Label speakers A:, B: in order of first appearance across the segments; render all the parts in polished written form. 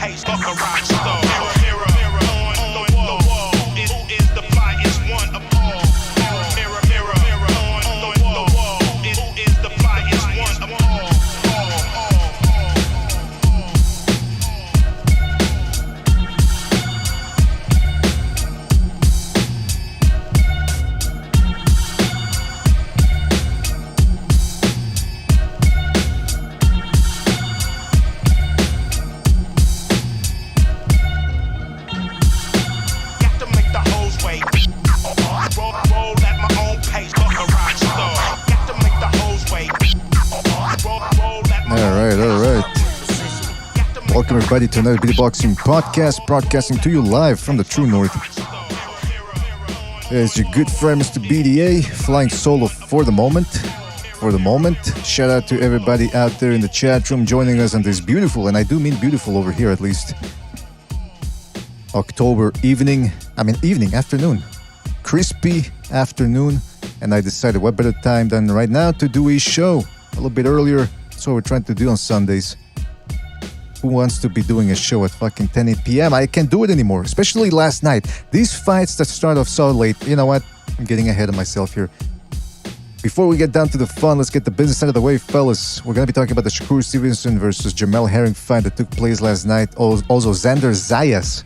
A: pace, like a rock star. Mirror, mirror on the wall, is the flyest one of all. Mirror, mirror on the wall, is the flyest one of all.
B: Welcome everybody to another Beatboxing podcast, broadcasting to you live from the True North. It's your good friend Mr. BDA, flying solo for the moment. Shout out to everybody out there in the chat room joining us on this beautiful, and I do mean beautiful over here at least, October afternoon. Crispy afternoon, and I decided what better time than right now to do a show a little bit earlier. That's what we're trying to do on Sundays. Who wants to be doing a show at fucking 10 p.m.? I can't do it anymore, especially last night. These fights that start off so late, you know what? I'm getting ahead of myself here. Before we get down to the fun, let's get the business out of the way, fellas. We're going to be talking about the Shakur Stevenson versus Jamel Herring fight that took place last night. Also, Xander Zayas,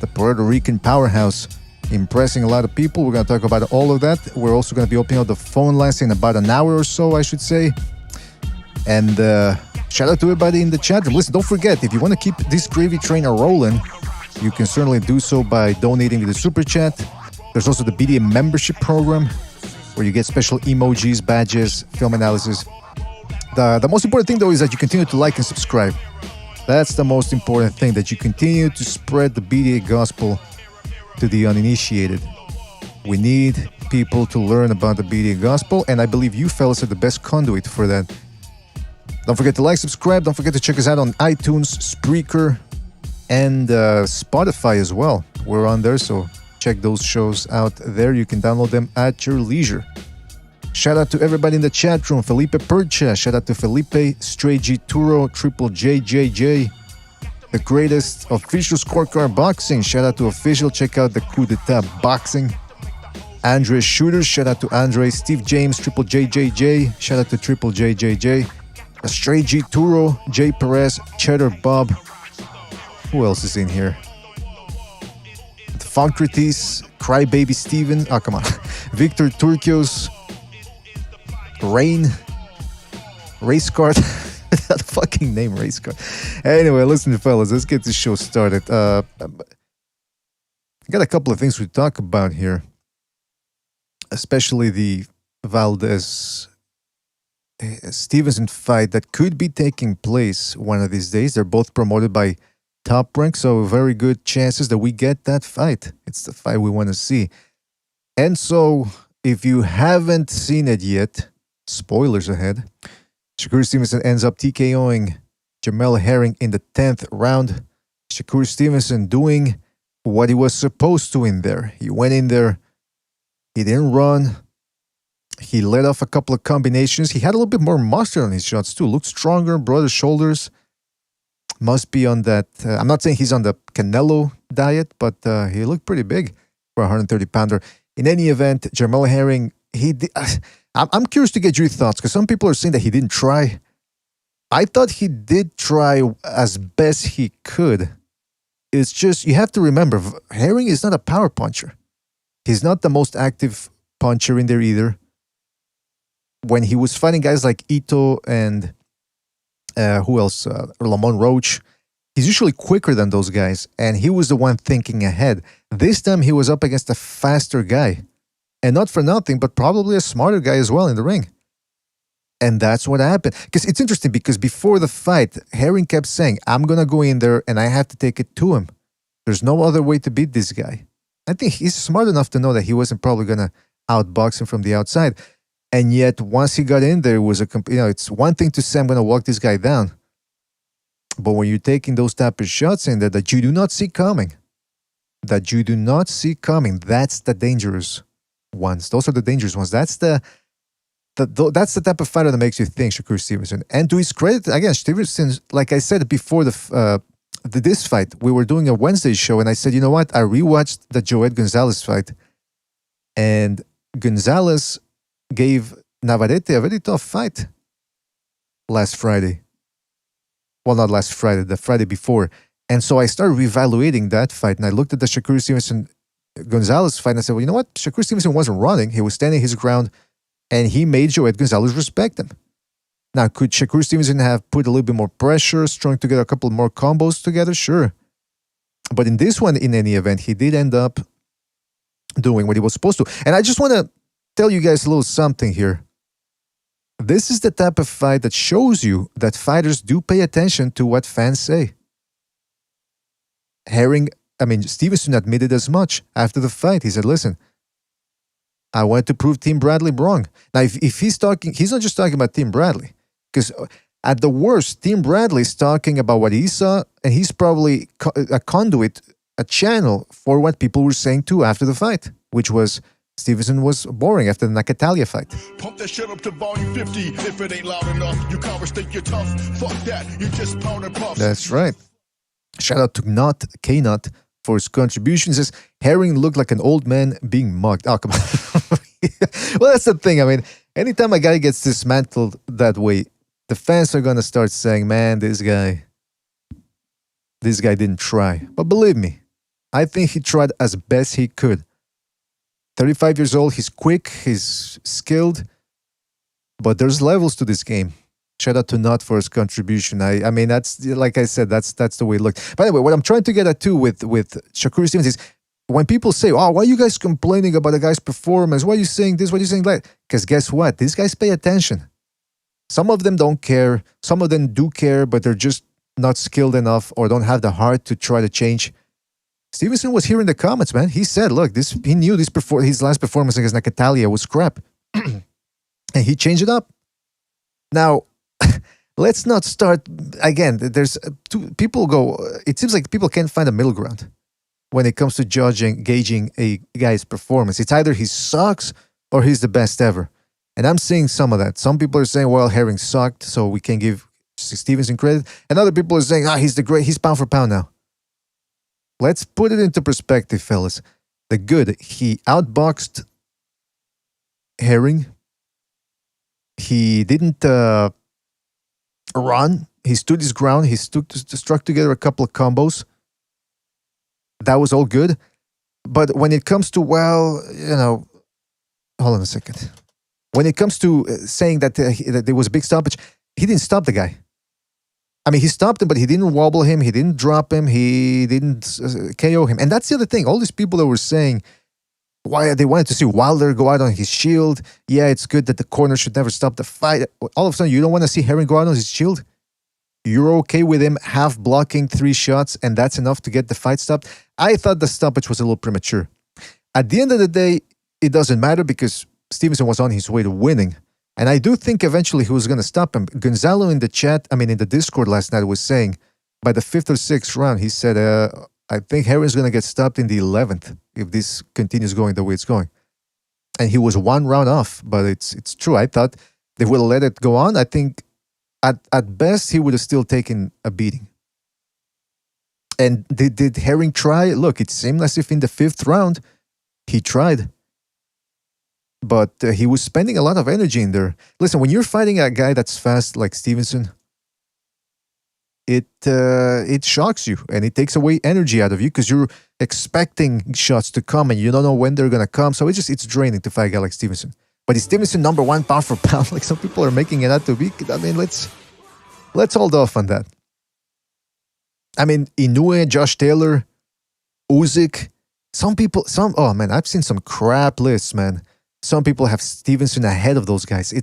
B: the Puerto Rican powerhouse, impressing a lot of people. We're going to talk about all of that. We're also going to be opening up the phone lines in about an hour or so, I should say. And shout out to everybody in the chat room. Listen, don't forget, if you want to keep this gravy train rolling, you can certainly do so by donating to the Super Chat. There's also the BDM membership program, where you get special emojis, badges, film analysis. The most important thing, though, is that you continue to like and subscribe. That's the most important thing, that you continue to spread the BDA gospel to the uninitiated. We need people to learn about the BDA gospel, and I believe you fellas are the best conduit for that. Don't forget to like, subscribe. Don't forget to check us out on iTunes, Spreaker, and Spotify as well. We're on there, so check those shows out there. You can download them at your leisure. Shout out to everybody in the chat room. Felipe Percha. Shout out to Felipe, Stray G Turo, Triple JJJ. The greatest official scorecard boxing. Shout out to official. Check out the Coup d'etat boxing. Andre Shooters. Shout out to Andre. Steve James, Triple JJJ. Shout out to Triple JJJ. Stray G Turo, Jay Perez, Cheddar Bob. Who else is in here? Funkritis, Crybaby Steven. Oh, come on. Victor Turkios, Rain, Racecard. That fucking name, Racecard. Anyway, listen, fellas, let's get this show started. I got a couple of things to talk about here, especially the Valdez Stevenson fight that could be taking place one of these days. They're both promoted by Top Rank, so very good chances that we get that fight. It's the fight we want to see. And so, if you haven't seen it yet, spoilers ahead. Shakur Stevenson ends up TKOing Jamel Herring in the 10th round. Shakur Stevenson doing what he was supposed to in there. He went in there, he didn't run. He let off a couple of combinations. He had a little bit more mustard on his shots too. Looked stronger, broader shoulders. Must be on that. I'm not saying he's on the Canelo diet, but he looked pretty big for a 130-pounder. In any event, Jamel Herring, I'm curious to get your thoughts, because some people are saying that he didn't try. I thought he did try as best he could. It's just, you have to remember, Herring is not a power puncher. He's not the most active puncher in there either. When he was fighting guys like Ito and who else? Lamont Roach, he's usually quicker than those guys, and he was the one thinking ahead. This time he was up against a faster guy, and not for nothing, but probably a smarter guy as well in the ring. And that's what happened. Because it's interesting, because before the fight, Herring kept saying, I'm going to go in there and I have to take it to him. There's no other way to beat this guy. I think he's smart enough to know that he wasn't probably going to outbox him from the outside. And yet, once he got in there, it was it's one thing to say, I'm going to walk this guy down. But when you're taking those type of shots in there that you do not see coming, that's the dangerous ones. Those are the dangerous ones. That's the type of fighter that makes you think, Shakur Stevenson. And to his credit, again, Stevenson, like I said before the this fight, we were doing a Wednesday show, and I said, you know what? I rewatched the Joed Gonzalez fight, and Gonzalez gave Navarrete a very tough fight last Friday. Well, not last Friday, the Friday before. And so I started reevaluating that fight, and I looked at the Shakur Stevenson Gonzalez fight, and I said, well, you know what? Shakur Stevenson wasn't running. He was standing his ground, and he made Joed Gonzalez respect him. Now, could Shakur Stevenson have put a little bit more pressure, strung together a couple more combos together? Sure. But in this one, in any event, he did end up doing what he was supposed to. And I just want to tell you guys a little something here. This is the type of fight that shows you that fighters do pay attention to what fans say. Stevenson admitted as much after the fight. He said, listen, I wanted to prove Tim Bradley wrong. Now, if he's talking, he's not just talking about Tim Bradley. Because at the worst, Tim Bradley's talking about what he saw, and he's probably a conduit, a channel for what people were saying too after the fight, which was Stevenson was boring after the Nakatalia fight.
A: Pump that shit up to volume 50. If it ain't loud enough, you cowards think you're tough. Fuck that, you just powder puff.
B: That's right. Shout out to K-Nut for his contribution. He says, Herring looked like an old man being mugged. Oh, come on. Well, that's the thing. I mean, anytime a guy gets dismantled that way, the fans are going to start saying, man, this guy didn't try. But believe me, I think he tried as best he could. 35 years old, he's quick, he's skilled, but there's levels to this game. Shout out to Nut for his contribution. I mean, that's, like I said, that's the way it looked. By the way, what I'm trying to get at too with Shakur Stevens is when people say, oh, why are you guys complaining about the guy's performance? Why are you saying this? Why are you saying that? Because guess what? These guys pay attention. Some of them don't care. Some of them do care, but they're just not skilled enough or don't have the heart to try to change. Stevenson was here in the comments, man. He said, look, he knew his last performance against Nakatalia was crap. And he changed it up. Now, let's not start, again, there's people go, it seems like people can't find a middle ground when it comes to gauging a guy's performance. It's either he sucks or he's the best ever. And I'm seeing some of that. Some people are saying, well, Herring sucked, so we can't give Stevenson credit. And other people are saying, he's pound for pound now. Let's put it into perspective, fellas. The good, he outboxed Herring. He didn't run. He stood his ground. He struck together a couple of combos. That was all good. But when it comes to, hold on a second. When it comes to saying that there was a big stoppage, he didn't stop the guy. I mean, he stopped him, but he didn't wobble him. He didn't drop him. He didn't KO him. And that's the other thing. All these people that were saying why they wanted to see Wilder go out on his shield. Yeah, it's good that the corner should never stop the fight. All of a sudden, you don't want to see Herring go out on his shield? You're okay with him half blocking 3 shots, and that's enough to get the fight stopped? I thought the stoppage was a little premature. At the end of the day, it doesn't matter because Stevenson was on his way to winning. And I do think eventually he was going to stop him. Gonzalo in the Discord last night was saying by the 5th or 6th round, he said, I think Herring's going to get stopped in the 11th if this continues going the way it's going. And he was 1 round off, but it's true. I thought they would have let it go on. I think at best he would have still taken a beating. And did Herring try? Look, it seemed as if in the 5th round he tried. But he was spending a lot of energy in there. Listen, when you're fighting a guy that's fast like Stevenson, it shocks you and it takes away energy out of you because you're expecting shots to come and you don't know when they're gonna come. So it's draining to fight a guy like Stevenson. But is Stevenson number 1 pound for pound like some people are making it out to be? I mean, let's hold off on that. I mean, Inoue, Josh Taylor, Usyk, oh man, I've seen some crap lists, man. Some people have Stevenson ahead of those guys.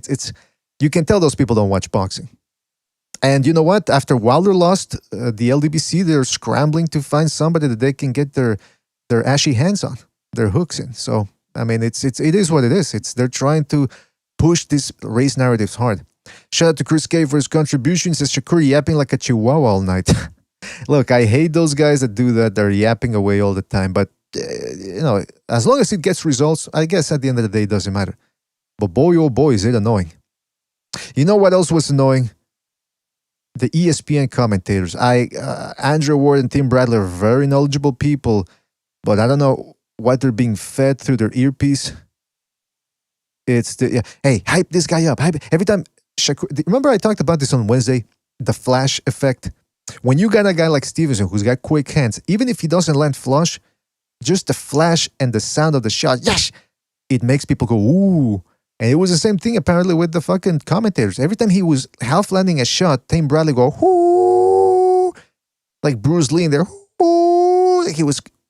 B: You can tell those people don't watch boxing. And you know what? After Wilder lost the LDBC, they're scrambling to find somebody that they can get their ashy hands on, their hooks in. So I mean, it is what it is. They're trying to push these race narratives hard. Shout out to Chris K for his contribution. He says Shakur yapping like a chihuahua all night. Look, I hate those guys that do that. They're yapping away all the time. But as long as it gets results, I guess at the end of the day, it doesn't matter. But boy, oh boy, is it annoying. You know what else was annoying? the ESPN commentators. Andrew Ward and Tim Bradley are very knowledgeable people, but I don't know what they're being fed through their earpiece. It's hey, hype this guy up. Hype every time. Remember I talked about this on Wednesday, the flash effect. When you got a guy like Stevenson who's got quick hands, even if he doesn't land flush, just the flash and the sound of the shot, yes, it makes people go ooh. And it was the same thing apparently with the fucking commentators. Every time he was half landing a shot, Tim Bradley go ooh, like Bruce Lee in there. Ooh,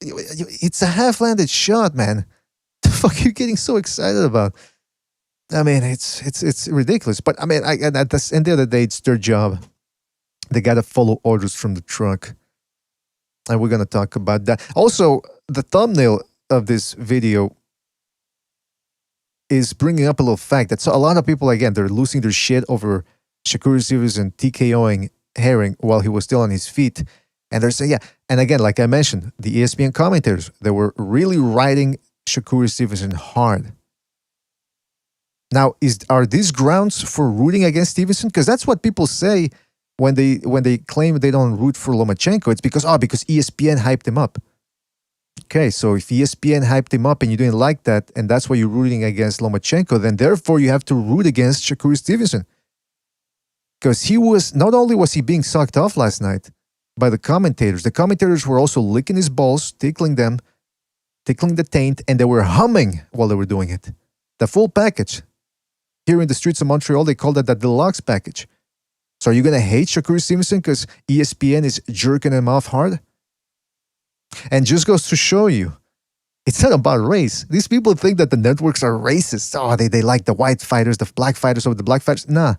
B: it's a half landed shot, man. The fuck are you getting so excited about? I mean, it's ridiculous. But I mean, at the end of the day, it's their job. They got to follow orders from the truck. And we're going to talk about that. Also, the thumbnail of this video is bringing up a little fact that a lot of people, again, they're losing their shit over Shakur Stevenson TKOing Herring while he was still on his feet. And they're saying, yeah. And again, like I mentioned, the ESPN commentators, they were really riding Shakur Stevenson hard. Now, are these grounds for rooting against Stevenson? Because that's what people say when they claim they don't root for Lomachenko. It's because ESPN hyped him up. Okay, so if ESPN hyped him up and you didn't like that, and that's why you're rooting against Lomachenko, then therefore you have to root against Shakur Stevenson. Because not only was he being sucked off last night by the commentators were also licking his balls, tickling them, tickling the taint, and they were humming while they were doing it. The full package. Here in the streets of Montreal, they call that the deluxe package. So are you going to hate Shakur Stevenson because ESPN is jerking him off hard? And just goes to show you, it's not about race. These people think that the networks are racist. Oh, they like the white fighters, the black fighters over the black fighters. Nah.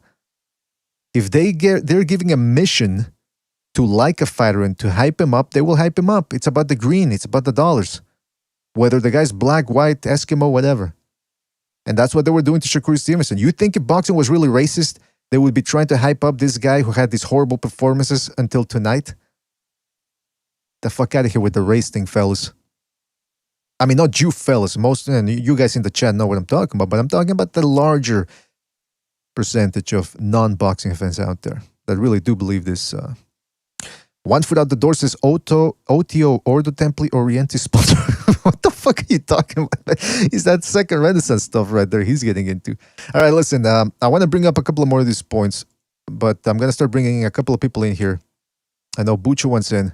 B: If they're giving a mission to like a fighter and to hype him up, they will hype him up. It's about the green. It's about the dollars. Whether the guy's black, white, Eskimo, whatever. And that's what they were doing to Shakur Stevenson. You think if boxing was really racist, they would be trying to hype up this guy who had these horrible performances until tonight? The fuck out of here with the race thing, fellas. I mean, not you fellas. Most, and you guys in the chat know what I'm talking about, but I'm talking about the larger percentage of non-boxing fans out there that really do believe this. One foot out the door says OTO, Ordo Templi Orientis sponsor. What the fuck are you talking about? Is that second Renaissance stuff right there he's getting into? All right, listen, I want to bring up a couple of more of these points, but I'm going to start bringing a couple of people in here. I know Bucho wants in.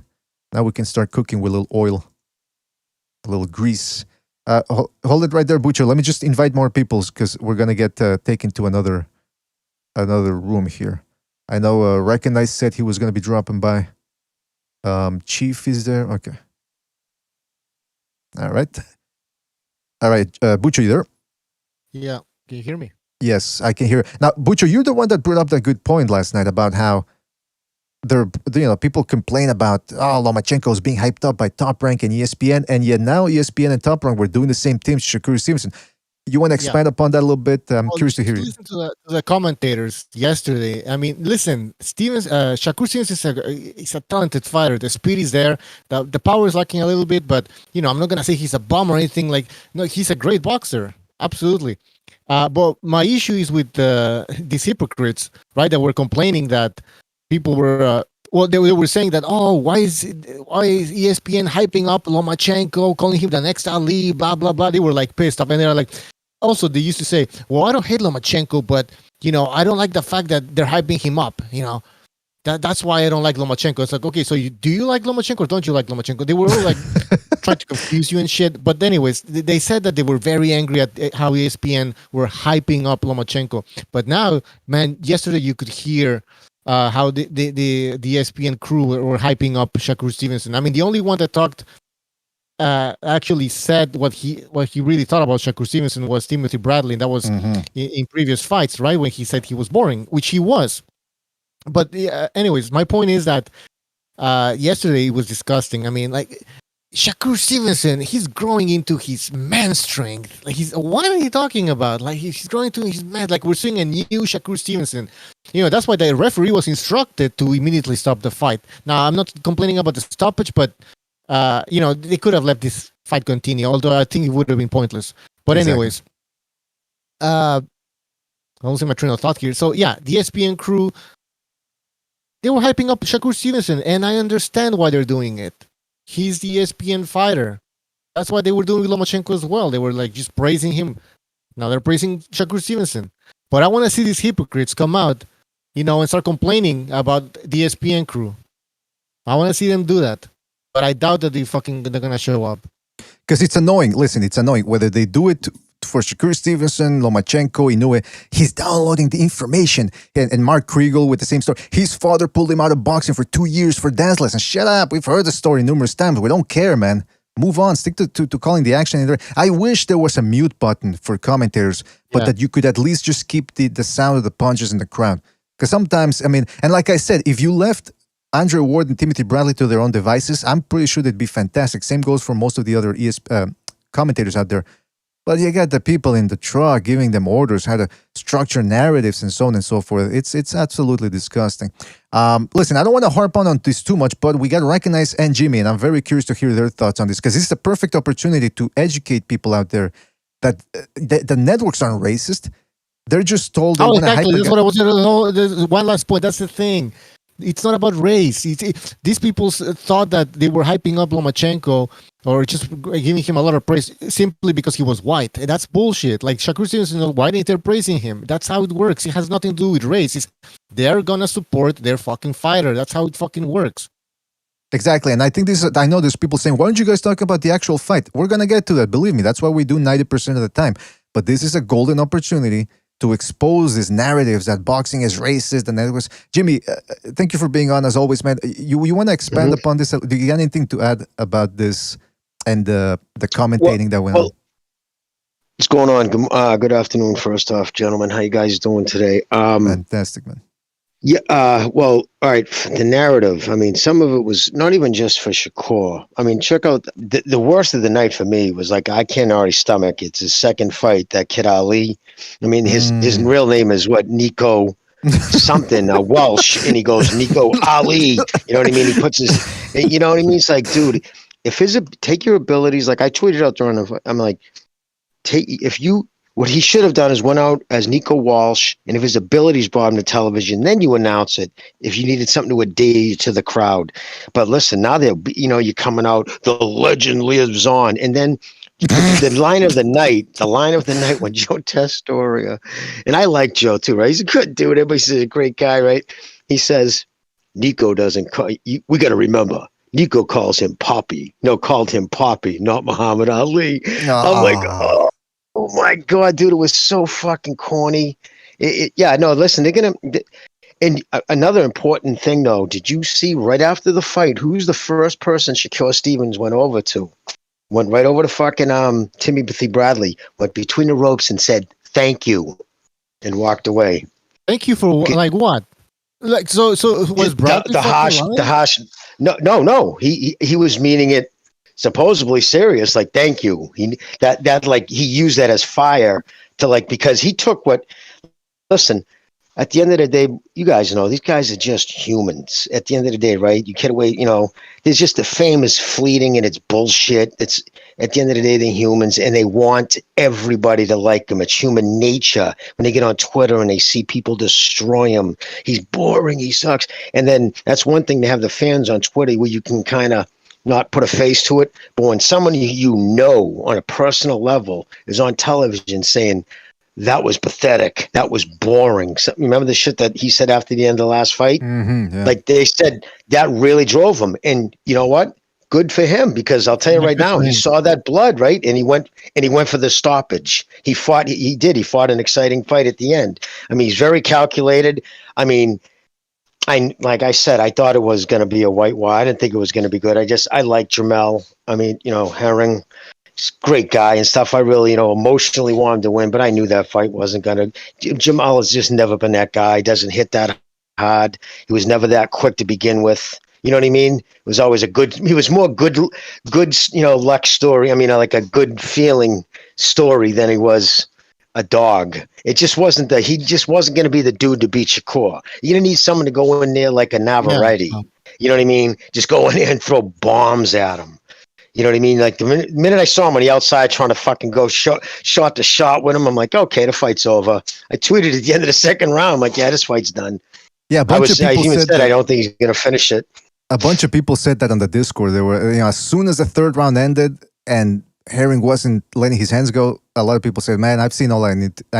B: Now we can start cooking with a little oil, a little grease. Hold it right there, Bucho. Let me just invite more people because we're going to get taken to another room here. I know Recognize said he was going to be dropping by. Chief is there. Okay. All right. Bucho, you there?
C: Yeah. Can you hear me?
B: Yes, I can hear. Now, Bucho, you're the one that brought up that good point last night about how people complain about Lomachenko is being hyped up by Top Rank and ESPN, and yet now ESPN and Top Rank were doing the same thing to Shakur Stevenson. You want to expand upon that a little bit? I'm curious to hear you.
C: Listen to the commentators yesterday. I mean, listen, Shakur Stevenson is a talented fighter. The speed is there. The power is lacking a little bit, but I'm not gonna say he's a bum or anything. No, he's a great boxer, absolutely. But my issue is with these hypocrites, right? That were complaining that people were. They were saying that, why is ESPN hyping up Lomachenko, calling him the next Ali, blah blah blah. They were like pissed off, and they were like. Also, they used to say, well, I don't hate Lomachenko, but, I don't like the fact that they're hyping him up, That's why I don't like Lomachenko. It's like, okay, so do you like Lomachenko or don't you like Lomachenko? They were all like trying to confuse you and shit. But anyways, they said that they were very angry at how ESPN were hyping up Lomachenko. But now, man, yesterday you could hear how the ESPN crew were hyping up Shakur Stevenson. I mean, the only one that talked actually said what he really thought about Shakur Stevenson was Timothy Bradley, and that was in previous fights, right? When he said he was boring, which he was. But anyways, my point is that yesterday it was disgusting. I mean, like Shakur Stevenson, he's growing into his man strength. Like what are you talking about? Like he's growing into his man. Like we're seeing a new Shakur Stevenson. That's why the referee was instructed to immediately stop the fight. Now I'm not complaining about the stoppage, but they could have let this fight continue, although I think it would have been pointless. But anyways, I losing my train of thought here. So yeah, the ESPN crew, They were hyping up Shakur Stevenson, and I understand why they're doing it. He's the ESPN fighter. That's why they were doing Lomachenko as well. They were like just praising him. Now they're praising Shakur Stevenson. But I want to see these hypocrites come out, and start complaining about the ESPN crew. I want to see them do that. But I doubt that they're going to show up.
B: Because it's annoying. Listen, it's annoying. Whether they do it for Shakur Stevenson, Lomachenko, Inoue, he's downloading the information. And Mark Kriegel with the same story. His father pulled him out of boxing for 2 years for dance lessons. Shut up. We've heard the story numerous times. We don't care, man. Move on. Stick to calling the action in there. I wish there was a mute button for commentators, but that you could at least just keep the sound of the punches in the crowd. Because sometimes, and like I said, if you left Andre Ward and Timothy Bradley to their own devices, I'm pretty sure they'd be fantastic. Same goes for most of the other commentators out there. But you got the people in the truck giving them orders, how to structure narratives and so on and so forth. It's absolutely disgusting. Listen, I don't want to harp on this too much, but we got to recognize and Jimmy, and I'm very curious to hear their thoughts on this, because this is a perfect opportunity to educate people out there that the networks aren't racist. They're just told they want to hype.
C: That's what I was. One last point. That's the thing. It's not about race. These people thought that they were hyping up Lomachenko or just giving him a lot of praise simply because he was white. And that's bullshit. Like Shakur Stevenson is white and they're praising him. That's how it works. It has nothing to do with race. They're going to support their fucking fighter. That's how it fucking works.
B: Exactly. And I think I know there's people saying, why don't you guys talk about the actual fight? We're going to get to that. Believe me, that's what we do 90% of the time. But this is a golden opportunity to expose these narratives that boxing is racist and that was. Jimmy, thank you for being on as always, man. You want to expand upon this? Do you got anything to add about this and the commentating that went on?
D: What's going on? Good afternoon, first off, gentlemen. How you guys doing today?
B: Fantastic, man.
D: Yeah, well, all right, the narrative. Some of it was not even just for Shakur. Check out the worst of the night for me was like, I can't already stomach. It's his second fight, that kid Ali. His real name is what? Nico something, Welsh, and he goes, Nico Ali. You know what I mean? He puts his, you know what I mean? It's like, dude, take your abilities, like I tweeted out during the, I'm like, what he should have done is went out as Nico Walsh, and if his abilities brought him to television, then you announce it if you needed something to endear you to the crowd. But listen, now you're coming out, the legend lives on, and then the line of the night when Joe Testoria, and I like Joe too, right? He's a good dude. Everybody says he's a great guy, right? He says, Nico doesn't call, we got to remember, Nico called him Poppy, not Muhammad Ali. I'm like, oh my God, dude, it was so fucking corny. Listen, they're going to, and another important thing though, did you see right after the fight, who's the first person Shakur Stevens went over to? Went right over to fucking Timothy Bradley, went between the ropes and said, thank you, and walked away.
C: Thank you for, like what? Like, so was Bradley
D: the harsh, no, he was meaning it supposedly serious, like thank you. He used that as fire to because he took what. Listen, at the end of the day, you guys know these guys are just humans. At the end of the day, right? You can't wait. There's just the fame is fleeting and it's bullshit. It's at the end of the day, they're humans and they want everybody to like them. It's human nature. When they get on Twitter and they see people destroy him, he's boring, he sucks. And then that's one thing to have the fans on Twitter where you can kind of not put a face to it. But when someone on a personal level is on television saying, that was pathetic, that was boring. So, remember the shit that he said after the end of the last fight? Like they said, that really drove him. And you know what? Good for him, because I'll tell you right now, he saw that blood, right? And he went for the stoppage. He fought an exciting fight at the end. He's very calculated. Like I said, I thought it was going to be a whitewash. I didn't think it was going to be good. I like Jamel. Herring, he's a great guy and stuff. I really, emotionally wanted to win, but I knew that fight wasn't going to. Jamel has just never been that guy. Doesn't hit that hard. He was never that quick to begin with. You know what I mean? It was always he was more good, luck story. Like a good feeling story than he was a dog. It just wasn't he just wasn't going to be the dude to beat Shakur. You're going to need someone to go in there like a Navarrete. Yeah. You know what I mean? Just go in there and throw bombs at him. You know what I mean? Like the minute I saw him on the outside trying to fucking go shot to shot with him, I'm like, okay, the fight's over. I tweeted at the end of the second round, I'm like, yeah, this fight's done.
B: Yeah, a
D: I
B: bunch of people
D: even
B: said
D: said I
B: that.
D: don't think he's going to finish it.
B: A bunch of people said that on the Discord. They were, as soon as the third round ended and Herring wasn't letting his hands go, a lot of people said, "Man, I've seen all I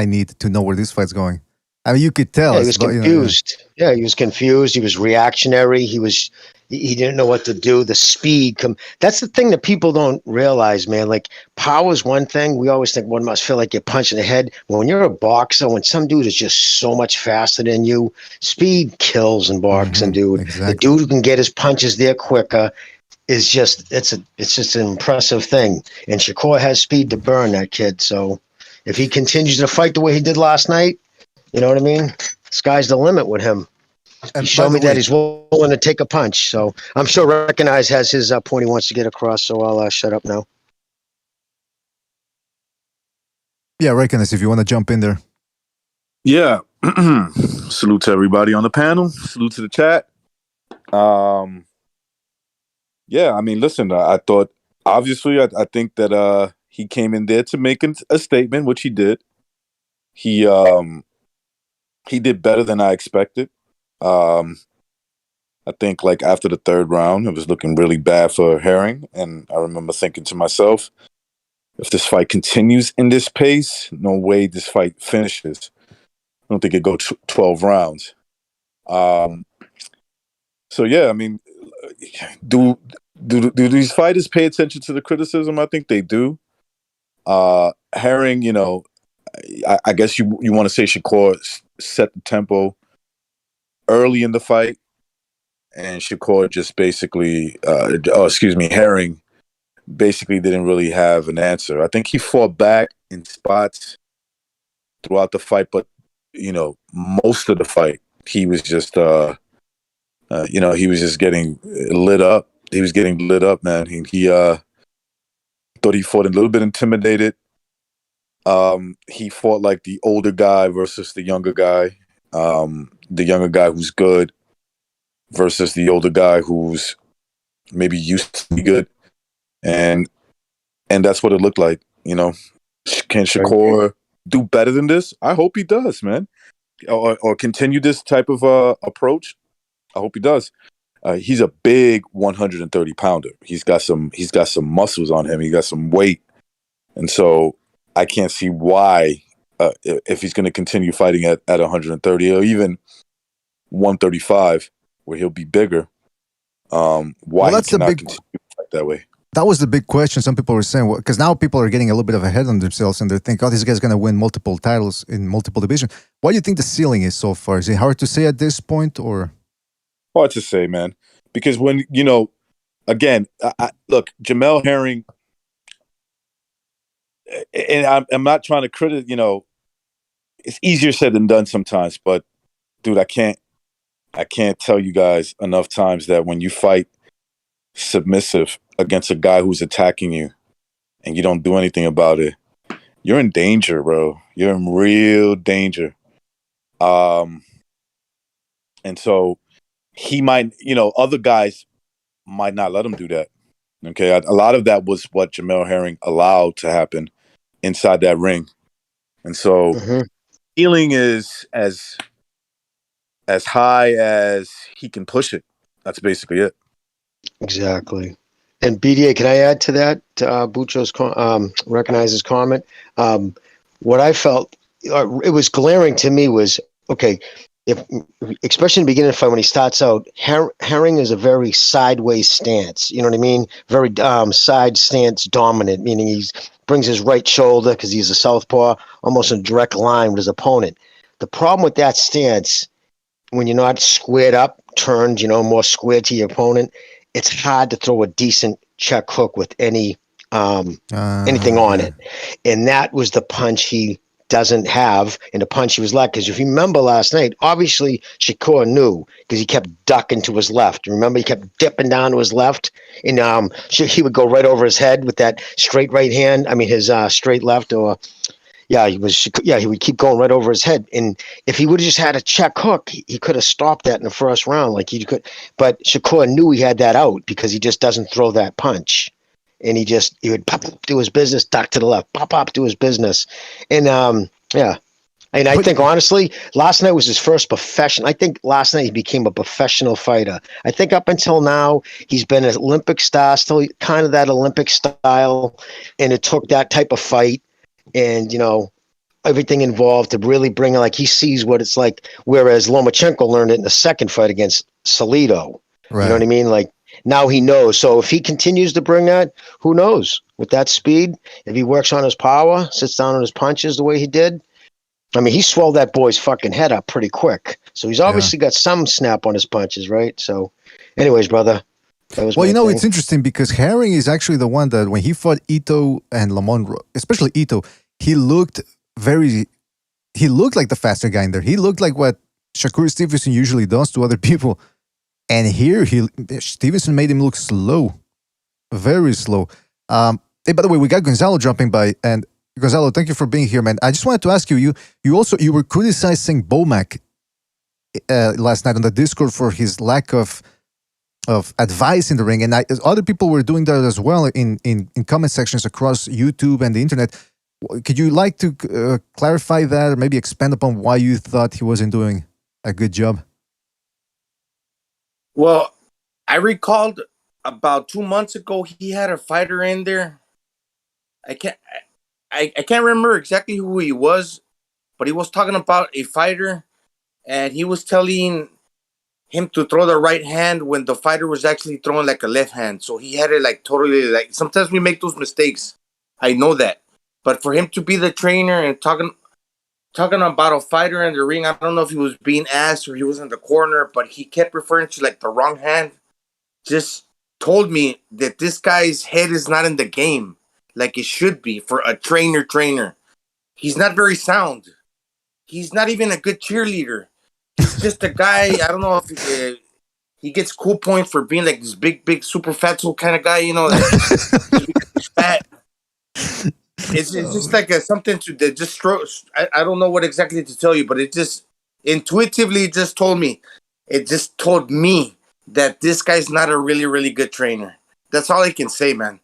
B: need to know where this fight's going." I mean, you could tell.
D: Yeah, he was confused. Yeah, he was confused. He was reactionary. He didn't know what to do. The speed. That's the thing that people don't realize, man. Like power is one thing. We always think one must feel like you're punching the head. When you're a boxer, when some dude is just so much faster than you, speed kills in boxing, dude.
B: exactly.
D: The dude who can get his punches there quicker is just it's just an impressive thing. And Shakur has speed to burn, that kid. So if he continues to fight the way he did last night, you know what I mean? Sky's the limit with him.
B: And
D: He showed me
B: by the
D: that
B: way,
D: he's willing to take a punch. So I'm sure Recognize has his point he wants to get across. So I'll shut up now.
B: yeah, Recognize if you want to jump in there.
E: Yeah. Salute to everybody on the panel. Salute to the chat. Yeah, I mean, listen, I thought, obviously, I think that he came in there to make a statement, which he did. He did better than I expected. I think like after the third round, it was looking really bad for Herring. And I remember thinking to myself, if this fight continues in this pace, no way this fight finishes. I don't think it go 12 rounds. So yeah, I mean, do these fighters pay attention to the criticism? I think they do. Herring, I guess you want to say Shakur set the tempo early in the fight, and Shakur just basically, Herring basically didn't really have an answer. I think he fought back in spots throughout the fight, but most of the fight he was just, he was just getting lit up. He was getting lit up, man. He thought he fought a little bit intimidated. He fought like the older guy versus the younger guy. The younger guy who's good versus the older guy who's maybe used to be good. And that's what it looked like, Can Shakur do better than this? I hope he does, man. Or continue this type of approach. I hope he does. He's a big 130 pounder. He's got some muscles on him. He got some weight. And so I can't see why, if he's going to continue fighting at 130 or even 135, where he'll be bigger, why he cannot continue to fight that way.
B: That was the big question. Some people were saying, because now people are getting a little bit of a head on themselves and they think, oh, this guy's going to win multiple titles in multiple divisions. What do you think the ceiling is so far? Is it hard to say at this point, or?
E: Hard to say, man. Because when, again, look, Jamel Herring, and I'm not trying to criticize, it's easier said than done sometimes, but dude, I can't tell you guys enough times that when you fight submissive against a guy who's attacking you and you don't do anything about it, you're in danger, bro. You're in real danger. And so he might, other guys might not let him do that. Okay. A lot of that was what Jamel Herring allowed to happen inside that ring. And so ceiling is as high as he can push it. That's basically it.
D: Exactly. And BDA, can I add to that, to Bucho's Recognizes comment? What I felt, it was glaring to me was, okay, if especially in the beginning of the fight when he starts out, Herring is a very sideways stance. You know what I mean? Very side stance dominant, meaning he brings his right shoulder because he's a southpaw, almost in direct line with his opponent. The problem with that stance, when you're not squared up, turned, more squared to your opponent, it's hard to throw a decent check hook with anything on it. And that was the punch he doesn't have, and the punch he was left. Because if you remember last night, obviously Shakur knew because he kept ducking to his left. Remember, he kept dipping down to his left, and he would go right over his head with that straight right hand. I mean, his straight left, or he would keep going right over his head. And if he would have just had a check hook, he could have stopped that in the first round, like he could. But Shakur knew he had that out because he just doesn't throw that punch. And he would pop up, do his business, duck to the left, pop up, do his business. And I And I
B: But-
D: think honestly, last night was his first profession. I think last night he became a professional fighter. I think up until now he's been an Olympic star, still kind of that Olympic style, and it took that type of fight and everything involved to really bring it. Like he sees what it's like. Whereas Lomachenko learned it in the second fight against Salido.
B: Right.
D: You know what I mean? Like now he knows. So if he continues to bring that, who knows? With that speed, if he works on his power, sits down on his punches the way he did. I mean, he swelled that boy's fucking head up pretty quick. So he's obviously got some snap on his punches, right? So, anyways, brother. That was
B: Well,
D: my thing.
B: it's interesting because Herring is actually the one that when he fought Ito and Lamont, especially Ito, he looked like the faster guy in there. He looked like what Shakur Stevenson usually does to other people. And here, Stevenson made him look slow, very slow. Hey, by the way, we got Gonzalo dropping by, and Gonzalo, thank you for being here, man. I just wanted to ask you, you were criticizing Bomac last night on the Discord for his lack of advice in the ring, and other people were doing that as well in comment sections across YouTube and the internet. Could you like to clarify that, or maybe expand upon why you thought he wasn't doing a good job?
F: Well, I recalled about 2 months ago he had a fighter in there. I can't remember exactly who he was, but he was talking about a fighter, and he was telling him to throw the right hand when the fighter was actually throwing like a left hand. So he had it like totally like. Sometimes we make those mistakes. I know that, but for him to be the trainer and talking about a fighter in the ring, I don't know if he was being asked or he was in the corner, but he kept referring to like the wrong hand. Just told me that this guy's head is not in the game like it should be for a trainer. He's not very sound. He's not even a good cheerleader. He's just a guy. I don't know if he gets cool points for being like this big, super fatso kind of guy, like fat. It's just like something that just strokes. I don't know what exactly to tell you, but it just intuitively just told me. It just told me that this guy's not a really, really good trainer. That's all I can say, man.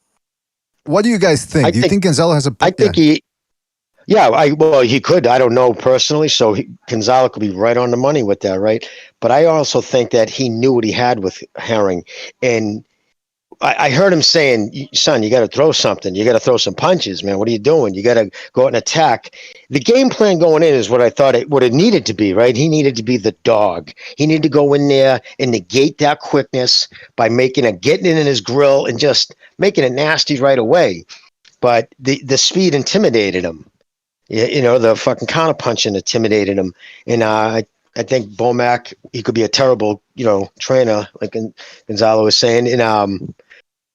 B: What do you guys think? Do you think Gonzalo has a...
D: I think he could. I don't know personally, so Gonzalo could be right on the money with that, right? But I also think that he knew what he had with Herring. And I heard him saying, son, you got to throw something. You got to throw some punches, man. What are you doing? You got to go out and attack. The game plan going in is what I thought what it needed to be, right? He needed to be the dog. He needed to go in there and negate that quickness by getting it in his grill and just making it nasty right away. But the speed intimidated him. The fucking counterpunching intimidated him. And I think Bomac, he could be a terrible, trainer, like Gonzalo was saying. And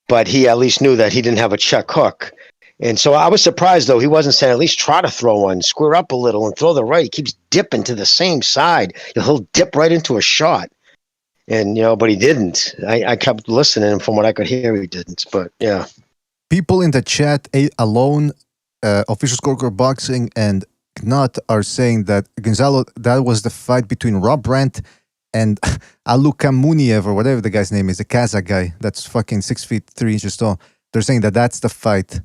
D: but he at least knew that he didn't have a check hook. And so I was surprised, though. He wasn't saying at least try to throw one, square up a little and throw the right. He keeps dipping to the same side. He'll dip right into a shot. And, but he didn't. I kept listening, and from what I could hear, he didn't. But, yeah.
B: People in the chat, Alone, Official Scorecard Boxing, and Knut are saying that Gonzalo, that was the fight between Rob Brandt and Alukamuniev, or whatever the guy's name is, the Kazakh guy that's fucking 6 feet 3 inches tall. They're saying that that's the fight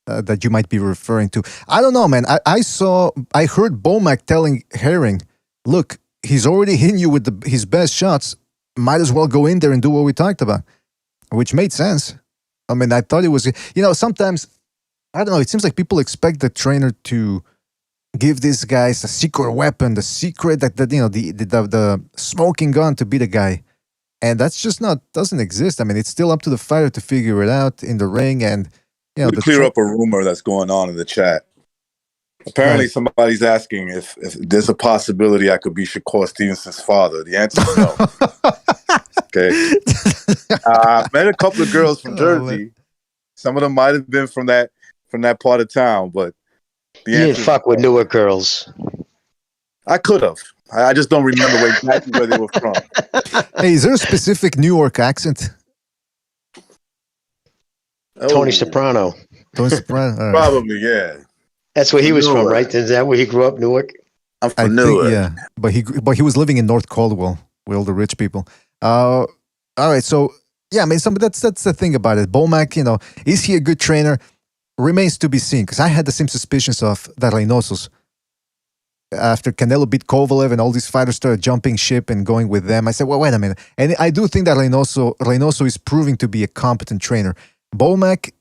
B: that you might be referring to. I don't know, man. I heard Bomac telling Herring, look, he's already hitting you with his best shots. Might as well go in there and do what we talked about, which made sense. I mean, I thought it was, sometimes, I don't know, it seems like people expect the trainer to give these guys a secret weapon, the secret that the smoking gun to be the guy. And that's just doesn't exist. I mean, it's still up to the fighter to figure it out in the ring. And,
E: to clear up a rumor that's going on in the chat. Apparently, somebody's asking if there's a possibility I could be Shakur Stevenson's father. The answer is no. Okay. I met a couple of girls from Jersey. Some of them might have been from that part of town, but
D: you didn't fuck with Newark girls.
E: I could have. I just don't remember exactly where they were from.
B: Hey, is there a specific New York accent?
D: Tony Soprano.
B: Tony Soprano. Right.
E: Probably, yeah.
D: That's where he was from, right? Is that where he grew up, Newark?
E: I'm from Newark.
B: Yeah, but he was living in North Caldwell with all the rich people. All right, so yeah, I mean, that's the thing about it. Bomac, is he a good trainer? Remains to be seen, because I had the same suspicions of that Reynosos. after Canelo beat Kovalev and all these fighters started jumping ship and going with them, I said, well, wait a minute. And I do think that Reynoso is proving to be a competent trainer. Bomac,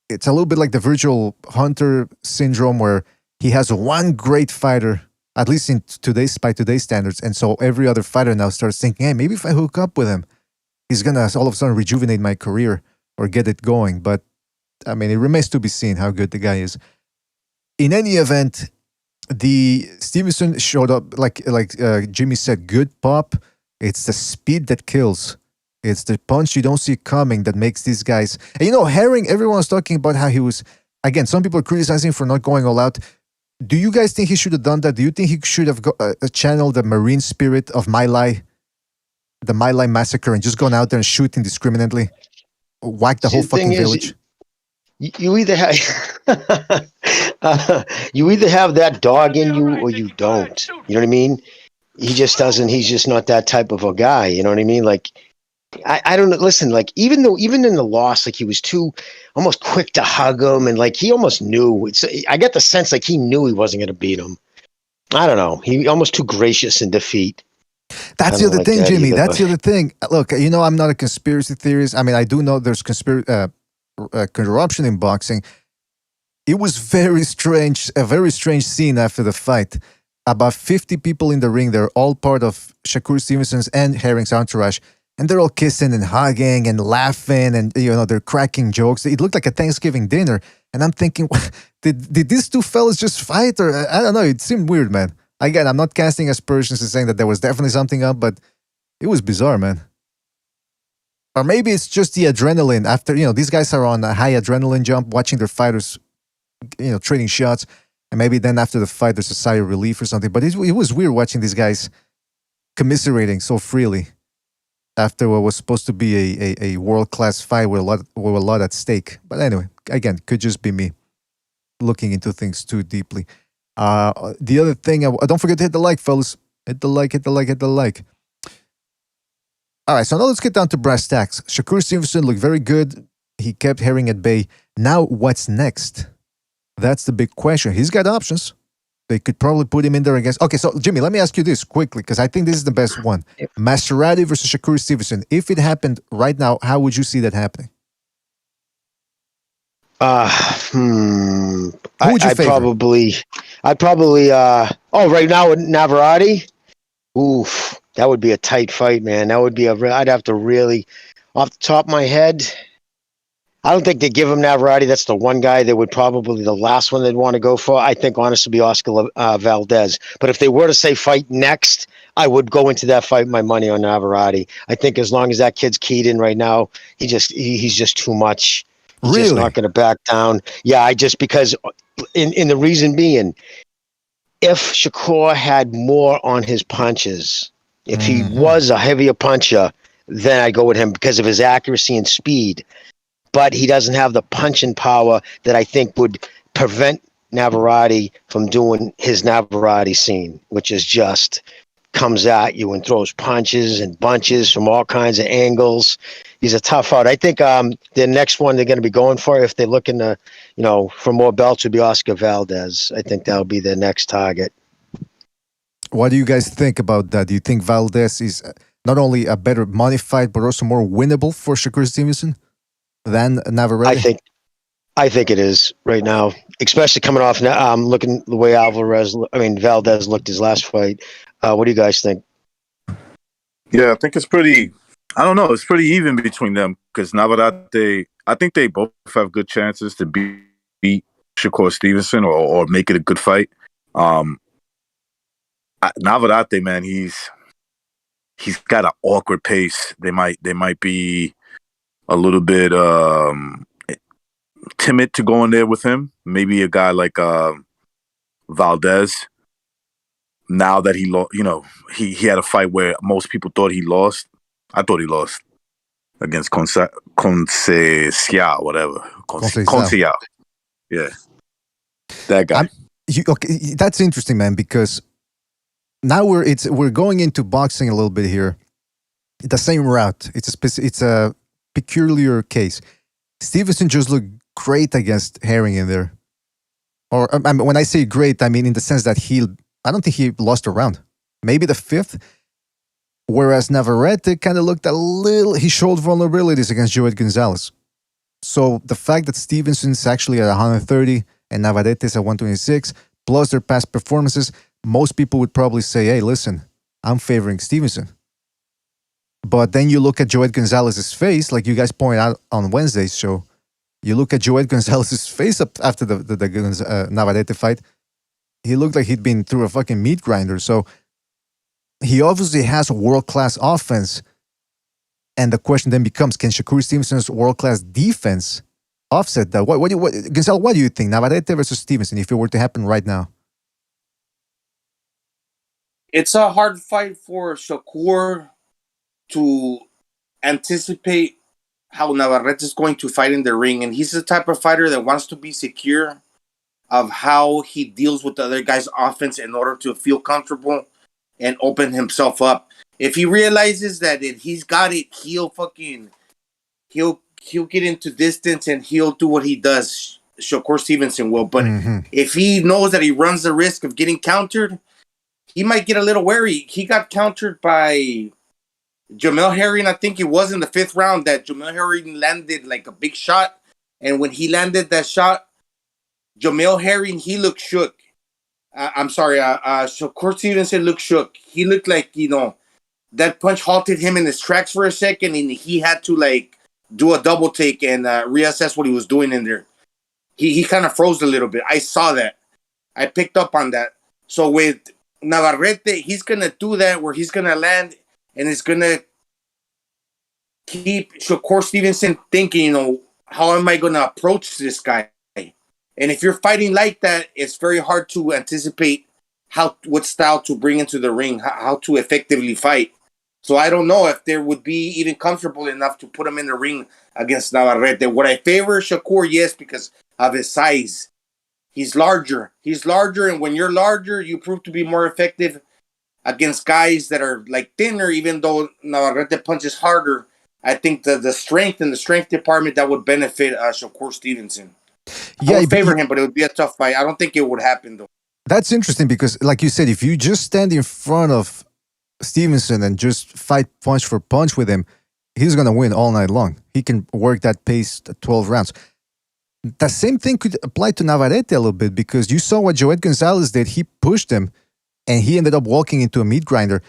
B: it's a little bit like the virtual hunter syndrome where he has one great fighter, at least by today's standards. And so every other fighter now starts thinking, hey, maybe if I hook up with him, he's going to all of a sudden rejuvenate my career or get it going. But I mean, it remains to be seen how good the guy is. In any event, the Stevenson showed up, like Jimmy said, good pop. It's the speed that kills. It's the punch you don't see coming that makes these guys. And you know, Herring, everyone's talking about how he was, again, some people are criticizing for not going all out. Do you guys think he should have done that? Do you think he should have channeled the Marine spirit of My Lai, the My Lai massacre, and just gone out there and shoot indiscriminately? Whack the whole fucking village?
D: You either have you either have that dog in you or you don't. You know what I mean? He just doesn't. He's just not that type of a guy. You know what I mean? Like, I don't know. Listen, like even in the loss, like he was too almost quick to hug him, and like he almost knew. I get the sense like he knew he wasn't going to beat him. I don't know. He almost too gracious in defeat.
B: That's the other thing, Jimmy. That's the other thing. Look, you know, I'm not a conspiracy theorist. I mean, I do know there's corruption in boxing. It was very strange, a very strange scene after the fight. About 50 people in the ring. They're all part of Shakur Stevenson's and Herring's entourage. And they're all kissing and hugging and laughing and, you know, they're cracking jokes. It looked like a Thanksgiving dinner. And I'm thinking, did these two fellas just fight? Or I don't know. It seemed weird, man. Again, I'm not casting aspersions and saying that there was definitely something up, but it was bizarre, man. Or maybe it's just the adrenaline after, you know, these guys are on a high adrenaline jump, watching their fighters, you know, trading shots. And maybe then after the fight, there's a sigh of relief or something. But it was weird watching these guys commiserating so freely after what was supposed to be a world-class fight with a lot at stake. But anyway, again, could just be me looking into things too deeply. The other thing, don't forget to hit the like, fellas. Hit the like. All right, so now let's get down to brass tacks. Shakur Stevenson looked very good. He kept Herring at bay. Now, what's next? That's the big question. He's got options. They could probably put him in there against... Okay, so Jimmy, let me ask you this quickly, because I think this is the best one. Maserati versus Shakur Stevenson. If it happened right now, how would you see that happening?
D: Who would you favor? I'd probably right now with Navarrete. Oof, that would be a tight fight, man. That would be I'd have to really, off the top of my head, I don't think they give him Navarrete. That's the one guy that would probably the last one they'd want to go for. I think honestly be Oscar Valdez. But if they were to say fight next, I would go into that fight my money on Navarrete. I think as long as that kid's keyed in right now, he's just too much. He's just not going to back down. Yeah, because in the reason being, if Shakur had more on his punches, if he was a heavier puncher, then I go with him because of his accuracy and speed. But he doesn't have the punching power that I think would prevent Navarrete from doing his Navarrete scene, which is just comes at you and throws punches and bunches from all kinds of angles. He's a tough out. I think the next one they're going to be going for, if they're looking to, for more belts, would be Oscar Valdez. I think that'll be their next target.
B: What do you guys think about that? Do you think Valdez is not only a better money fight, but also more winnable for Shakur Stevenson than Navarrete?
D: I think it is right now, especially coming off looking the way Valdez looked his last fight. What do you guys think?
E: Yeah, I think it's pretty. I don't know. It's pretty even between them because Navarrete. I think they both have good chances to beat Shakur Stevenson or make it a good fight. Navarrete, man, he's got an awkward pace. They might be a little bit timid to go in there with him. Maybe a guy like Valdez. Now that he lost, he had a fight where most people thought he lost. I thought he lost against Conceição, whatever. Conceição. Yeah. That guy.
B: Okay, that's interesting, man, because now we're going into boxing a little bit here. The same route. It's a peculiar case. Stevenson just looked great against Herring in there. Or when I say great, I mean in the sense that I don't think he lost a round. Maybe the fifth. Whereas Navarrete kind of looked a little, he showed vulnerabilities against Joet Gonzalez. So the fact that Stevenson's actually at 130 and Navarrete is at 126, plus their past performances, most people would probably say, hey, listen, I'm favoring Stevenson. But then you look at Joet Gonzalez's face, like you guys pointed out on Wednesday's show. You look at Joet Gonzalez's face up after the Navarrete fight. He looked like he'd been through a fucking meat grinder. So he obviously has a world-class offense. And the question then becomes, can Shakur Stevenson's world-class defense offset that? Gonzalo, what do you think? Navarrete versus Stevenson, if it were to happen right now?
F: It's a hard fight for Shakur to anticipate how Navarrete is going to fight in the ring. And he's the type of fighter that wants to be secure of how he deals with the other guy's offense in order to feel comfortable and open himself up. If he realizes that he's got it, he'll get into distance and he'll do what he does. Shakur Stevenson will. But if he knows that he runs the risk of getting countered, he might get a little wary. He got countered by Jamel Herring. I think it was in the fifth round that Jamel Herring landed like a big shot. And when he landed that shot, Jamel Herring, he looked shook. Shakur Stevenson looked shook. He looked like, that punch halted him in his tracks for a second, and he had to like do a double take and reassess what he was doing in there. He kind of froze a little bit. I saw that. I picked up on that. So with Navarrete, he's gonna do that where he's gonna land and it's gonna keep Shakur Stevenson thinking, how am I gonna approach this guy? And if you're fighting like that, it's very hard to anticipate what style to bring into the ring, how to effectively fight. So I don't know if there would be even comfortable enough to put him in the ring against Navarrete. Would I favor Shakur? Yes, because of his size. He's larger. And when you're larger, you prove to be more effective against guys that are like thinner, even though Navarrete punches harder. I think the strength and the strength department, that would benefit Shakur Stevenson. I would favor him, but it would be a tough fight. I don't think it would happen, though.
B: That's interesting because, like you said, if you just stand in front of Stevenson and just fight punch for punch with him, he's going to win all night long. He can work that pace 12 rounds. The same thing could apply to Navarrete a little bit because you saw what Joet Gonzalez did. He pushed him and he ended up walking into a meat grinder.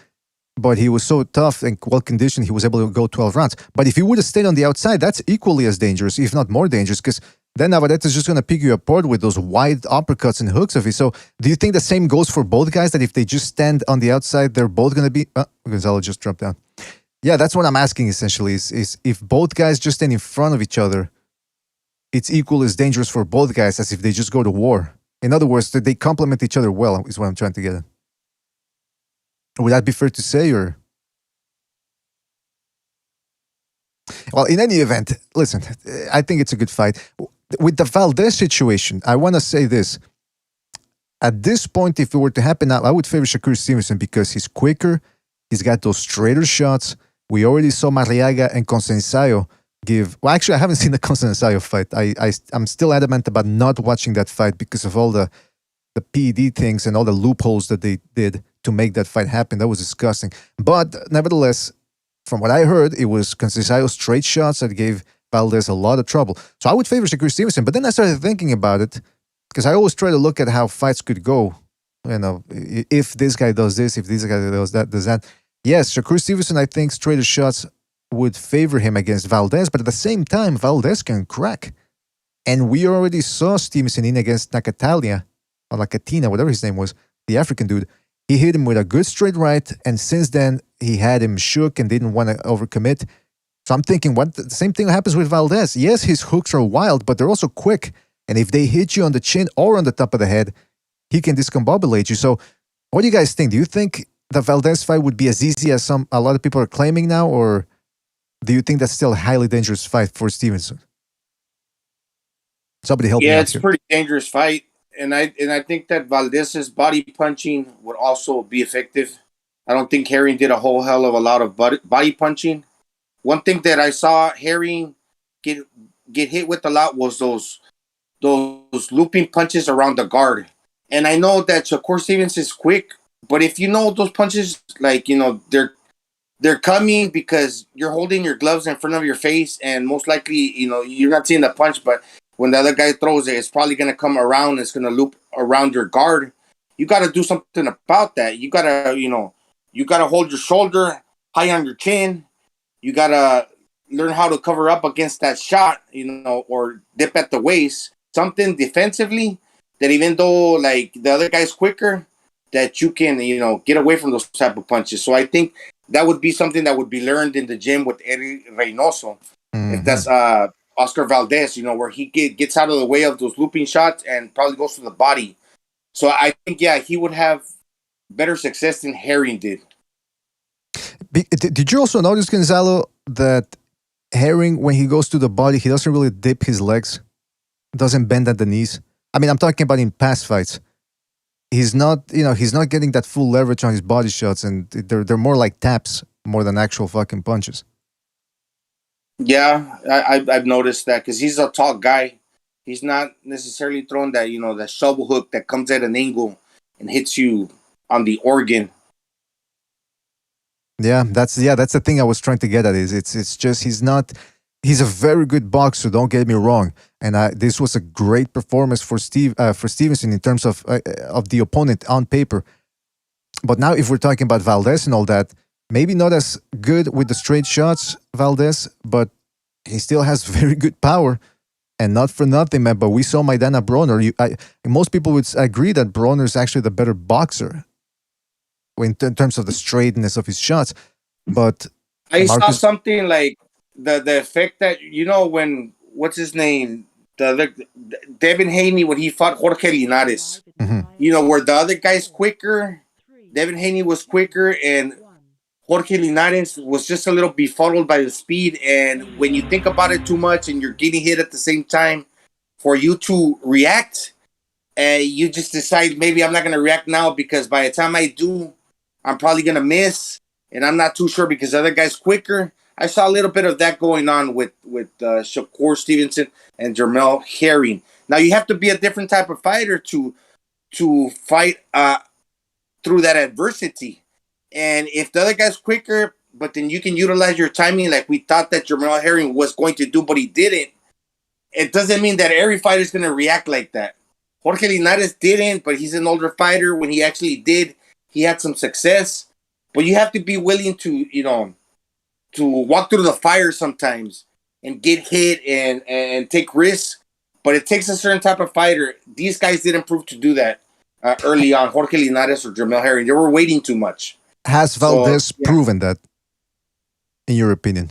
B: But he was so tough and well-conditioned, he was able to go 12 rounds. But if he would have stayed on the outside, that's equally as dangerous, if not more dangerous, because then Navarrete is just going to pick you apart with those wide uppercuts and hooks of his. So do you think the same goes for both guys, that if they just stand on the outside, they're both going to be... Gonzalo just dropped down. Yeah, that's what I'm asking, essentially, is if both guys just stand in front of each other, it's equally as dangerous for both guys as if they just go to war. In other words, they complement each other well, is what I'm trying to get at. Would that be fair to say, or? Well, in any event, listen, I think it's a good fight. With the Valdez situation, I want to say this. At this point, if it were to happen now, I would favor Shakur Stevenson because he's quicker. He's got those straighter shots. We already saw Marriaga and Consensayo give... Well, actually, I haven't seen the Consensayo fight. I'm still adamant about not watching that fight because of all the PED things and all the loopholes that they did to make that fight happen. That was disgusting. But nevertheless, from what I heard, it was Consensayo straight shots that gave Valdez a lot of trouble. So I would favor Shakur Stevenson. But then I started thinking about it because I always try to look at how fights could go. If this guy does this, if this guy does that. Yes, Shakur Stevenson, I think straighter shots would favor him against Valdez. But at the same time, Valdez can crack. And we already saw Stevenson in against Nakatalia, or Nakatina, whatever his name was, the African dude. He hit him with a good straight right, and since then, he had him shook and didn't want to overcommit. So I'm thinking, the same thing happens with Valdez. Yes, his hooks are wild, but they're also quick. And if they hit you on the chin or on the top of the head, he can discombobulate you. So what do you guys think? Do you think the Valdez fight would be as easy as a lot of people are claiming now, or do you think that's still a highly dangerous fight for Stevenson? Somebody help me out.
F: Yeah, it's a pretty dangerous fight. And I think that Valdez's body punching would also be effective. I don't think Herring did a whole hell of a lot of body punching. One thing that I saw Herring get hit with a lot was those looping punches around the guard. And I know that Shakur Stevenson is quick, but if you know those punches, like, they're coming because you're holding your gloves in front of your face, and most likely, you're not seeing the punch, but when the other guy throws it, it's probably going to come around. It's going to loop around your guard. You got to do something about that. You got to hold your shoulder high on your chin. You got to learn how to cover up against that shot, or dip at the waist. Something defensively that even though, like, the other guy's quicker, that you can, get away from those type of punches. So I think that would be something that would be learned in the gym with Eddie Reynoso.
B: Mm-hmm.
F: If that's Oscar Valdez, where he gets out of the way of those looping shots and probably goes to the body. So I think, he would have better success than Herring did.
B: Did you also notice, Gonzalo, that Herring, when he goes to the body, he doesn't really dip his legs, doesn't bend at the knees? I mean, I'm talking about in past fights. He's not getting that full leverage on his body shots, and they're more like taps more than actual fucking punches.
F: Yeah, I've noticed that because he's a tall guy. He's not necessarily throwing that, that shovel hook that comes at an angle and hits you on the organ.
B: Yeah, that's the thing I was trying to get at. It's just he's a very good boxer. Don't get me wrong, and this was a great performance for Stevenson in terms of the opponent on paper. But now, if we're talking about Valdez and all that, maybe not as good with the straight shots, Valdez, but he still has very good power. And not for nothing, man, but we saw Maidana Broner. Most people would agree that Broner is actually the better boxer in terms of the straightness of his shots. But
F: I saw something like the effect that, when, what's his name? Devin Haney, when he fought Jorge Linares, where the other guy's quicker, Devin Haney was quicker, and Jorge Linares was just a little befuddled by the speed. And when you think about it too much and you're getting hit at the same time, for you to react, you just decide, maybe I'm not going to react now because by the time I do, I'm probably going to miss. And I'm not too sure because the other guy's quicker. I saw a little bit of that going on with Shakur Stevenson and Jermell Herring. Now, you have to be a different type of fighter to fight through that adversity. And if the other guy's quicker, but then you can utilize your timing like we thought that Jermell Herring was going to do, but he didn't, it doesn't mean that every fighter is going to react like that. Jorge Linares didn't, but he's an older fighter. When he actually did, he had some success. But you have to be willing to, to walk through the fire sometimes and get hit and take risks. But it takes a certain type of fighter. These guys didn't prove to do that early on, Jorge Linares or Jermell Herring. They were waiting too much.
B: Has Valdez proven that, in your opinion?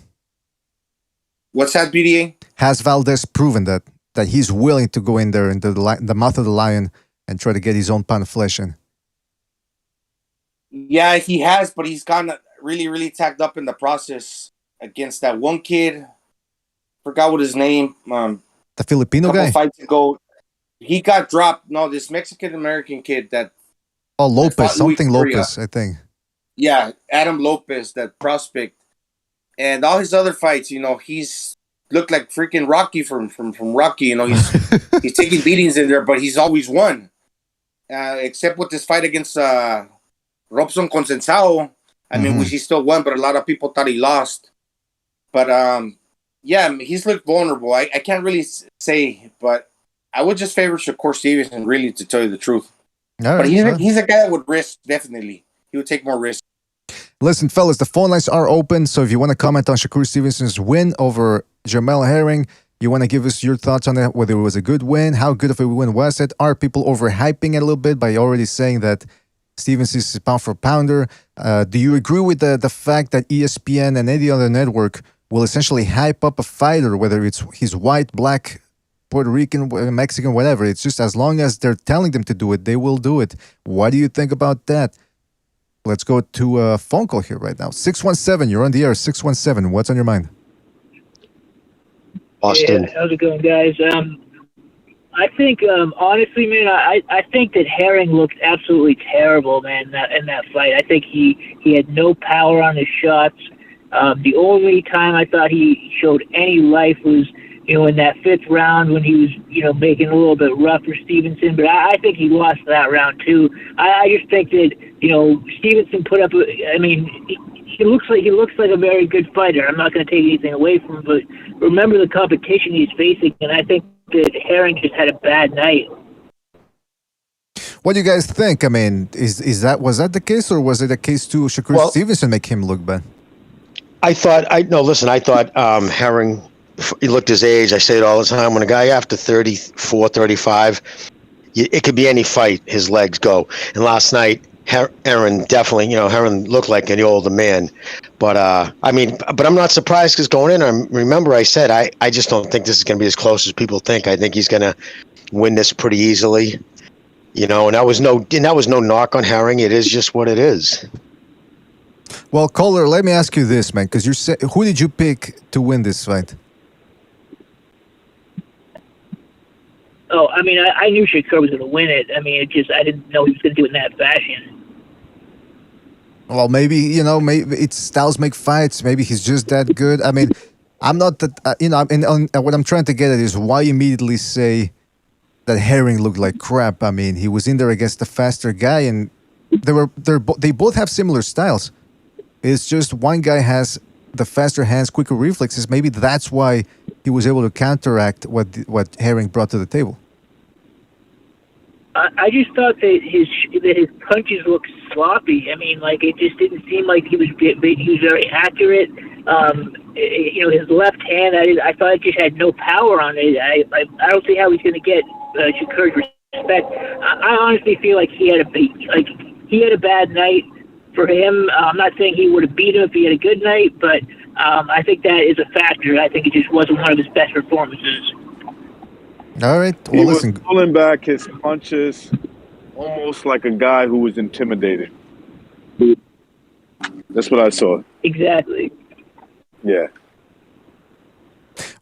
F: What's that, BDA?
B: Has Valdez proven that he's willing to go in there into the mouth of the lion and try to get his own pound of flesh in?
F: Yeah, he has, but he's gotten really, really tagged up in the process against that one kid. Forgot what his name.
B: The Filipino guy?
F: Fights ago, he got dropped. No, this Mexican-American kid that...
B: Oh, Lopez. Something Lopez, I think.
F: Yeah, Adam Lopez, that prospect. And all his other fights, he's looked like freaking Rocky from Rocky. He's taking beatings in there, but he's always won. Except with this fight against Robson Consensao. I mean, which he still won, but a lot of people thought he lost. But, he's looked vulnerable. I can't really say, but I would just favor Shakur Stevenson, really, to tell you the truth. But he's a guy that would risk, definitely. He would take more risk.
B: Listen, fellas, the phone lines are open, so if you want to comment on Shakur Stevenson's win over Jermell Herring, you want to give us your thoughts on it, whether it was a good win, how good of a win was it? Are people overhyping it a little bit by already saying that Stevenson is pound for pounder? Do you agree with the fact that ESPN and any other network will essentially hype up a fighter, whether he's white, black, Puerto Rican, Mexican, whatever? It's just as long as they're telling them to do it, they will do it. What do you think about that? Let's go to a phone call here right now. 617, you're on the air. 617, what's on your mind?
D: Austin.
G: Hey, how's it going, guys? I think, honestly, man, I think that Herring looked absolutely terrible, man, in that fight. I think he had no power on his shots. The only time I thought he showed any life was in that fifth round when he was, making a little bit rough for Stevenson. But I think he lost that round too. I just think that, Stevenson put up. He looks like a very good fighter. I'm not going to take anything away from him, but remember the competition he's facing, and I think that Herring just had a bad night.
B: What do you guys think? I mean, was that the case, or was it a case to Shakur Stevenson make him look bad?
D: I thought Herring, he looked his age. I say it all the time. When a guy after 34, 35, it could be any fight, his legs go. And last night, Herring definitely, Herring looked like an older man. But, but I'm not surprised because going in, remember I said, I just don't think this is going to be as close as people think. I think he's going to win this pretty easily. And that was no knock on Herring. It is just what it is.
B: Well, Kohler, let me ask you this, man, because who did you pick to win this fight?
G: Oh, I knew Shakur was going to win it. I didn't know he was going to do it in that fashion.
B: Well, maybe it's styles make fights. Maybe he's just that good. I'm not that. What I'm trying to get at is why immediately say that Herring looked like crap. He was in there against the faster guy, and they both have similar styles. It's just one guy has the faster hands, quicker reflexes. Maybe that's why he was able to counteract what Herring brought to the table.
G: I just thought that his punches looked sloppy. It just didn't seem like he was very accurate. His left hand, I thought it just had no power on it. I don't see how he's going to get Shakur's respect. I honestly feel like he had a bad night for him. I'm not saying he would have beat him if he had a good night, but I think that is a factor. I think it just wasn't one of his best performances.
B: All right. Well,
E: he was pulling back his punches almost like a guy who was intimidated. That's what I saw.
G: Exactly.
E: Yeah.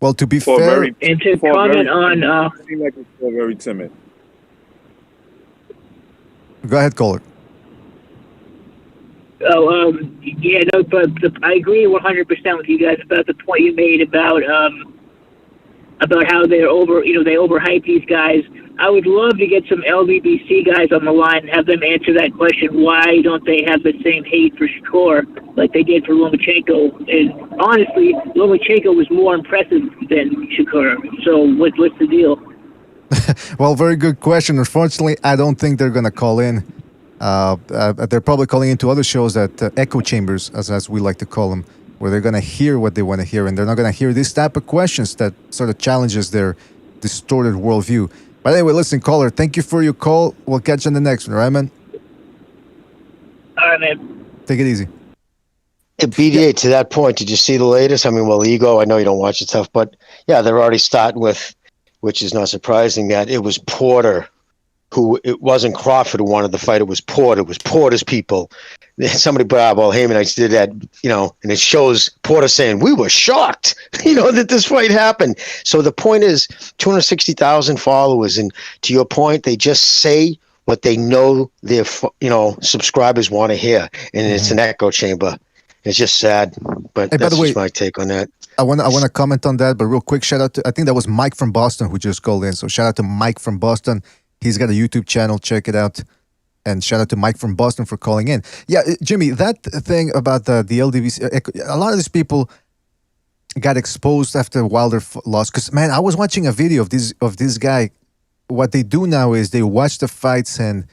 B: Well, to be fair,
G: and to comment on,
E: seemed like he was very timid.
B: Go ahead, Kohler.
G: But I agree 100% with you guys about the point you made about how they're they overhype these guys. I would love to get some LBBC guys on the line and have them answer that question. Why don't they have the same hate for Shakur like they did for Lomachenko? And honestly, Lomachenko was more impressive than Shakur. So what's the deal?
B: Well, very good question. Unfortunately, I don't think they're going to call in. They're probably calling into other shows that echo chambers, as we like to call them, where they're going to hear what they want to hear, and they're not going to hear this type of questions that sort of challenges their distorted worldview. But anyway, listen, caller, thank you for your call. We'll catch you on the next one, all right, man?
G: All right, man.
B: Take it easy.
D: BDA, to that point, did you see the latest? Ego, I know you don't watch it stuff, but yeah, they're already starting with, which is not surprising, that it was Porter it wasn't Crawford who wanted the fight. It was Porter. It was Porter's people. Somebody brought up, Heyman, I did that, and it shows Porter saying, we were shocked, that this fight happened. So the point is 260,000 followers. And to your point, they just say what they know their, subscribers want to hear. And it's an echo chamber. It's just sad, but
B: hey,
D: that's just my take on that.
B: I want to comment on that, but real quick, shout out to, I think that was Mike from Boston who just called in. So shout out to Mike from Boston. He's got a YouTube channel. Check it out. And shout out to Mike from Boston for calling in. Yeah, Jimmy, that thing about the LDVC, a lot of these people got exposed after Wilder lost. Because, man, I was watching a video of this guy. What they do now is they watch the fights and,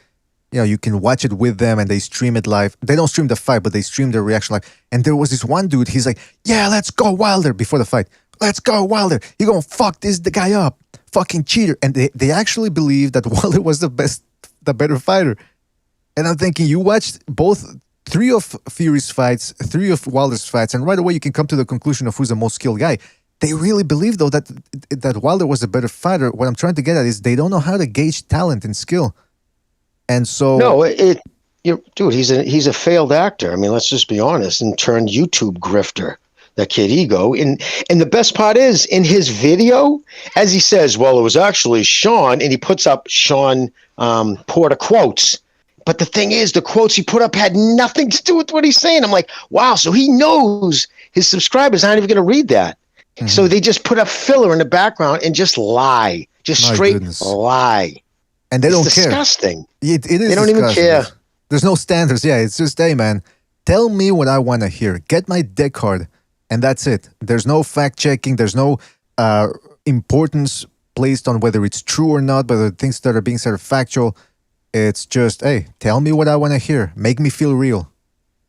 B: you can watch it with them and they stream it live. They don't stream the fight, but they stream their reaction live. And there was this one dude, he's like, yeah, let's go Wilder before the fight. Let's go Wilder. You're going to fuck the guy up. Fucking cheater. And they actually believe that Wilder was the better fighter. And I'm thinking, you watched three of Fury's fights, three of Wilder's fights, and right away you can come to the conclusion of who's the most skilled guy. They really believe, though, that Wilder was a better fighter. What I'm trying to get at is they don't know how to gauge talent and skill. And so...
D: No, dude, he's a failed actor. Let's just be honest, and turned YouTube grifter. That kid Ego. And the best part is, in his video, as he says, well, it was actually Sean, and he puts up Sean Porter quotes. But the thing is, the quotes he put up had nothing to do with what he's saying. I'm like, wow, so he knows his subscribers aren't even going to read that. So they just put a filler in the background and just lie, just
B: My
D: straight
B: goodness.
D: lie.
B: And they
D: It's
B: don't
D: disgusting.
B: care. It is
D: They don't even
B: disgusting.
D: care.
B: There's no standards. Yeah, it's just, hey, man, tell me what I want to hear. Get my dick hard. And that's it. There's no fact checking. There's no importance placed on whether it's true or not, whether things that are being said are factual. It's just, hey, tell me what I want to hear. Make me feel real.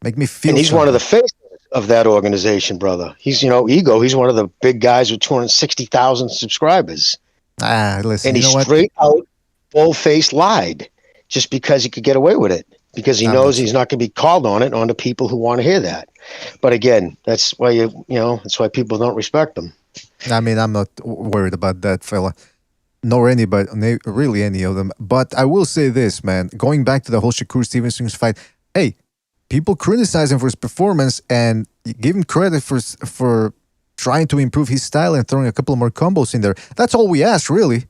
B: Make me feel
D: And he's one of the
B: something.
D: faces of that organization, brother. He's, Ego. He's one of the big guys with 260,000 subscribers.
B: Listen,
D: And
B: you
D: he
B: know what?
D: straight out, full-faced lied just because he could get away with it. Because he knows he's not going to be called on it on the people who want to hear that. But again, that's why that's why people don't respect him.
B: I mean, I'm not worried about that fella, nor anybody, really any of them. But I will say this, man. Going back to the whole Shakur Stevenson fight, hey, people criticize him for his performance and give him credit for trying to improve his style and throwing a couple more combos in there. That's all we ask, really.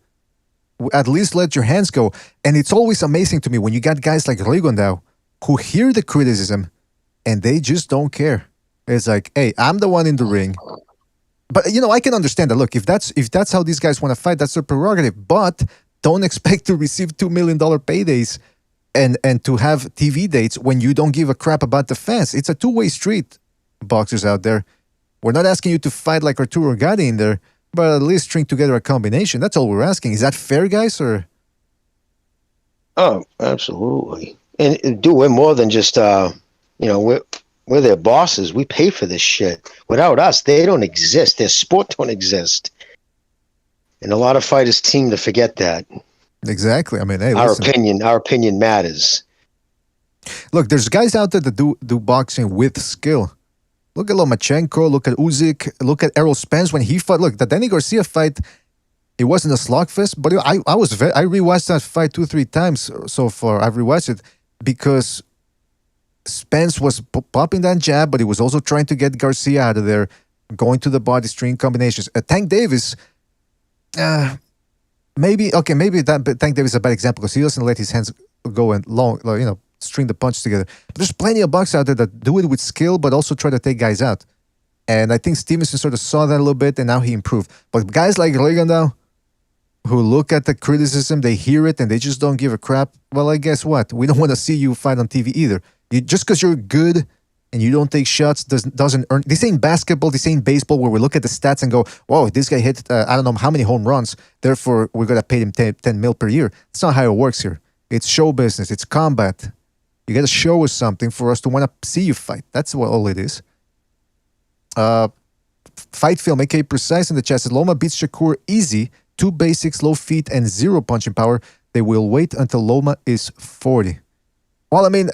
B: At least let your hands go. And it's always amazing to me when you got guys like Rigondeaux who hear the criticism and they just don't care. It's like, hey, I'm the one in the ring. But I can understand that. Look, if that's how these guys want to fight, that's their prerogative. But don't expect to receive $2 million paydays and to have TV dates when you don't give a crap about the fans. It's a two-way street, boxers out there. We're not asking you to fight like Arturo Gatti in there, but at least string together a combination. That's all we're asking. Is that fair, guys? Or
D: Oh, absolutely. And do we're more than just we're their bosses. We pay for this shit. Without us, they don't exist. Their sport don't exist. And a lot of fighters seem to forget that.
B: exactly? I mean, hey,
D: Our
B: listen.
D: opinion matters.
B: Look, there's guys out there that do boxing with skill. Look at Lomachenko, look at Usyk, look at Errol Spence when he fought. Look, the Danny Garcia fight, it wasn't a slugfest, but I rewatched that fight 2-3 times so far. I've rewatched it because Spence was popping that jab, but he was also trying to get Garcia out of there, going to the body, string combinations. Tank Davis, maybe Tank Davis is a bad example because he doesn't let his hands go and string the punch together. But there's plenty of boxers out there that do it with skill, but also try to take guys out. And I think Stevenson sort of saw that a little bit, and now he improved. But guys like Rigondeaux, who look at the criticism, they hear it, and they just don't give a crap. Well, I guess what? We don't want to see you fight on TV either. Just because you're good and you don't take shots doesn't earn. This ain't basketball. This ain't baseball where we look at the stats and go, "Whoa, this guy hit I don't know how many home runs. Therefore, we're gonna pay him 10 mil per year." That's not how it works here. It's show business. It's combat. You got to show us something for us to want to see you fight. That's what all it is. Fight film, aka Precise in the chat says Loma beats Shakur easy. 2 basics, low feet, and 0 punching power. They will wait until Loma is 40. Well, I mean,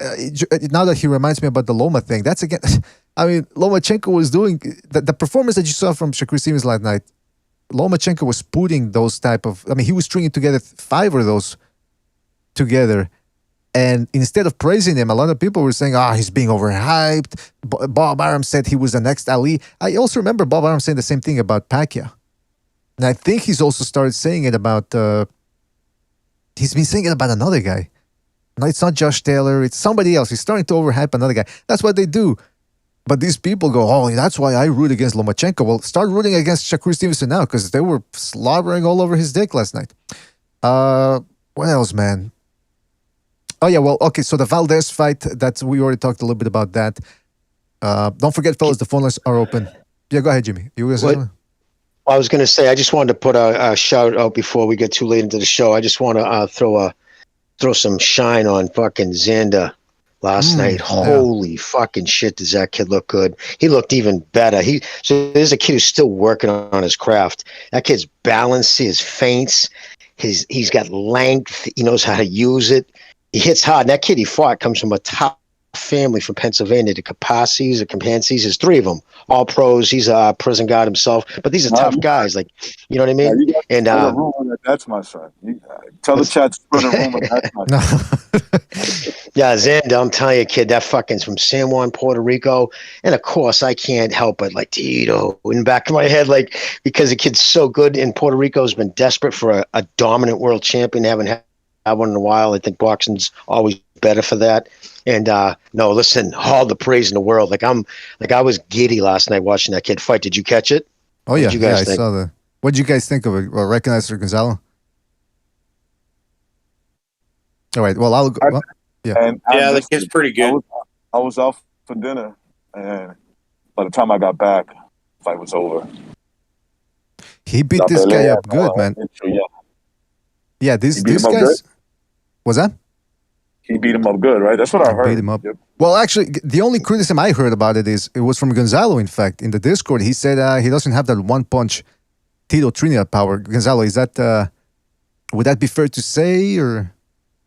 B: now that he reminds me about the Loma thing, that's again, I mean, Lomachenko was doing, the performance that you saw from Shakur Stevens last night, Lomachenko was putting those type of, I mean, he was stringing together 5 of those together. And instead of praising him, a lot of people were saying, he's being overhyped. Bob Arum said he was the next Ali. I also remember Bob Arum saying the same thing about Pacquiao. And I think he's also started saying it about, he's been saying it about another guy. No, it's not Josh Taylor. It's somebody else. He's starting to overhype another guy. That's what they do. But these people go, that's why I root against Lomachenko. Well, start rooting against Shakur Stevenson now because they were slobbering all over his dick last night. What else, man? Oh, yeah, well, okay, so the Valdez fight, we already talked a little bit about that. Don't forget, fellas, the phone lines are open. Yeah, go ahead, Jimmy. You guys
D: I was going to say, I just wanted to put a shout out before we get too late into the show. I just want to throw some shine on fucking Xander last night. Holy fucking shit, does that kid look good? He looked even better. So there's a kid who's still working on his craft. That kid's balance, his feints, he's got length. He knows how to use it. He hits hard. And that kid he fought comes from a top family from Pennsylvania, the Capaces or Campancies. There's 3 of them, all pros. He's a prison guard himself, but these are tough guys. Like, you know what I mean? And
E: that's my son. Tell the chat to put a rumor. That's my son.
D: Yeah, Xander, I'm telling you, kid, that fucking's from San Juan, Puerto Rico. And of course, I can't help but like Tito in the back of my head, like, because the kid's so good. And Puerto Rico's been desperate for a dominant world champion. They haven't had one in a while. I think boxing's always better for that. And no, listen, all the praise in the world. I was giddy last night watching that kid fight. Did you catch it?
B: Oh yeah,
D: What'd you guys
B: I
D: think?
B: saw the. What did you guys think of it? Well, recognize for Gonzalo? All right. Well, I'll go. Well, yeah.
E: And I
F: Yeah, the
E: missed
F: kid's
E: it.
F: pretty good.
E: I was out for dinner, and by the time I got back, the fight was over.
B: He beat
E: La
B: this guy
E: pelea,
B: up good, man.
E: Yeah,
B: Yeah,
E: He beat
B: this
E: him up
B: guy's. Was that?
E: he beat him up good, right? That's what I heard.
B: Beat him up.
E: Yep.
B: Well, actually, the only criticism I heard about it was from Gonzalo. In fact, in the Discord, he said he doesn't have that one punch Tito Trinidad power. Gonzalo, is that would that be fair to say, or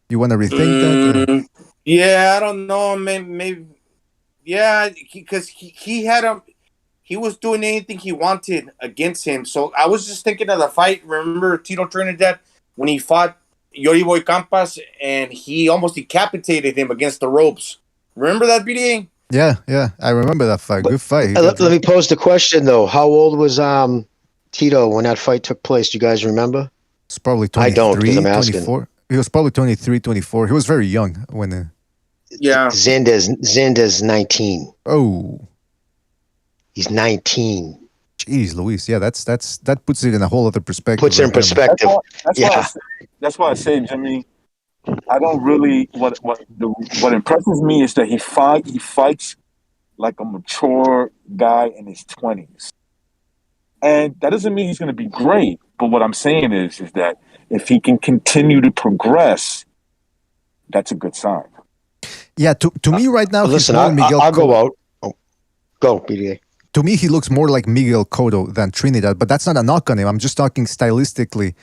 B: you want to rethink that? Or?
F: Yeah, I don't know. Maybe yeah, because he had him. He was doing anything he wanted against him. So I was just thinking of the fight. Remember Tito Trinidad when he fought Yoriboy Campas and he almost decapitated him against the ropes. Remember that, BDA?
B: Yeah, I remember that fight. Good fight. He
D: Let
B: got-
D: me pose the question though. How old was Tito when that fight took place? Do you guys remember?
B: It's probably
D: I
B: 23,
D: don't, 'cause I'm asking.
B: 24. He was probably 23, 24. He was very young when.
F: Yeah.
D: Zenda's 19.
B: Oh,
D: He's 19.
B: jeez, Luis. Yeah, that puts it in a whole other perspective.
D: Puts it in
B: right there, man.
D: perspective. Yeah.
E: That's why I say, Jimmy. I don't really. What impresses me is that he fights like a mature guy in his 20s, and that doesn't mean he's going to be great. But what I'm saying is that if he can continue to progress, that's a good sign.
B: Yeah, to me right now,
D: Listen,
B: he's more Miguel
D: I'll go
B: Cotto.
D: out. Oh, go, BDA.
B: To me, he looks more like Miguel Cotto than Trinidad, but that's not a knock on him. I'm just talking stylistically.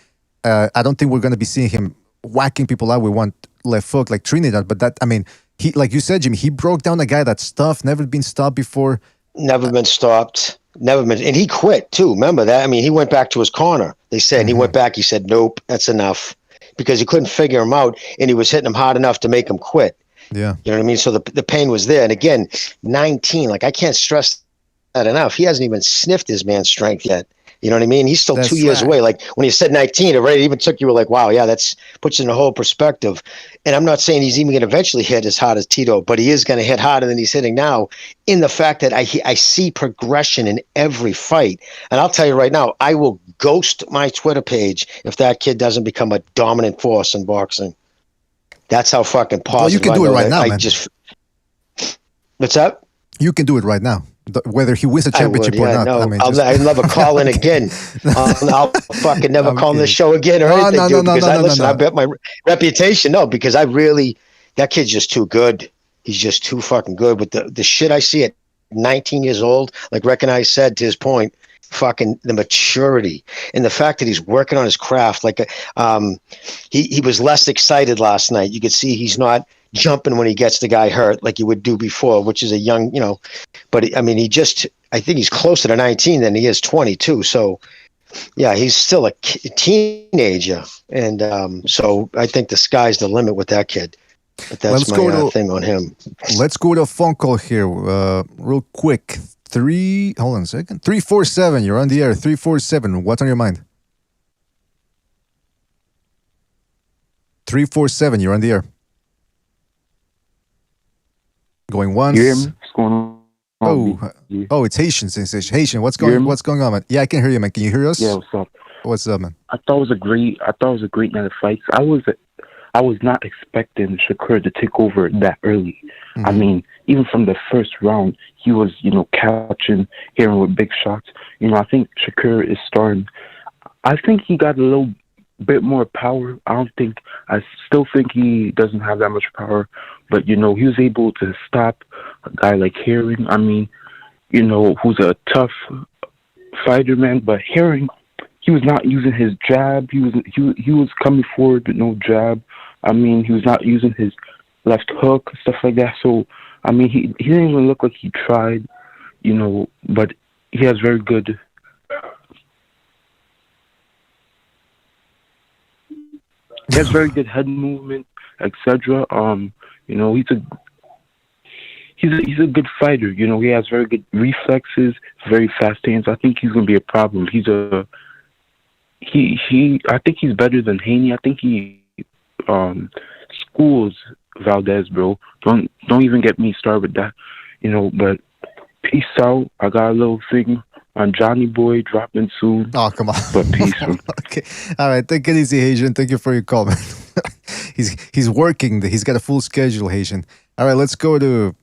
B: I don't think we're going to be seeing him whacking people out with one left hook like Trinidad. But that, I mean, he, like you said, Jimmy, he broke down a guy that's tough, never been stopped before.
D: Never been stopped. Never been. And he quit too. Remember that? I mean, he went back to his corner. They said, and he went back. He said, nope, that's enough. Because he couldn't figure him out. And he was hitting him hard enough to make him quit.
B: Yeah.
D: You know what I mean? So the pain was there. And again, 19, like I can't stress that enough. He hasn't even sniffed his man's strength yet. You know what I mean? He's still
B: That's
D: 2 years
B: right.
D: away. Like when you said 19, it already even took you were like, wow, yeah, that's puts it in a whole perspective. And I'm not saying he's even going to eventually hit as hard as Tito, but he is going to hit harder than he's hitting now in the fact that I see progression in every fight. And I'll tell you right now, I will ghost my Twitter page if that kid doesn't become a dominant force in boxing. That's how fucking positive.
B: Well, you can do
D: I
B: it
D: know
B: right
D: that.
B: now,
D: I
B: man.
D: just what's up?
B: You can do it right now. Whether he wins a championship or not.
D: No,
B: I mean,
D: I'll never call in again. I'll fucking never
B: I'm
D: call in the
B: kidding.
D: show again or
B: No,
D: anything,
B: no,
D: dude.
B: no,
D: Because
B: no, no,
D: listen,
B: no.
D: I bet my reputation. No, because I really, that kid's just too good. He's just too fucking good. With the shit I see at 19 years old, like Recognize said to his point, fucking the maturity and the fact that he's working on his craft. Like, he was less excited last night. You could see he's not jumping when he gets the guy hurt like he would do before, which is a young, but I mean, I think he's closer to 19 than he is 22. So yeah, he's still a teenager. And so I think the sky's the limit with that kid. But that's
B: Let's go
D: my
B: to-
D: thing on him.
B: let's go to a phone call here, real quick. Hold on a second. 347, you're on the air. 347, what's on your mind? 347, you're on the air. Going once.
H: You hear me? What's going on?
B: Oh, it's Haitian sensation. Haitian, what's
H: You hear
B: going
H: me?
B: what's going on, man? Yeah, I can hear you, man. Can you hear us?
H: Yeah, what's up?
B: What's up, man?
H: I thought it was a great night of fights. I was not expecting Shakur to take over that early.
B: Mhm.
H: I mean, even from the first round, he was, catching, hitting with big shots. I think Shakur is starting. I think he got a little bit more power. I still think he doesn't have that much power, but he was able to stop a guy like Herring. I mean, who's a tough fighter, man. But Herring, he was not using his jab. He was coming forward with no jab. I mean, he was not using his left hook, stuff like that. So, I mean, he didn't even look like he tried, but he has very good. He has very good head movement, etc. He's a good fighter. He has very good reflexes, very fast hands. I think he's gonna be a problem. I think he's better than Haney. I think he schools Valdez, bro. Don't even get me started with that. But peace out. I got a little thing Johnny Boy dropping soon.
B: Oh, come on.
H: But peace.
B: Okay. All right. Take it easy, Haitian. Thank you for your call, man. he's working. He's got a full schedule, Haitian. All right. Let's go to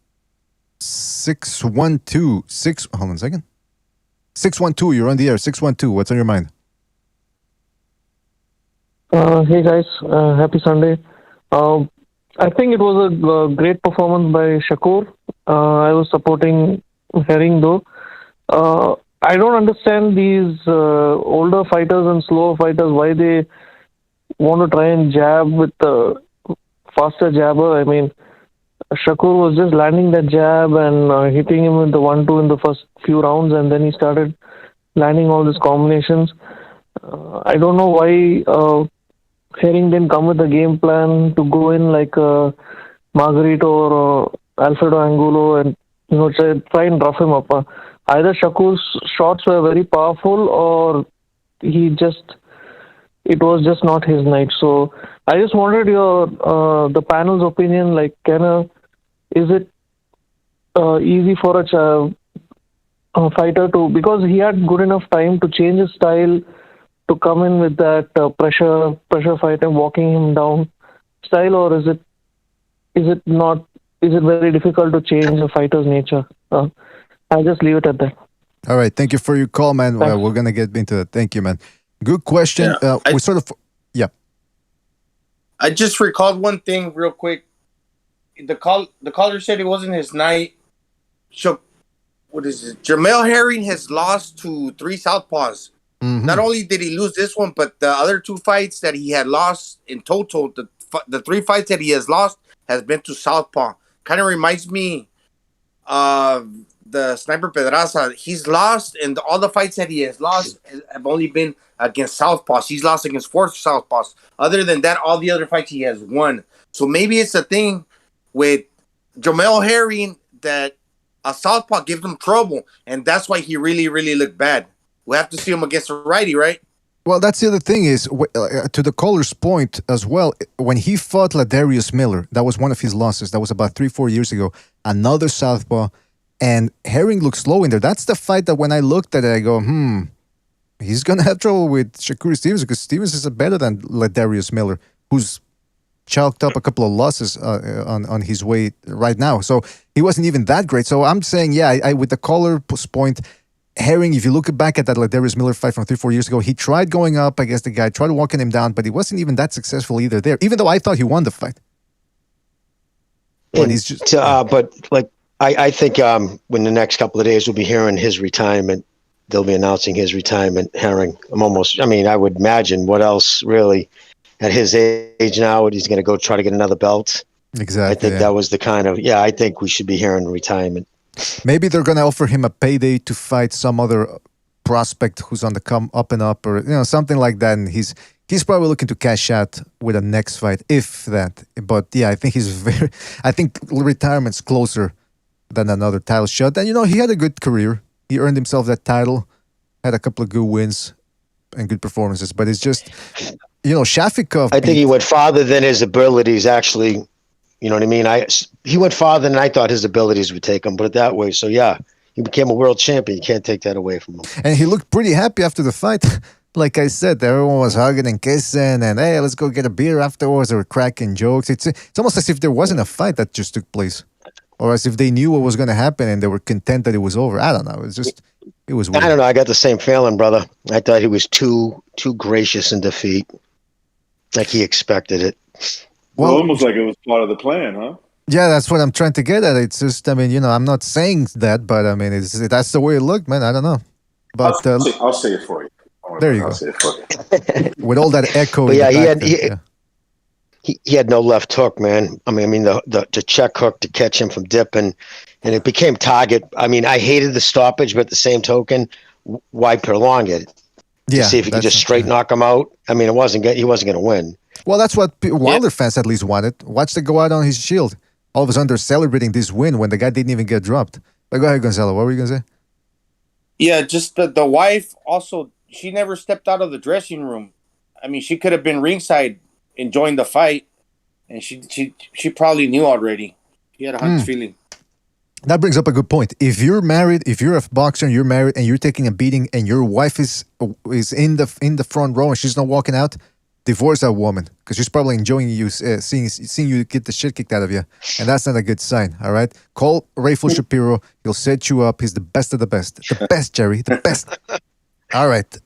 B: 612. Hold on a second. 612. You're on the air. 612. What's on your mind?
I: Hey guys, happy Sunday. I think it was a great performance by Shakur. I was supporting Herring though. I don't understand these older fighters and slower fighters, why they want to try and jab with the faster jabber. I mean, Shakur was just landing that jab and hitting him with the 1-2 in the first few rounds, and then he started landing all these combinations. I don't know why Herring didn't come with a game plan to go in like Margarito or Alfredo Angulo and try and rough him up. Either Shakur's shots were very powerful or it was just not his night. So I just wanted the panel's opinion. Like, is it easy for a fighter to, because he had good enough time to change his style to come in with that pressure fight and walking him down style, or is it very difficult to change a fighter's nature? I'll just leave it at that.
B: All right. Thank you for your call, man. We're going to get into that. Thank you, man. Good question.
F: Yeah,
B: Yeah.
F: I just recalled one thing real quick. The caller said it wasn't his night. So, what is it? Jamel Herring has lost to 3 southpaws.
B: Mm-hmm.
F: Not only did he lose this one, but the other 2 fights that he had lost in total, the 3 fights that he has lost has been to southpaw. Kind of reminds me of the Sniper Pedraza. He's lost, and all the fights that he has lost have only been against southpaws. He's lost against 4 southpaws. Other than that, all the other fights he has won. So maybe it's a thing with Jamel Herring that a southpaw gives him trouble, and that's why he really, really looked bad. We'll have to see him against a righty, right?
B: Well, that's the other thing is, to the caller's point as well, when he fought Ladarius Miller, that was one of his losses. That was about 3-4 years ago. Another southpaw, and Herring looked slow in there. That's the fight that when I looked at it, I go, he's going to have trouble with Shakur Stevenson, because Stevens is better than Ladarius Miller, who's chalked up a couple of losses on his way right now. So he wasn't even that great. So I'm saying, I with the caller's point, Herring, if you look back at that Ladarius Miller fight from 3-4 years ago, he tried going up against the guy, tried walking him down, but he wasn't even that successful either there, even though I thought he won the fight. But he's just...
D: I think when the next couple of days we'll be hearing his retirement. They'll be announcing his retirement, Herring. I would imagine what else really at his age now, he's going to go try to get another belt.
B: Exactly.
D: I think that was the kind of, I think we should be hearing retirement.
B: Maybe they're going to offer him a payday to fight some other prospect who's on the come up and up, or something like that. And he's probably looking to cash out with a next fight, if that. But I think I think retirement's closer than another title shot. And he had a good career. He earned himself that title, had a couple of good wins and good performances. But it's just, Shafikov.
D: I think he went farther than his abilities actually. You know what I mean? He went farther than I thought his abilities would take him, put it that way. So, he became a world champion. You can't take that away from him.
B: And he looked pretty happy after the fight. Like I said, everyone was hugging and kissing and, hey, let's go get a beer afterwards. They were cracking jokes. It's almost as if there wasn't a fight that just took place, or as if they knew what was going to happen and they were content that it was over. I don't know. It was weird.
D: I don't know. I got the same feeling, brother. I thought he was too gracious in defeat, like he expected it.
E: Well, almost like it was part of the plan, huh?
B: Yeah, that's what I'm trying to get at. It's just, I'm not saying that, but that's the way it looked, man. I don't know. But
E: I'll say it for you.
B: There you go.
E: I'll say it for you.
B: With all that echo.
D: But he had no left hook, man. The check hook to catch him from dipping, and it became target. I hated the stoppage, but at the same token, why prolong it? To see if he could just straight knock him out. He wasn't going to win.
B: Well, that's what Wilder fans at least wanted. Watch the go out on his shield. All of a sudden, they're celebrating this win when the guy didn't even get dropped. But go ahead, Gonzalo. What were you going to say?
F: Yeah, just the wife also, she never stepped out of the dressing room. She could have been ringside enjoying the fight, and she probably knew already. She had a hunch feeling.
B: That brings up a good point. If you're married, if you're a boxer and you're married and you're taking a beating and your wife is in the front row and she's not walking out, divorce that woman because she's probably enjoying you seeing you get the shit kicked out of you, and that's not a good sign. All right, call Rayful Shapiro. He'll set you up. He's the best of the best. The best, Jerry. The best. All right.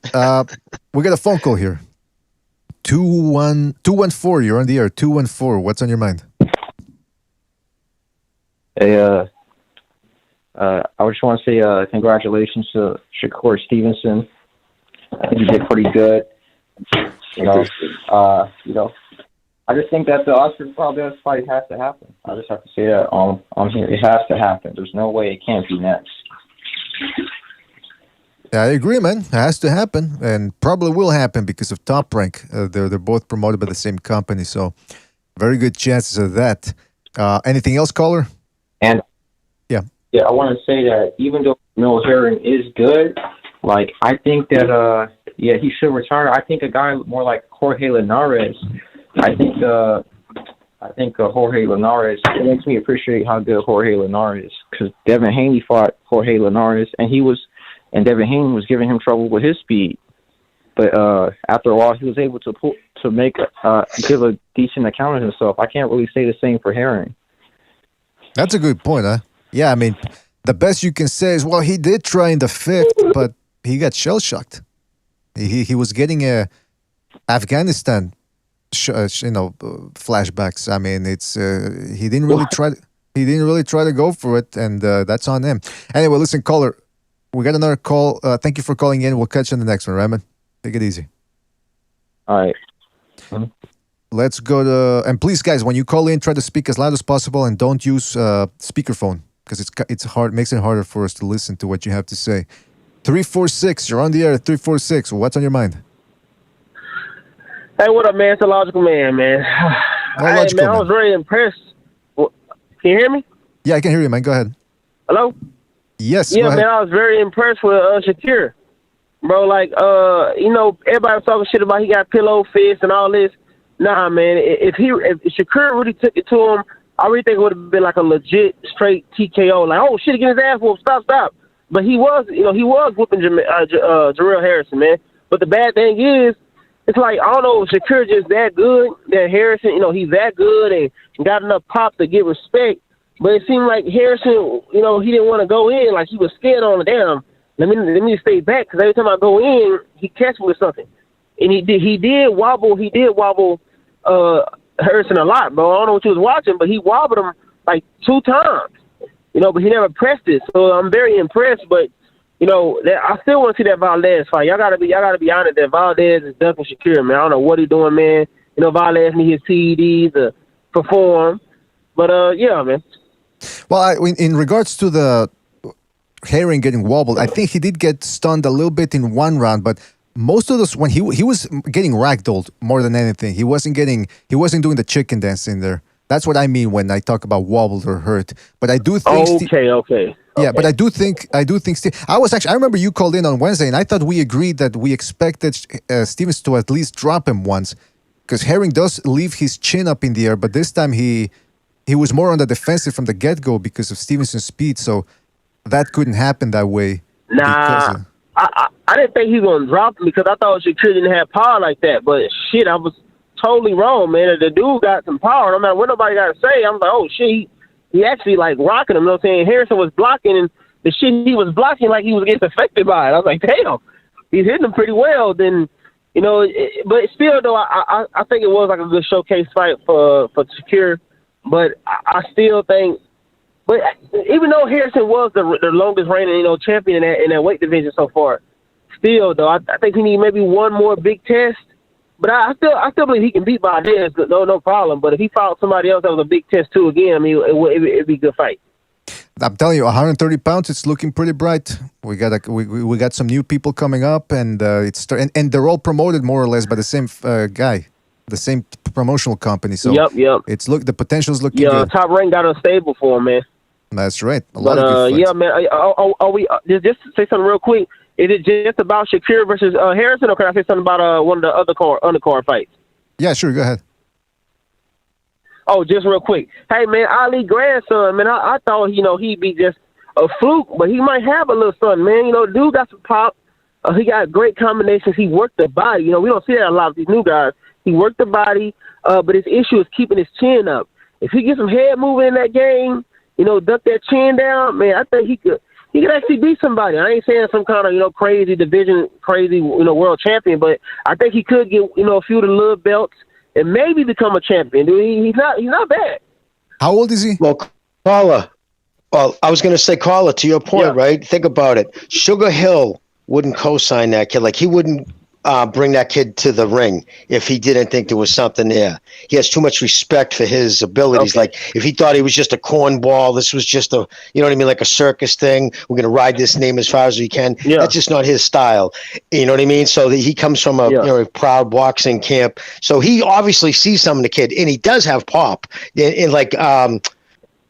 B: We got a phone call here. 214. You're on the air. 214. What's on your mind?
J: Hey, I just want to say congratulations to Shakur Stevenson. I think he did pretty good. You know, I just think that the Oscar Valdez fight has to happen. I just have to say that on here. It has to happen. There's no way it can't be next.
B: Yeah, I agree, man. It has to happen, and probably will happen because of Top Rank. They're both promoted by the same company, so very good chances of that. Anything else, caller?
J: And
B: yeah,
J: I want to say that even though Mel Herring is good, like I think that he should retire. I think a guy more like Jorge Linares. I think Jorge Linares. It makes me appreciate how good Jorge Linares is because Devin Haney fought Jorge Linares, and Devin Haney was giving him trouble with his speed. But after a while, he was able to give a decent account of himself. I can't really say the same for Herring.
B: That's a good point, huh? Yeah, I mean, the best you can say is, well, he did try in the fifth, but he got shell-shocked. He was getting Afghanistan, flashbacks. I mean, it's he didn't really try. He didn't really try to go for it, and that's on him. Anyway, listen, caller, we got another call. Thank you for calling in. We'll catch you on the next one, right, man? Take it easy.
J: All right.
B: Let's go to, and please, guys, when you call in, try to speak as loud as possible and don't use speakerphone because it's hard, makes it harder for us to listen to what you have to say. 346, you're on the air. 346, what's on your mind?
K: Hey, what up, man? It's a logical man. I was very impressed. Can you hear me?
B: Yeah, I can hear you, man. Go ahead.
K: Hello?
B: Yes.
K: Yeah, man, I was very impressed with Shakur. Bro, everybody was talking shit about he got pillow fists and all this. Nah, man, if Shakur really took it to him, I really think it would have been like a legit straight TKO. Like, oh shit, he getting his ass whooped, stop. But he was whooping Jarrell Harrison, man. But the bad thing is, it's like, I don't know if Shakur just that good, that Harrison, he's that good and got enough pop to get respect. But it seemed like Harrison, he didn't want to go in, like he was scared on the damn. Let me stay back, because every time I go in, he catch me with something. And he did wobble Harrison a lot, bro. I don't know what you was watching, but he wobbled him like 2 times, but he never pressed it. So I'm very impressed, but I still want to see that Valdez fight. Y'all gotta be honest that Valdez is ducking Shakur, man. I don't know what he's doing, man. Valdez need his PEDs to perform, but yeah, man.
B: Well, in regards to the Herring getting wobbled, I think he did get stunned a little bit in one round, but most of those, when he was getting ragdolled more than anything, he wasn't doing the chicken dance in there. That's what I mean when I talk about wobbled or hurt. But I do think
K: okay.
B: Yeah, but I do think Steve. I remember you called in on Wednesday, and I thought we agreed that we expected Stevens to at least drop him once, because Herring does leave his chin up in the air, but this time he was more on the defensive from the get-go because of Stevenson's speed, so that couldn't happen that way.
K: Nah, I didn't think he was going to drop him because I thought Shakur didn't have power like that, but shit, I was totally wrong, man. The dude got some power. No matter what nobody got to say, I'm like, oh, shit, he actually, like, rocking him. You know what I'm saying? Harrison was blocking, and the shit he was blocking, like, he was getting affected by it. I was like, damn, he's hitting him pretty well. Then, but still, though, I think it was, like, a good showcase fight for Shakur. But I still think, but even though Harrison was the longest reigning, champion in that weight division so far, still, though, I think he need maybe one more big test. But I still believe he can beat Valdez, no problem. But if he fought somebody else that was a big test too, again, I mean, it'd be a good fight.
B: I'm telling you, 130 pounds, it's looking pretty bright. We got some new people coming up, and they're all promoted more or less by the same guy, the same promotional company. So
K: yep.
B: The potential's looking good.
K: Top Rank got unstable for him, man.
B: That's right. A lot of good fights.
K: Yeah, man. Are we just to say something real quick? Is it just about Shakur versus Harrison, or can I say something about one of the other undercard fights?
B: Yeah, sure. Go ahead.
K: Oh, just real quick. Hey, man, Ali grandson, man, I thought, he'd be just a fluke, but he might have a little something, man. Dude got some pop. He got great combinations. He worked the body. We don't see that a lot of these new guys. He worked the body, but his issue is keeping his chin up. If he gets some head moving in that game, duck that chin down, man, I think he could actually beat somebody. I ain't saying some kind of, crazy division, crazy, world champion, but I think he could get, a few of the little belts and maybe become a champion. Dude, he's not bad.
B: How old is he?
D: Well, Carla, I was going to say, Carla, to your point, right? Think about it. Sugar Hill wouldn't co-sign that kid. Like, he wouldn't bring that kid to the ring if he didn't think there was something there. He has too much respect for his abilities. Okay. Like, if he thought he was just a cornball, this was just a, like a circus thing. We're going to ride this name as far as we can. Yeah. That's just not his style. You know what I mean? So he comes from a proud boxing camp. So he obviously sees something in the kid, and he does have pop.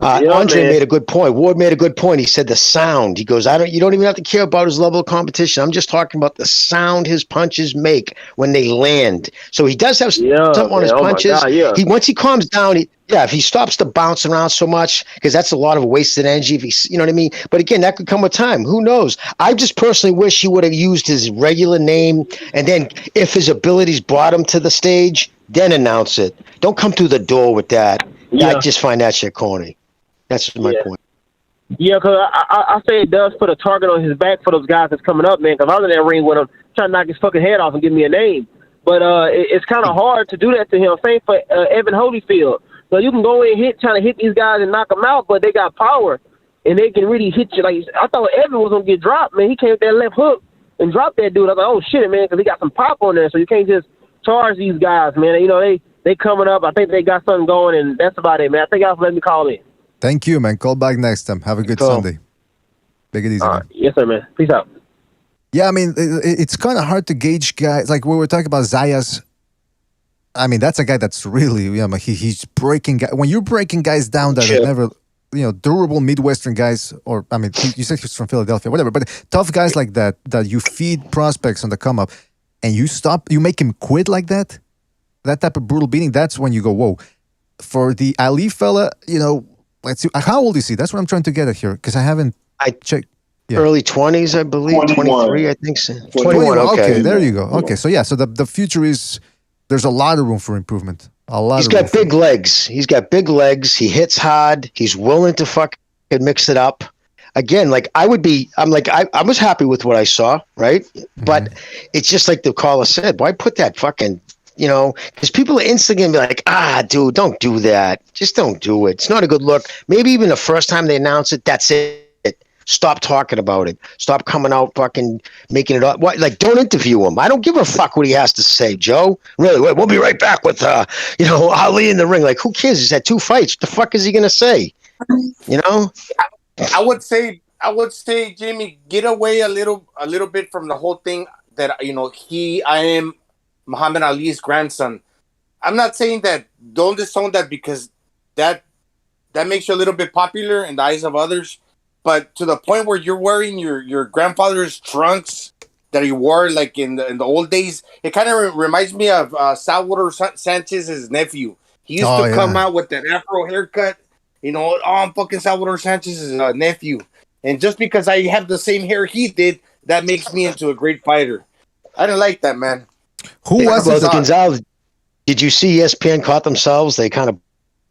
D: Andre made a good point. Ward made a good point. He said the sound. He goes, you don't even have to care about his level of competition. I'm just talking about the sound his punches make when they land. So he does have something on his punches. Once he calms down, if he stops to bounce around so much, because that's a lot of wasted energy. If you know what I mean? But again, that could come with time. Who knows? I just personally wish he would have used his regular name, and then if his abilities brought him to the stage, then announce it. Don't come through the door with that. I just find that shit corny. That's my point.
K: Yeah, because I say it does put a target on his back for those guys that's coming up, man, because I was in that ring with him trying to knock his fucking head off and give me a name. But it's kind of hard to do that to him. Same for Evan Holyfield. So you can go in and trying to hit these guys and knock them out, but they got power, and they can really hit you. Like, I thought Evan was going to get dropped, man. He came with that left hook and dropped that dude. I was like, oh, shit, man, because he got some pop on there. So you can't just charge these guys, man. They coming up. I think they got something going, and that's about it, man. I think I'll let me call in.
B: Thank you, man. Call back next time. Have a good Sunday. Take it easy, man.
K: Yes, sir, man. Peace out.
B: Yeah, I mean, it's kind of hard to gauge guys. Like, we were talking about Zayas. I mean, that's a guy that's really, he's breaking guys. When you're breaking guys down that are never, durable Midwestern guys, or, I mean, you said he's from Philadelphia, whatever, but tough guys like that you feed prospects on the come up, and you make him quit like that type of brutal beating, that's when you go, whoa. For the Ali fella, let's see. How old is he? That's what I'm trying to get at here, because I haven't checked. Yeah.
D: Early 20s, I believe. 23, I think so. 21,
B: okay. There you go. Okay, so so the future is, there's a lot of room for improvement.
D: He's got big legs. He's got big legs. He hits hard. He's willing to fucking mix it up. Again, I was happy with what I saw, right? Mm-hmm. But it's just like the caller said, why put that fucking, because people are instantly going to be like, dude, don't do that. Just don't do it. It's not a good look. Maybe even the first time they announce it, that's it. Stop talking about it. Stop coming out fucking making it up. Don't interview him. I don't give a fuck what he has to say, Joe. Really, we'll be right back with, Ali in the ring. Who cares? He's had 2 fights. What the fuck is he going to say?
F: I would say, Jimmy, get away a little bit from the whole thing that, I am Muhammad Ali's grandson. I'm not saying that don't disown that, because that makes you a little bit popular in the eyes of others. But to the point where you're wearing your grandfather's trunks that he wore in the old days, it kind of reminds me of Salvador Sanchez's nephew. He used to come out with that afro haircut. I'm fucking Salvador Sanchez's nephew. And just because I have the same hair he did, that makes me into a great fighter. I didn't like that, man.
D: Who was it? Gonzalez? Did you see ESPN caught themselves? They kind of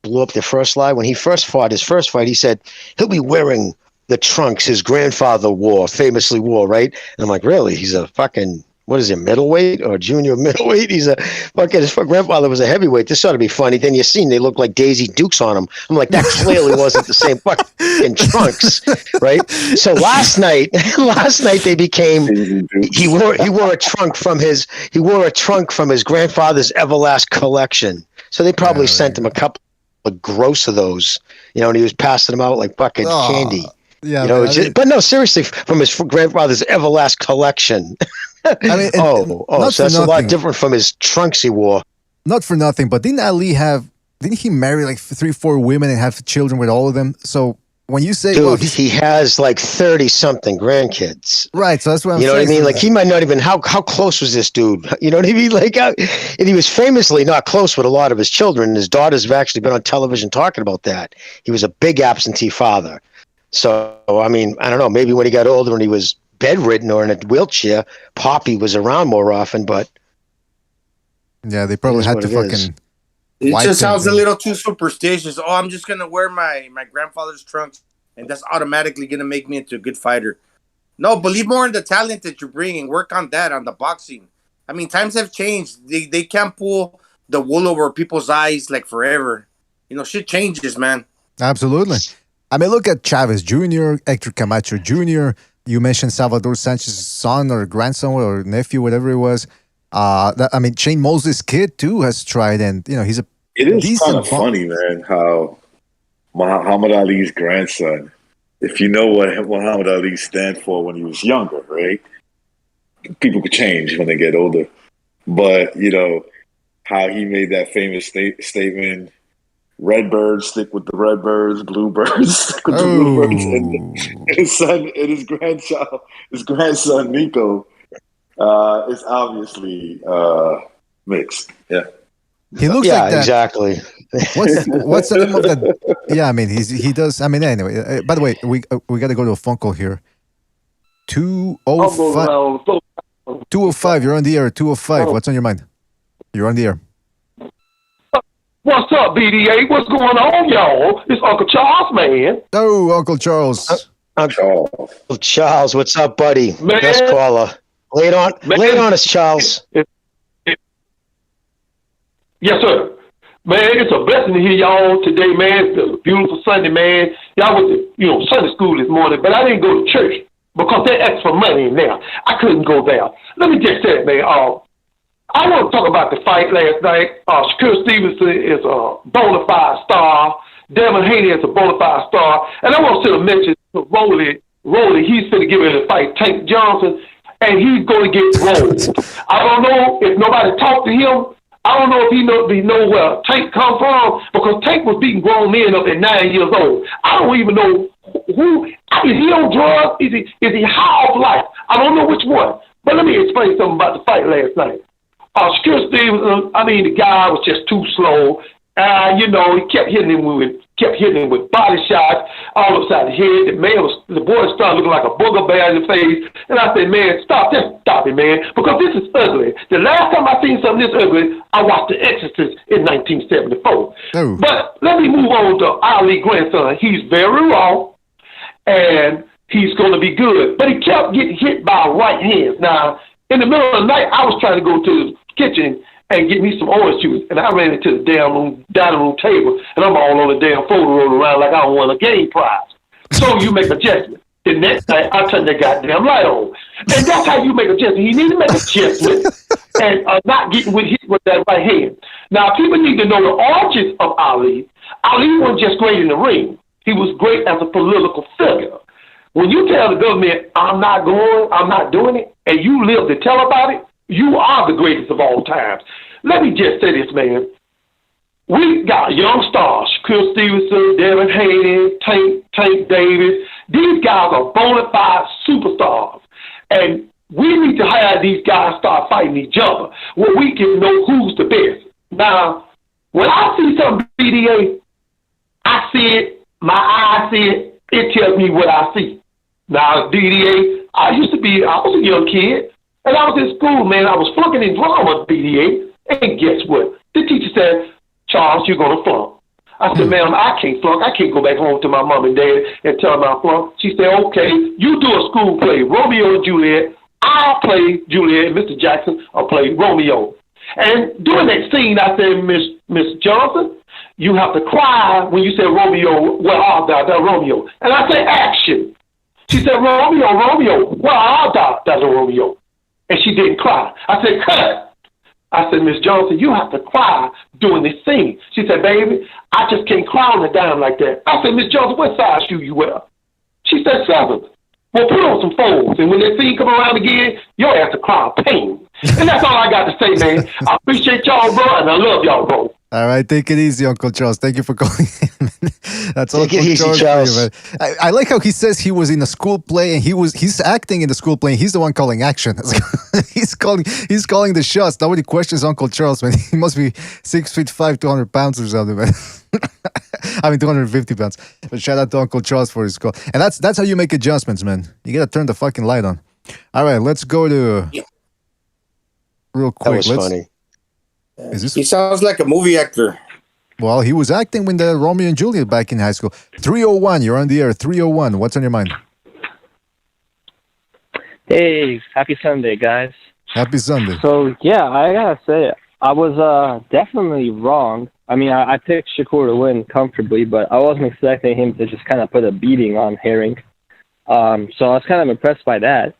D: blew up their first lie. When he first fought his first fight, he said he'll be wearing the trunks his grandfather famously wore, right? And I'm like, really? He's a fucking, what is he, middleweight or junior middleweight? His grandfather was a heavyweight. This ought to be funny. Then you seen they look like Daisy Dukes on him. I'm like, that clearly wasn't the same fucking trunks, right? So last night they became, he wore a trunk from his grandfather's Everlast collection. So they probably sent him a couple of gross of those, and he was passing them out like fucking candy.
B: Yeah,
D: but no, seriously, from his grandfather's Everlast collection. So that's a lot different from his trunks he wore.
B: Not for nothing, but didn't he marry 3-4 women and have children with all of them? So when you say,
D: Dude,
B: well,
D: he has like 30 something grandkids.
B: right, so that's what I'm
D: You know
B: saying.
D: what I mean? Like he might not even how close was this dude? You know what I mean? Like, and he was famously not close with a lot of his children. His daughters have actually been on television talking about that. He was a big absentee father. So I mean, I don't know. Maybe when he got older and he was bedridden or in a wheelchair, Poppy was around more often. But
B: yeah, they probably had to fucking.
F: It
B: wipe
F: just sounds
B: him.
F: a little too superstitious. Oh, I'm just gonna wear my grandfather's trunks, and that's automatically gonna make me into a good fighter. No, believe more in the talent that you're bringing. Work on that, on the boxing. I mean, times have changed. They can't pull the wool over people's eyes like forever. You know, shit changes, man.
B: Absolutely. I mean, look at Chavez Jr., Hector Camacho Jr. You mentioned Salvador Sanchez's son or grandson or nephew, whatever it was. I mean, Shane Mosley's kid too has tried, and you know he's a.
E: It is
B: decent
E: kind of funny, man, how Muhammad Ali's grandson, if you know what Muhammad Ali stand for when he was younger, right? People could change when they get older. But, you know, how he made that famous statement, Redbirds stick with the Redbirds, Bluebirds stick with the Bluebirds. And his grandson Nico, is obviously mixed. Yeah.
B: He looks like that.
D: Exactly.
B: What's the name of that? Yeah, I mean, he does. I mean, anyway. By the way, we got to go to a phone call here. 205. 205. You're on the air. 205. What's on your mind? You're on the air.
L: What's up, BDA? What's going on, y'all? It's Uncle Charles, man.
B: Oh, Uncle Charles.
D: Uncle Charles, what's up, buddy?
L: Man.
D: Best caller. Lay it on us, Charles.
L: Yes, sir. Man, it's a blessing to hear y'all today, man. It's a beautiful Sunday, man. Y'all went to, Sunday school this morning, but I didn't go to church because they asked for money in there. I couldn't go there. Let me just say it, man. I want to talk about the fight last night. Shakur Stevenson is a bona fide star. Devin Haney is a bona fide star. And I want to mention to Rolly, he's going to get ready to fight Tank Johnson, and he's going to get rolled. I don't know if nobody talked to him. I don't know if he know where Tank come from, because Tank was beating grown men up at 9 years old. I don't even know who is he on drugs? Is he high off life? I don't know which one. But let me explain something about the fight last night. Shakur Stevenson, the guy was just too slow. He kept hitting him with body shots all upside the head. The boy started looking like a booger bear in the face. And I said, man, stop it, man, because this is ugly. The last time I seen something this ugly, I watched The Exorcist in 1974. Oh. But let me move on to Ali grandson. He's very raw, and he's going to be good. But he kept getting hit by right hands. Now, in the middle of the night, I was trying to go to the kitchen and get me some orange juice, and I ran into the damn dining room table, and I'm all on the damn photo rolling around like I don't want a game prize. So you make adjustments. The next night, I turn the goddamn light on. And that's how you make adjustments. You need to make adjustments and not getting hit with that right hand. Now, people need to know the origins of Ali. Ali wasn't just great in the ring. He was great as a political figure. When you tell the government, I'm not doing it, and you live to tell about it, you are the greatest of all times. Let me just say this, man. We got young stars, Shakur Stevenson, Devin Haney, Tank Davis. These guys are bona fide superstars. And we need to have these guys start fighting each other where we can know who's the best. Now, when I see some BDA, I see it, my eyes see it tells me what I see. Now, DDA, I was a young kid, and I was in school, man. I was flunking in drama, BDA, and guess what? The teacher said, Charles, you're going to flunk. I said, ma'am, I can't flunk. I can't go back home to my mom and dad and tell them I flunk. She said, okay, you do a school play, Romeo and Juliet. I'll play Juliet, and Mr. Jackson will play Romeo. And during that scene, I said, Miss Johnson, you have to cry when you say Romeo, where art thou, Romeo? And I said, action. She said, Romeo, where art thou, Romeo? And she didn't cry. I said, cut. I said, Miss Johnson, you have to cry during this scene. She said, baby, I just can't cry on the dime like that. I said, Miss Johnson, what size shoe you wear? She said, 7. Well, put on some folds, and when that scene come around again, your ass to cry pain. And that's all I got to say, man. I appreciate y'all, bro, and I love y'all, bro.
B: All right, take it easy, Uncle Charles. Thank you for calling in. That's
D: Take it
B: Uncle
D: easy,
B: Charles
D: Charles.
B: for you, man. I like how he says he was in a school play and he's acting in the school play. And he's the one calling action. he's calling the shots. Nobody questions Uncle Charles, man. He must be 6'5", 200 pounds or something, man. I mean 250 pounds. But shout out to Uncle Charles for his call. And that's how you make adjustments, man. You gotta turn the fucking light on. All right, let's go to real quick.
D: That was funny.
F: He sounds like a movie actor.
B: Well, he was acting with the Romeo and Juliet back in high school. 301, you're on the air. 301, what's on your mind?
M: Hey, happy Sunday, guys.
B: Happy Sunday.
M: So, yeah, I gotta say, I was definitely wrong. I mean, I picked Shakur to win comfortably, but I wasn't expecting him to just kind of put a beating on Herring. So I was kind of impressed by that.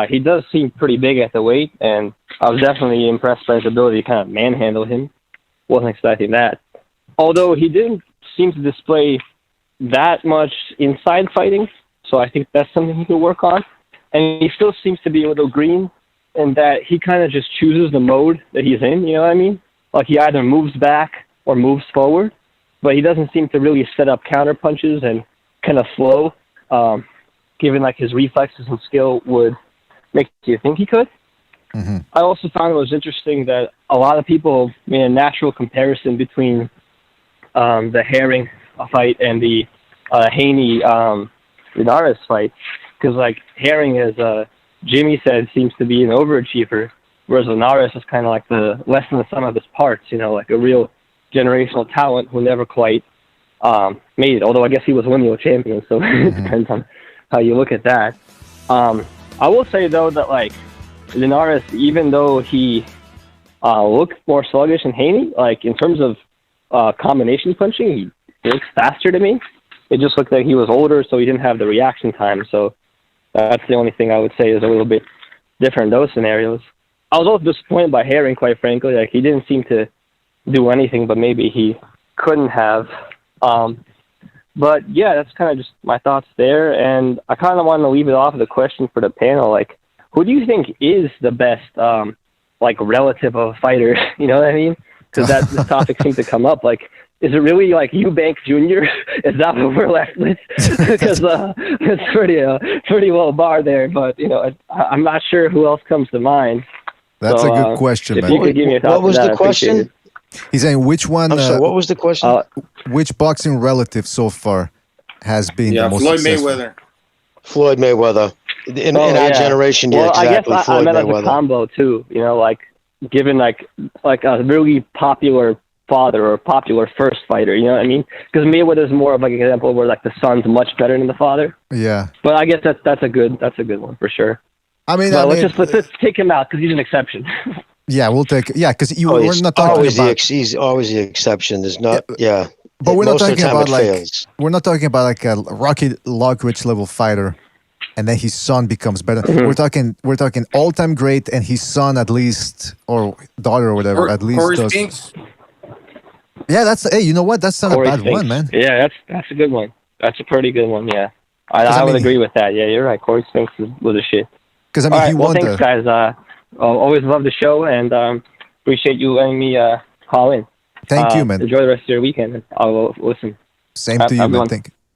M: He does seem pretty big at the weight, and I was definitely impressed by his ability to kind of manhandle him. Wasn't expecting that. Although he didn't seem to display that much inside fighting, so I think that's something he could work on. And he still seems to be a little green in that he kind of just chooses the mode that he's in, you know what I mean? Like he either moves back or moves forward, but he doesn't seem to really set up counter punches and kind of flow, given like his reflexes and skill would make you think he could.
B: Mm-hmm.
M: I also found it was interesting that a lot of people made a natural comparison between the Herring fight and the Haney Linares fight, because like Herring, as Jimmy said, seems to be an overachiever, whereas Linares is kind of like the less than the sum of his parts, you know, like a real generational talent who never quite made it. Although I guess he was lineal champion, so it depends on how you look at that. I will say though that like Linares, even though he looked more sluggish than Haney, like in terms of combination punching, he looks faster to me. It just looked like he was older, so he didn't have the reaction time. So that's the only thing I would say is a little bit different in those scenarios. I was also disappointed by Herring, quite frankly. Like he didn't seem to do anything, but maybe he couldn't have. But yeah, that's kind of just my thoughts there. And I kind of want to leave it off of the question for the panel. Like, who do you think is the best, like, relative of a fighter? You know what I mean? Because this topic seems to come up. Like, is it really like Eubank Jr.? Is that what we're left with? Because it's pretty low bar there. But you know, I'm not sure who else comes to mind.
B: That's a good question,
M: if
B: man.
M: you could give me a
D: What was the question?
B: He's saying which one?
D: I'm sorry, what was the question?
B: Which boxing relative so far has been the most
F: Floyd
B: successful?
F: Mayweather.
D: Floyd Mayweather. In our generation, yeah, exactly.
M: I guess
D: Floyd
M: I meant as a
D: Mayweather.
M: combo too. You know, like given like a really popular father or popular first fighter. You know what I mean? Because Mayweather's more of like an example where like the son's much better than the father.
B: Yeah.
M: But I guess that's a good one for sure.
B: I mean,
M: well, let's take him out because he's an exception.
B: Yeah, we'll take. Yeah, because we're not talking
D: always
B: about.
D: he's always the exception. There's not. Yeah.
B: But we're not
D: Most of the
B: talking
D: time
B: about
D: it
B: like
D: fails.
B: we're not talking about like a Rocky Lockridge level fighter, and then his son becomes better. We're talking all time great, and his son at least or daughter or whatever at least
F: Corey
B: does.
F: Spinks.
B: Yeah, that's you know what? That's not
M: Corey
B: a bad
M: Spinks.
B: one, man.
M: Yeah, that's a good one. That's a pretty good one. Yeah, I would agree with that. Yeah, you're right. Corey Spinks was a shit.
B: Because I mean,
M: all right,
B: he
M: well,
B: won
M: thanks, guys. Always love the show, and appreciate you letting me call in.
B: Thank you, man.
M: Enjoy the rest of your weekend. I'll listen.
B: Same to you, man.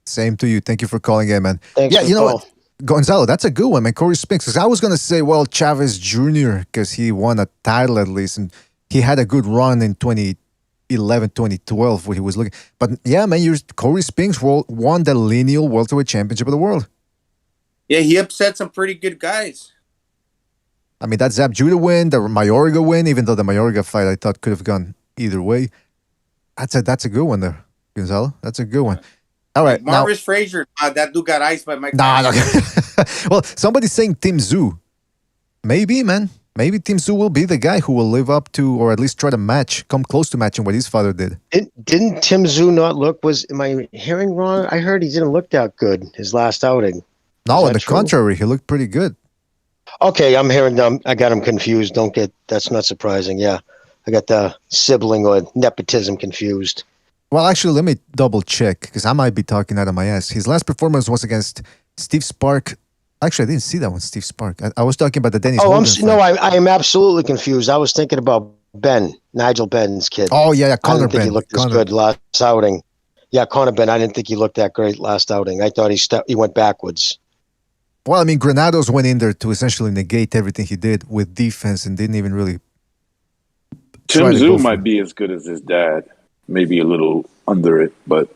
B: Same to you. Thank you for calling in, man.
D: Thanks
B: yeah,
D: for
B: you know
D: the
B: what? Gonzalo, that's a good one, man. Corey Spinks. Because I was going to say, well, Chavez Jr., because he won a title at least, and he had a good run in 2011, 2012 when he was looking. But yeah, man, Corey Spinks won the lineal welterweight championship of the world.
F: Yeah, he upset some pretty good guys.
B: I mean, that Zab Judah win, the Mayorga win, even though the Mayorga fight I thought could have gone either way. That's a good one there, Gonzalo. That's a good one. All right.
F: Maurice Frazier, that dude got iced by Mike.
B: No. Well, somebody's saying Tim Tszyu. Maybe, man. Maybe Tim Tszyu will be the guy who will live up to, or at least try to come close to matching what his father did.
D: Didn't Tim Tszyu not look? Am I hearing wrong? I heard he didn't look that good his last outing.
B: No, on the contrary, he looked pretty good.
D: Okay, I'm hearing them. I got him confused. That's not surprising. Yeah, I got the sibling or nepotism confused.
B: Well, actually, let me double check because I might be talking out of my ass. His last performance was against Steve Spark. Actually, I didn't see that one, Steve Spark. I was talking about the Dennis.
D: I am absolutely confused. I was thinking about Nigel Benn's kid.
B: Oh yeah,
D: I
B: Connor
D: didn't think
B: Ben.
D: he looked as
B: Connor.
D: good last outing. Yeah, Connor Ben. I didn't think he looked that great last outing. I thought he went backwards.
B: Well, I mean, Granados went in there to essentially negate everything he did with defense and didn't even really.
E: Tim Tszyu might be as good as his dad, maybe a little under it, but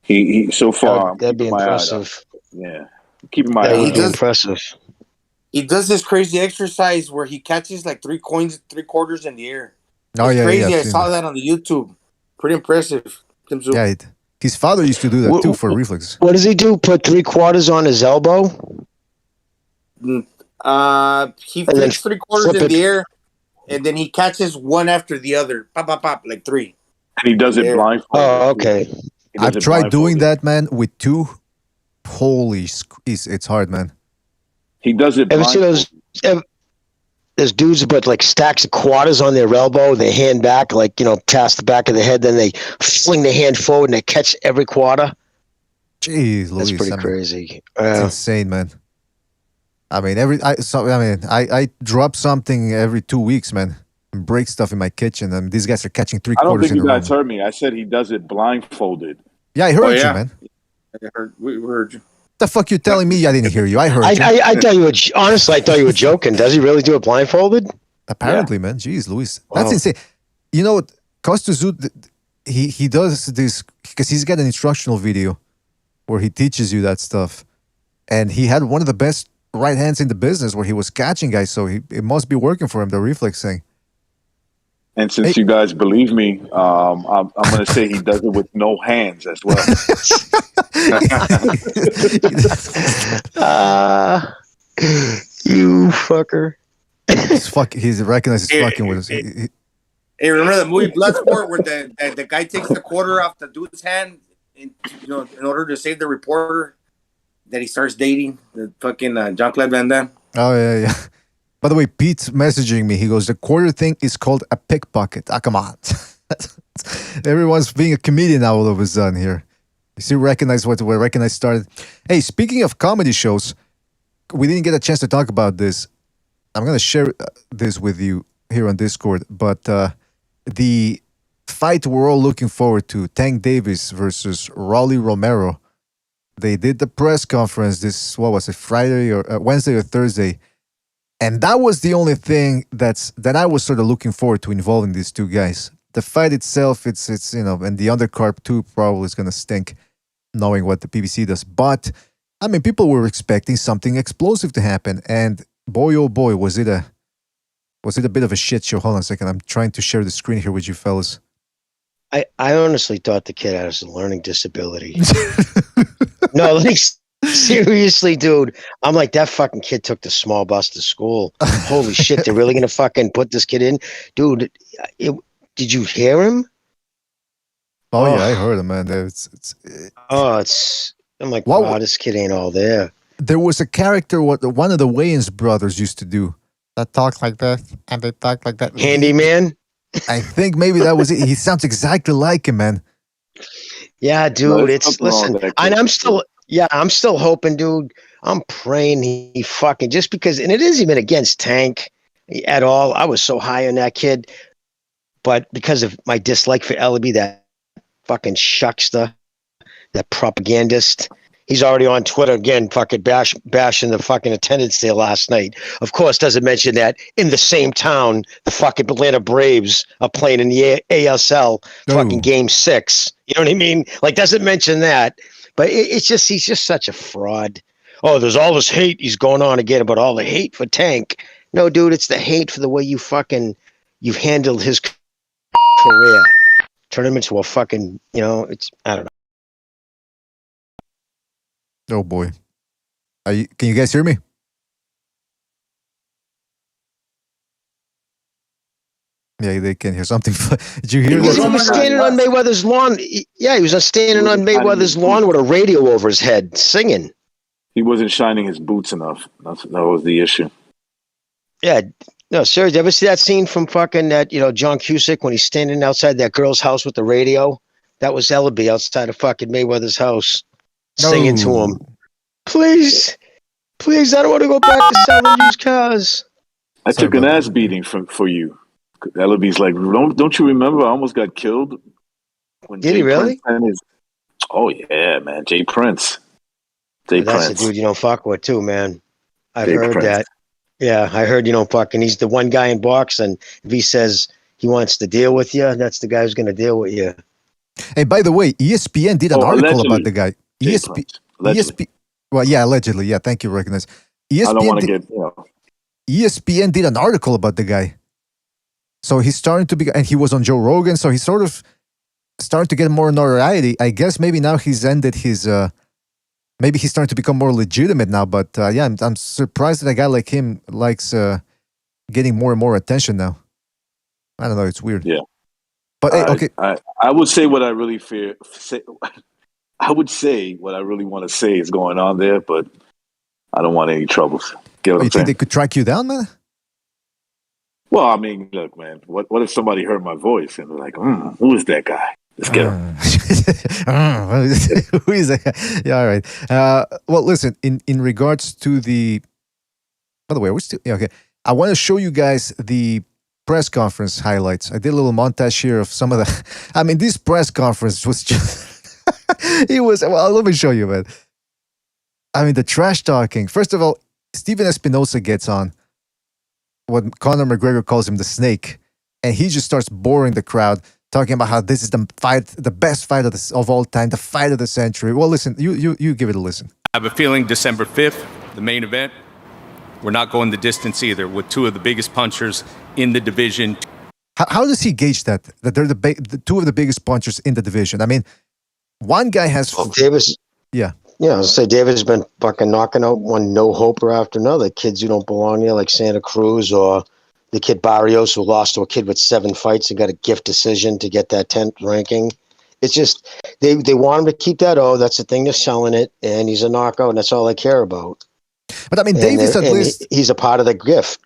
E: he so far
D: That'd be impressive.
E: Yeah, keeping my
D: That
E: eye
D: would
E: on
D: be
E: him.
D: impressive.
F: He does this crazy exercise where he catches like 3 quarters in the air.
B: Oh
F: It's
B: yeah,
F: crazy.
B: yeah,
F: I saw that on the YouTube. Pretty impressive. Tim Tszyu.
B: Yeah, his father used to do that too for reflex.
D: What does he do? Put 3/4 on his elbow?
F: He
D: And then
F: flicks 3 quarters
D: flip
F: in
D: it.
F: the air, and then he catches one after the other. Pop, pop, pop, like 3.
E: And he does it blindfolded.
D: Oh, okay.
B: I've tried doing that, man, with 2. Holy, it's hard, man.
E: He does it.
D: Ever see those dudes that put like stacks of quarters on their elbow, they hand back, like, past the back of the head, then they fling their hand forward and they catch every quarter?
B: Jeez, Louise,
D: that's pretty crazy.
B: It's insane, man. I mean, I drop something every 2 weeks, man, and break stuff in my kitchen, and these guys are catching 3
E: I don't
B: quarters
E: think
B: in
E: you
B: a row.
E: guys heard me. I said he does it blindfolded.
B: Yeah, I heard you, man.
F: We heard you.
B: The fuck you telling me? I didn't hear you. I heard you.
D: I thought you were, honestly, I thought you were joking. Does he really do it blindfolded?
B: Apparently, man. Jeez, Luis. That's insane. You know what? Kostuzu, he does this because he's got an instructional video where he teaches you that stuff. And he had one of the best right hands in the business where he was catching guys. So it must be working for him, the reflex thing.
E: And since you guys believe me, I'm going to say he does it with no hands as well.
D: You fucker.
B: He's recognized he's fucking with us.
F: Hey, remember the movie Bloodsport where the guy takes the quarter off the dude's hand in order to save the reporter that he starts dating, the fucking Jean-Claude Van Damme?
B: Oh, yeah. By the way, Pete's messaging me. He goes, the quarter thing is called a pickpocket. Ah, come on. Everyone's being a comedian now all of a sudden here. You see, recognize what Recognize started. Hey, speaking of comedy shows, we didn't get a chance to talk about this. I'm going to share this with you here on Discord. But the fight we're all looking forward to, Tank Davis versus Rolly Romero. They did the press conference this, Friday or Wednesday or Thursday. And that was the only thing that I was sort of looking forward to involving these two guys. The fight itself, it's and the undercard too probably is going to stink, knowing what the PBC does. But I mean, people were expecting something explosive to happen, and boy, oh boy, was it a bit of a shit show. Hold on a second, I'm trying to share the screen here with you fellas.
D: I honestly thought the kid has a learning disability. No, like, seriously, dude. I'm like, that fucking kid took the small bus to school. Holy shit, they're really gonna fucking put this kid in? Dude, did you hear him?
B: Oh yeah, I heard him, man.
D: I'm like, wow, this kid ain't all there.
B: There was a character what one of the Wayans brothers used to do that talks like that, and they talk like that.
D: Handyman?
B: I think maybe that was it. He sounds exactly like him, man.
D: Yeah, dude. And I'm still hoping, dude. I'm praying he fucking, just because, and it isn't even against Tank at all. I was so high on that kid, but because of my dislike for Ellaby, that fucking shuckster, that propagandist, he's already on Twitter again, fucking bashing the fucking attendance there last night. Of course, doesn't mention that in the same town, the fucking Atlanta Braves are playing in the ASL fucking Game 6. You know what I mean? Like, doesn't mention that. But it's just, he's just such a fraud. Oh, there's all this hate he's going on again about all the hate for Tank. No, dude, it's the hate for the way you've handled his career. Turn him into a fucking, it's, I don't know.
B: Oh boy. Can you guys hear me? Yeah, they can hear something. Did you hear
D: He was
B: that?
D: standing on Mayweather's lawn. Yeah, he was standing on Mayweather's lawn with a radio over his head, singing.
E: He wasn't shining his boots enough. That was the issue.
D: Yeah. No, seriously, you ever see that scene from fucking that, John Cusack when he's standing outside that girl's house with the radio? That was Ellaby outside of fucking Mayweather's house, singing to him. Please, I don't want to go back to selling used cars.
E: I took an ass beating for you. Ellaby's like, don't you remember? I almost got killed when
D: Did he really?
E: Oh yeah, man, Jay Prince.
D: That's the dude you don't fuck with too, man. I've
E: Jay
D: heard
E: Prince.
D: that. Yeah, I heard you don't fuck, and he's the one guy in boxing. If he says he wants to deal with you, that's the guy who's going to deal with you.
B: Hey, by the way, ESPN did an article
E: allegedly,
B: about the guy.
E: Jay Prince. Allegedly.
B: Well, yeah, allegedly. Yeah, thank you, recognize.
E: I don't want to
B: did,
E: get, you know.
B: ESPN did an article about the guy. So he's starting to be, and he was on Joe Rogan, so he's sort of starting to get more notoriety. I guess maybe now he's ended his, maybe he's starting to become more legitimate now, but yeah, I'm surprised that a guy like him likes getting more and more attention now. I don't know, it's weird.
E: Yeah.
B: But hey, okay.
E: I would say what I really I would say what I really want to say is going on there, but I don't want any troubles. Get what I'm
B: You
E: saying?
B: think they could track you down, man?
E: Well, I mean, look, man. What if somebody heard my voice and they're like, "Who is that guy? Let's get him."
B: Who is that guy? Yeah, all right. Well, listen. In regards to the, by the way, we're still okay. I want to show you guys the press conference highlights. I did a little montage here of some of the. I mean, this press conference was just. It was. Well, let me show you, man. I mean, the trash talking. First of all, Steven Espinosa gets on. What Conor McGregor calls him, the snake, and he just starts boring the crowd, talking about how this is the fight, the best fight of all time, the fight of the century. Well, listen, you give it a listen.
N: I have a feeling December 5th, the main event, we're not going the distance either with two of the biggest punchers in the division.
B: How does he gauge that they're the two of the biggest punchers in the division? I mean, one guy has
D: Davis.
B: Yeah.
D: Yeah, I was gonna say Davis has been fucking knocking out one no-hoper after another. Kids who don't belong there, like Santa Cruz, or the kid Barrios, who lost to a kid with 7 fights and got a gift decision to get that 10th ranking. It's just they want him to keep that. Oh, that's the thing, they're selling it, and he's a knockout, and that's all they care about.
B: But I mean, Davis at least
D: he's a part of the grift.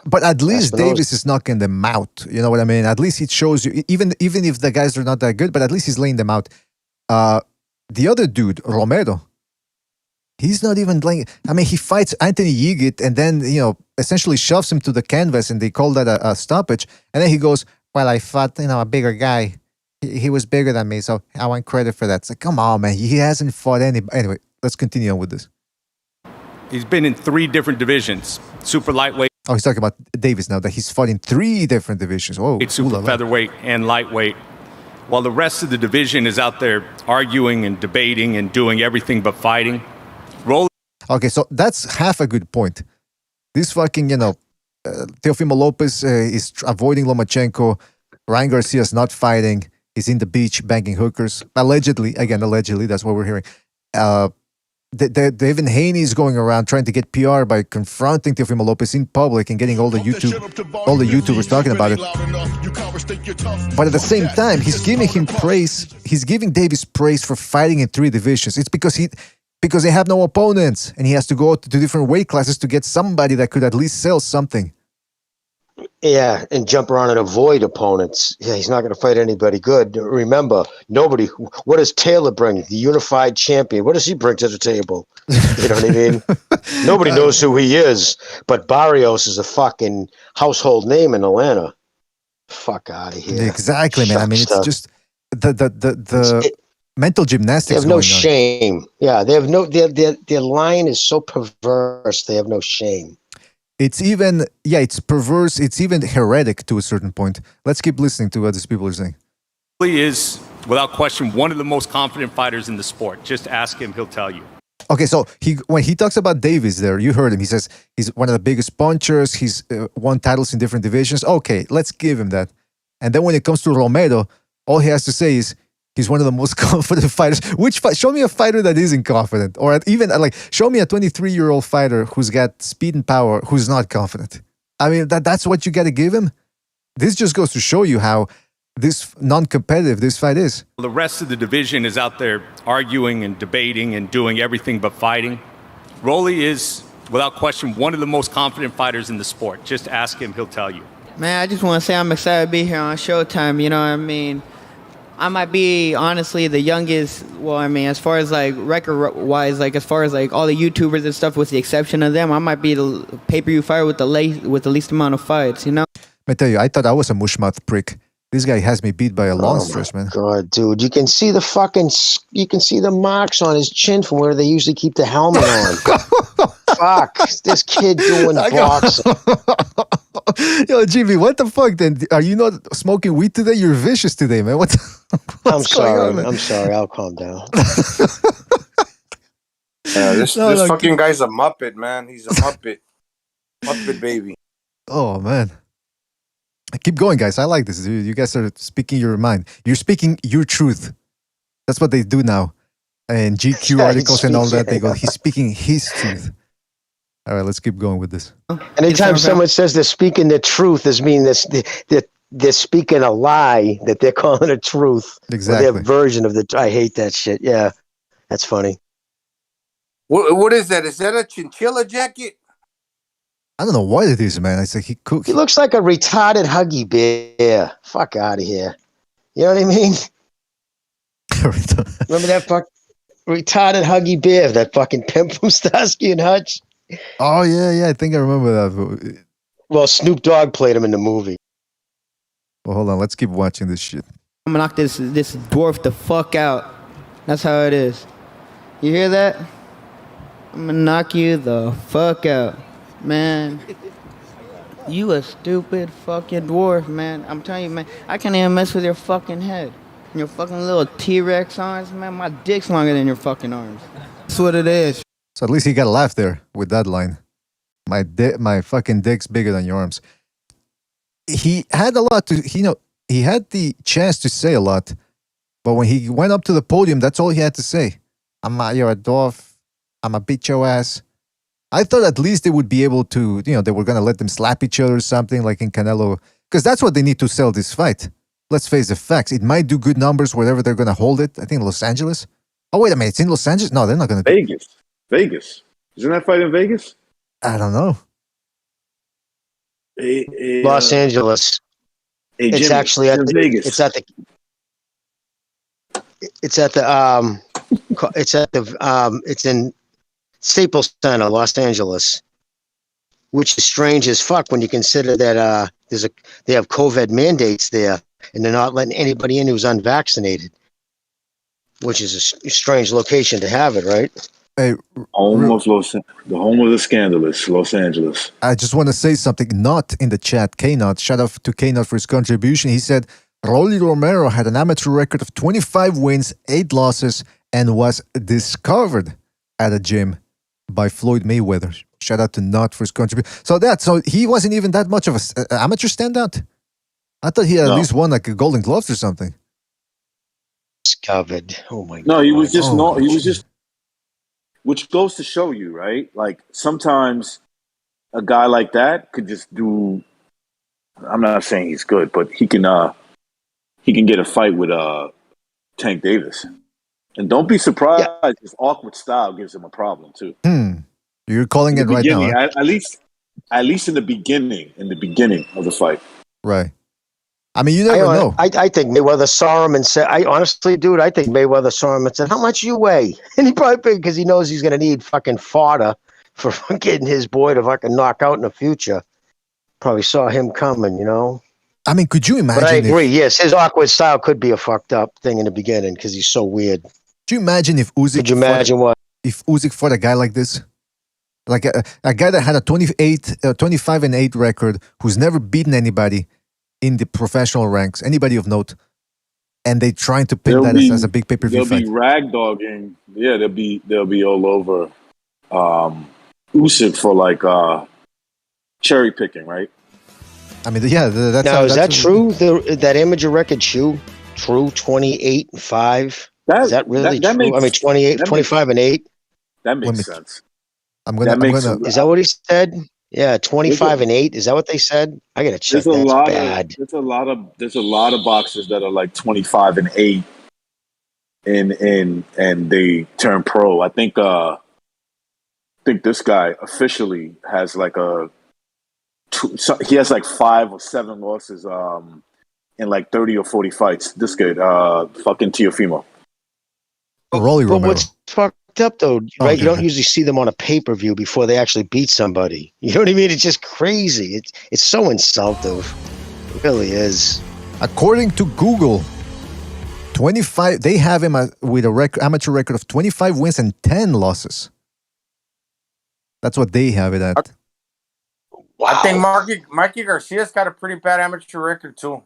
B: But at least
D: Espinosa.
B: Davis is knocking them out. You know what I mean? At least it shows you, even if the guys are not that good, but at least he's laying them out. The other dude, Romero. He's not even laying. I mean, he fights Anthony Yigit and then, essentially shoves him to the canvas, and they call that a stoppage. And then he goes, "Well, I fought, a bigger guy. He was bigger than me, so I want credit for that." It's like, come on, man. He hasn't fought anybody. Anyway, let's continue on with this.
N: He's been in 3 different divisions, super lightweight.
B: Oh, he's talking about Davis now, that he's fought in 3 different divisions. Oh,
N: super featherweight and lightweight. While the rest of the division is out there arguing and debating and doing everything but fighting.
B: Okay, so that's half a good point. This fucking, Teofimo Lopez is avoiding Lomachenko. Ryan Garcia's not fighting. He's in the beach banging hookers. Allegedly, that's what we're hearing. David Haney is going around trying to get PR by confronting Teofimo Lopez in public and getting all the YouTubers talking about it. But at the same time, he's giving him praise. He's giving Davis praise for fighting in 3 divisions. It's because they have no opponents, and he has to go to different weight classes to get somebody that could at least sell something.
D: Yeah, and jump around and avoid opponents. Yeah, he's not going to fight anybody good. Remember, nobody. What does Taylor bring? The unified champion. What does he bring to the table? You know what I mean? Nobody knows who he is, but Barrios is a fucking household name in Atlanta. Fuck out of here.
B: Exactly, man. I mean, it's just the mental gymnastics.
D: They have no shame. Yeah, they have no. Their line is so perverse. They have no shame.
B: It's even, it's perverse. It's even heretic to a certain point. Let's keep listening to what these people are saying.
N: He is, without question, one of the most confident fighters in the sport. Just ask him; he'll tell you.
B: Okay, so when he talks about Davis there, you heard him. He says he's one of the biggest punchers. He's won titles in different divisions. Okay, let's give him that. And then when it comes to Romero, all he has to say is he's one of the most confident fighters. Show me a fighter that isn't confident, or even show me a 23-year-old fighter who's got speed and power who's not confident. I mean, that's what you got to give him. This just goes to show you how this non-competitive this fight is.
N: The rest of the division is out there arguing and debating and doing everything but fighting. Rolly is, without question, one of the most confident fighters in the sport. Just ask him; he'll tell you.
O: Man, I just want to say I'm excited to be here on Showtime. You know what I mean? I might be honestly the youngest. Well, I mean, as far as record-wise, as far as all the YouTubers and stuff, with the exception of them, I might be the pay-per-view fighter with the least amount of fights. You know.
B: I tell you, I thought I was a mushmouth prick. This guy has me beat by a long stretch, man.
D: God, dude, you can see the marks on his chin from where they usually keep the helmet on. Fuck, this kid doing boxing.
B: Yo, Jimmy, what the fuck? Then are you not smoking weed today? You're vicious today, man.
D: I'm sorry. I'm sorry. I'll calm down.
F: This fucking guy's a Muppet, man. He's a Muppet. Muppet baby.
B: Oh, man. Keep going, guys. I like this, dude. You guys are speaking your mind. You're speaking your truth. That's what they do now. And GQ articles and all that, they go, he's speaking his truth. All right, let's keep going with this.
D: Anytime someone says they're speaking the truth, this means they're speaking a lie that they're calling a truth.
B: Exactly.
D: Or their version of I hate that shit. Yeah, that's funny.
F: What is that? Is that a chinchilla jacket?
B: I don't know what it is, man. I said he
D: looks like a retarded Huggy Bear. Fuck out of here. You know what I mean? Remember that retarded Huggy Bear, that fucking pimp from Starsky and Hutch?
B: Oh, yeah. I think I remember that.
D: Well, Snoop Dogg played him in the movie.
B: Well, hold on. Let's keep watching this shit.
O: I'm gonna knock this dwarf the fuck out. That's how it is. You hear that? I'm gonna knock you the fuck out. Man, you a stupid fucking dwarf, man. I'm telling you, man, I can't even mess with your fucking head. Your fucking little T-Rex arms, man. My dick's longer than your fucking arms. That's what it is.
B: So at least he got a laugh there with that line. My fucking dick's bigger than your arms. He had a lot to, he had the chance to say a lot, but when he went up to the podium, that's all he had to say. You're a dwarf. I'm a beat your ass. I thought at least they would be able to, they were going to let them slap each other or something like in Canelo, because that's what they need to sell this fight. Let's face the facts. It might do good numbers wherever they're going to hold it. I think Los Angeles. Oh, wait a minute. It's in Los Angeles? No, they're not going to.
E: Vegas. Isn't that fight in Vegas?
B: I don't know.
D: Los Angeles. It's
E: Jimmy,
D: actually at
E: Vegas.
D: It's in Staples Center, Los Angeles, which is strange as fuck when you consider that they have COVID mandates there, and they're not letting anybody in who's unvaccinated, which is a strange location to have it, right?
B: Hey,
E: the home of the scandalous, Los Angeles.
B: I just want to say something. Not in the chat, K-Not. Shout out to K-Not for his contribution. He said, Rolly Romero had an amateur record of 25 wins, 8 losses, and was discovered at a gym by Floyd Mayweather. Shout out to Not for his contribution. So he wasn't even that much of an amateur standout. I thought he had at least won like a Golden Gloves or something.
D: Discovered. Oh my God.
E: No, he was just which goes to show you, right? Like sometimes a guy like that could just do. I'm not saying he's good, but he can get a fight with Tank Davis, and don't be surprised if awkward style gives him a problem too.
B: You're calling it right now, huh?
E: At least in the beginning of the fight,
B: right? I mean, you never know.
D: I think Mayweather saw him and said, I think Mayweather saw him and said, how much you weigh? And he probably, because he knows he's going to need fucking fodder for getting his boy to fucking knock out in the future. Probably saw him coming,
B: I mean, could you imagine?
D: But I agree, yes, his awkward style could be a fucked up thing in the beginning because he's so weird.
B: Do you imagine if Usyk...
D: Could you imagine what?
B: If Usyk fought a guy like this? Like a guy that had a 25-8 record, who's never beaten anybody in the professional ranks, anybody of note, and they trying to pin that as a big pay-per-view fight.
E: They'll be ragdogging. Yeah, they'll be all over Usyk for like cherry picking, right?
B: I mean, yeah.
D: Is that true? That amateur record true? 28-5. Is that really true? 28, 25 and 8.
E: That makes sense.
D: Is that what he said? Yeah, 25 and 8. Is that what they said? I gotta check.
E: There's a lot of boxers that are like 25 and 8, and they turn pro. I think this guy officially has like he has like 5 or 7 losses in like 30 or 40 fights. This kid, fucking Teofimo.
B: Rolly Romero.
D: But what's fucked up though, right? You don't usually see them on a pay-per-view before they actually beat somebody. You know what I mean? It's just crazy. It's so insultive. really is.
B: According to Google, 25. They have him with a amateur record of 25 wins and 10 losses. That's what they have it at.
F: I think Mikey Garcia's got a pretty bad amateur record too,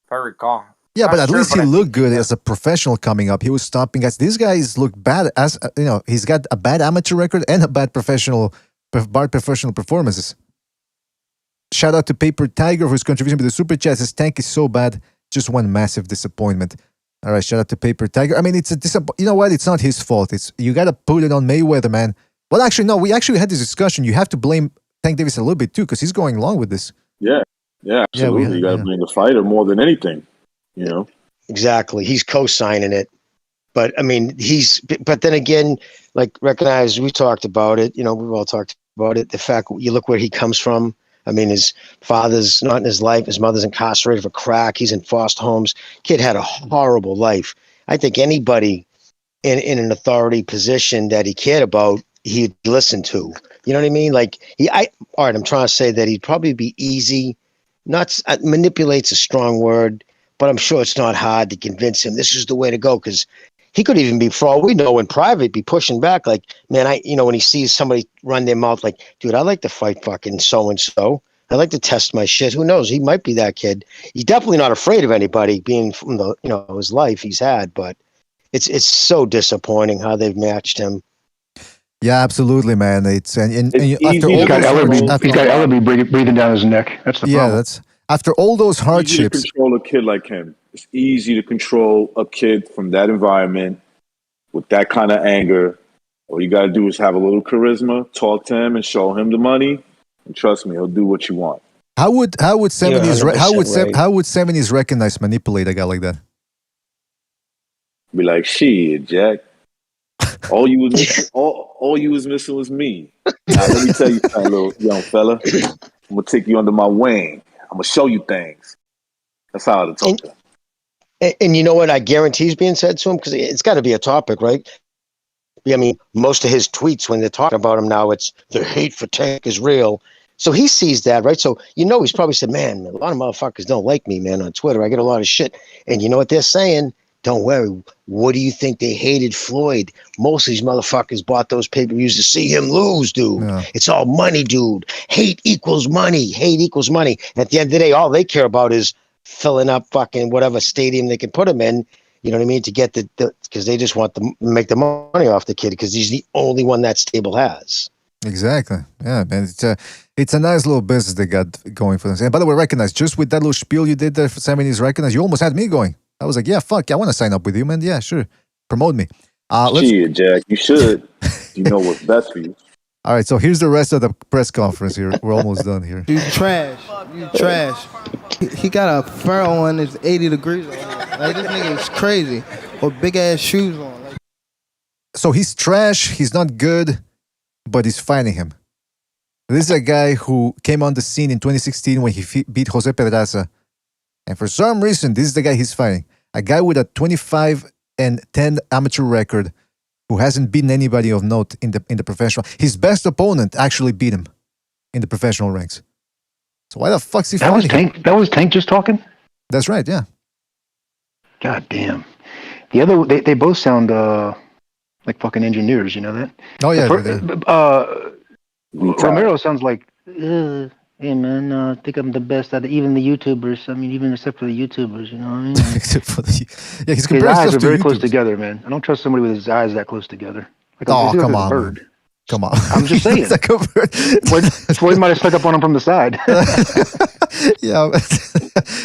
F: if I recall.
B: Yeah,
F: Not
B: but at
F: sure,
B: least
F: but
B: he
F: I
B: looked
F: think-
B: good as a professional coming up. He was stopping guys. These guys look bad as he's got a bad amateur record and a bad professional performances. Shout out to Paper Tiger for his contribution with the super chat. His tank is so bad, just one massive disappointment. All right, shout out to Paper Tiger. I mean, it's a you know what? It's not his fault. You got to put it on Mayweather, man. Well, actually, no. We actually had this discussion. You have to blame Tank Davis a little bit too, because he's going along with this.
E: Yeah, absolutely. You got to blame the fighter more than anything. You know,
D: exactly. He's co-signing it, but I mean, But then again, like recognize we talked about it. You know, we've all talked about it. The fact you look where he comes from. I mean, his father's not in his life. His mother's incarcerated for crack. He's in foster homes. Kid had a horrible life. I think anybody in an authority position that he cared about, he'd listen to. You know what I mean? Like all right, I'm trying to say that he'd probably be easy. Not manipulate's a strong word, but I'm sure it's not hard to convince him this is the way to go, because he could even be, for all we know, in private, be pushing back. Like, man, when he sees somebody run their mouth, like, dude, I like to fight fucking so and so. I like to test my shit. Who knows? He might be that kid. He's definitely not afraid of anybody, being from the his life he's had. But it's so disappointing how they've matched him.
B: Yeah, absolutely, man. It's and
P: He's got Ellerby breathing down his neck. That's the problem.
B: That's after all those hardships.
E: Easy to control a kid like him. It's easy to control a kid from that environment with that kind of anger. All you got to do is have a little charisma, talk to him, and show him the money. And trust me, he'll do what you want.
B: How would 70s recognize manipulate a guy like that?
E: Be like, shit, Jack. All you was missing was me. Now let me tell you something, little young fella. I'm gonna take you under my wing. I'm gonna show you things. That's how to talk to him.
D: And you know what? I guarantee is being said to him, because it's got to be a topic, right? I mean, most of his tweets when they're talking about him now, it's the hate for Tank is real. So he sees that, right? So he's probably said, man, a lot of motherfuckers don't like me, man, on Twitter. I get a lot of shit. And you know what they're saying? Don't worry. What do you think they hated Floyd? Most of these motherfuckers bought those pay-per-views to see him lose, dude. Yeah. It's all money, dude. Hate equals money. Hate equals money. And at the end of the day, all they care about is filling up fucking whatever stadium they can put him in. You know what I mean? To get because they just want to make the money off the kid, because he's the only one that stable has.
B: Exactly. Yeah, man. It's a nice little business they got going for them. And by the way, recognize, just with that little spiel you did there for 70s recognize, you almost had me going. I was like, yeah, fuck, I want to sign up with you, man. Yeah, sure. Promote me.
E: Shit, Jack, you should. You know what's best for you.
B: All right, so here's the rest of the press conference here. We're almost done here.
O: You trash. You trash. He got a fur on that's 80 degrees on. Like, this nigga is crazy. With big-ass shoes on. Like,
B: so he's trash, he's not good, but he's fighting him. This is a guy who came on the scene in 2016 when he beat Jose Pedraza. And for some reason, this is the guy he's fighting. A guy with a 25-10 amateur record who hasn't beaten anybody of note in the professional. His best opponent actually beat him in the professional ranks. So why the fuck's he fighting him?
P: That was Tank just talking?
B: That's right, yeah.
P: God damn. The other, they both sound like fucking engineers, you know that?
B: Oh, yeah.
P: Romero sounds like, hey man, I think I'm the best out of even the YouTubers. I mean, even except for the YouTubers, you know what I mean?
B: Except for his
P: eyes are very close together, man. I don't trust somebody with his eyes that close together. Like,
B: come on,
P: bird.
B: Man. Come on.
P: I'm just saying.
B: Like a bird.
P: Floyd might have stuck up on him from the side.
B: Yeah,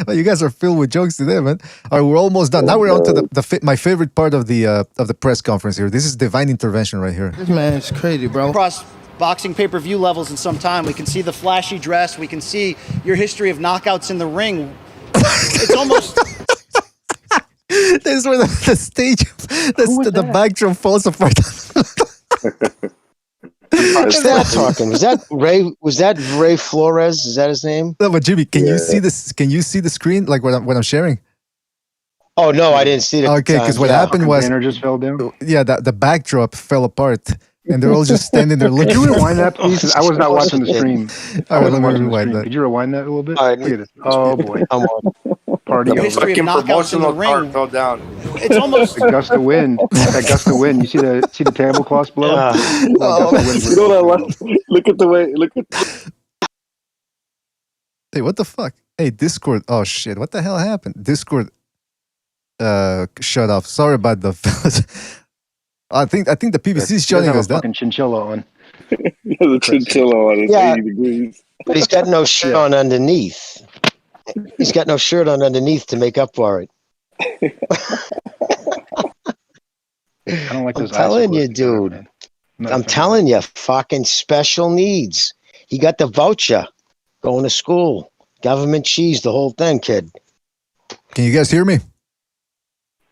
B: well, you guys are filled with jokes today, man. All right, we're almost done. Now we're on to my favorite part of the press conference here. This is divine intervention right here.
O: This man is crazy, bro.
Q: Across boxing pay-per-view levels in some time, we can see the flashy dress. We can see your history of knockouts in the ring. It's almost.
B: This is where the stage, the backdrop falls apart.
D: Who's that talking? Was that Ray? Was that Ray Flores? Is that his name?
B: No, but Jimmy, can you see this? Can you see the screen like what I'm sharing?
D: Oh no, I didn't see it.
B: Okay, because what happened was
P: just fell down.
B: Yeah, the backdrop fell apart, and they're all just standing there
R: Could
B: looking.
R: you rewind that, please? I was not watching the stream.
B: All right, let me rewind that.
R: Could you rewind that a little bit?
D: All right.
R: Look at this. Oh boy.
D: I'm on.
R: Party
F: The
R: over.
Q: history of
F: fucking
Q: knockouts in the
F: promotional card
Q: ring.
F: fell down.
Q: It's almost
R: A gust of wind. That gust of wind. You see the tablecloths blow?
B: Oh,
E: You know what? Look at the way. Look at.
B: Hey, what the fuck? Hey, Discord. Oh shit! What the hell happened? Discord. Shut off. Sorry about the. I think the PBC is shutting us down.
R: Fucking chinchilla on.
E: The chinchilla on. It's 80 degrees.
D: But he's got no shirt on underneath. He's got no shirt on underneath to make up for it.
R: I don't like
D: I'm
R: those.
D: telling you, dude. I'm telling you, fucking special needs. He got the voucher, going to school, government cheese, the whole thing, kid.
B: Can you guys hear me?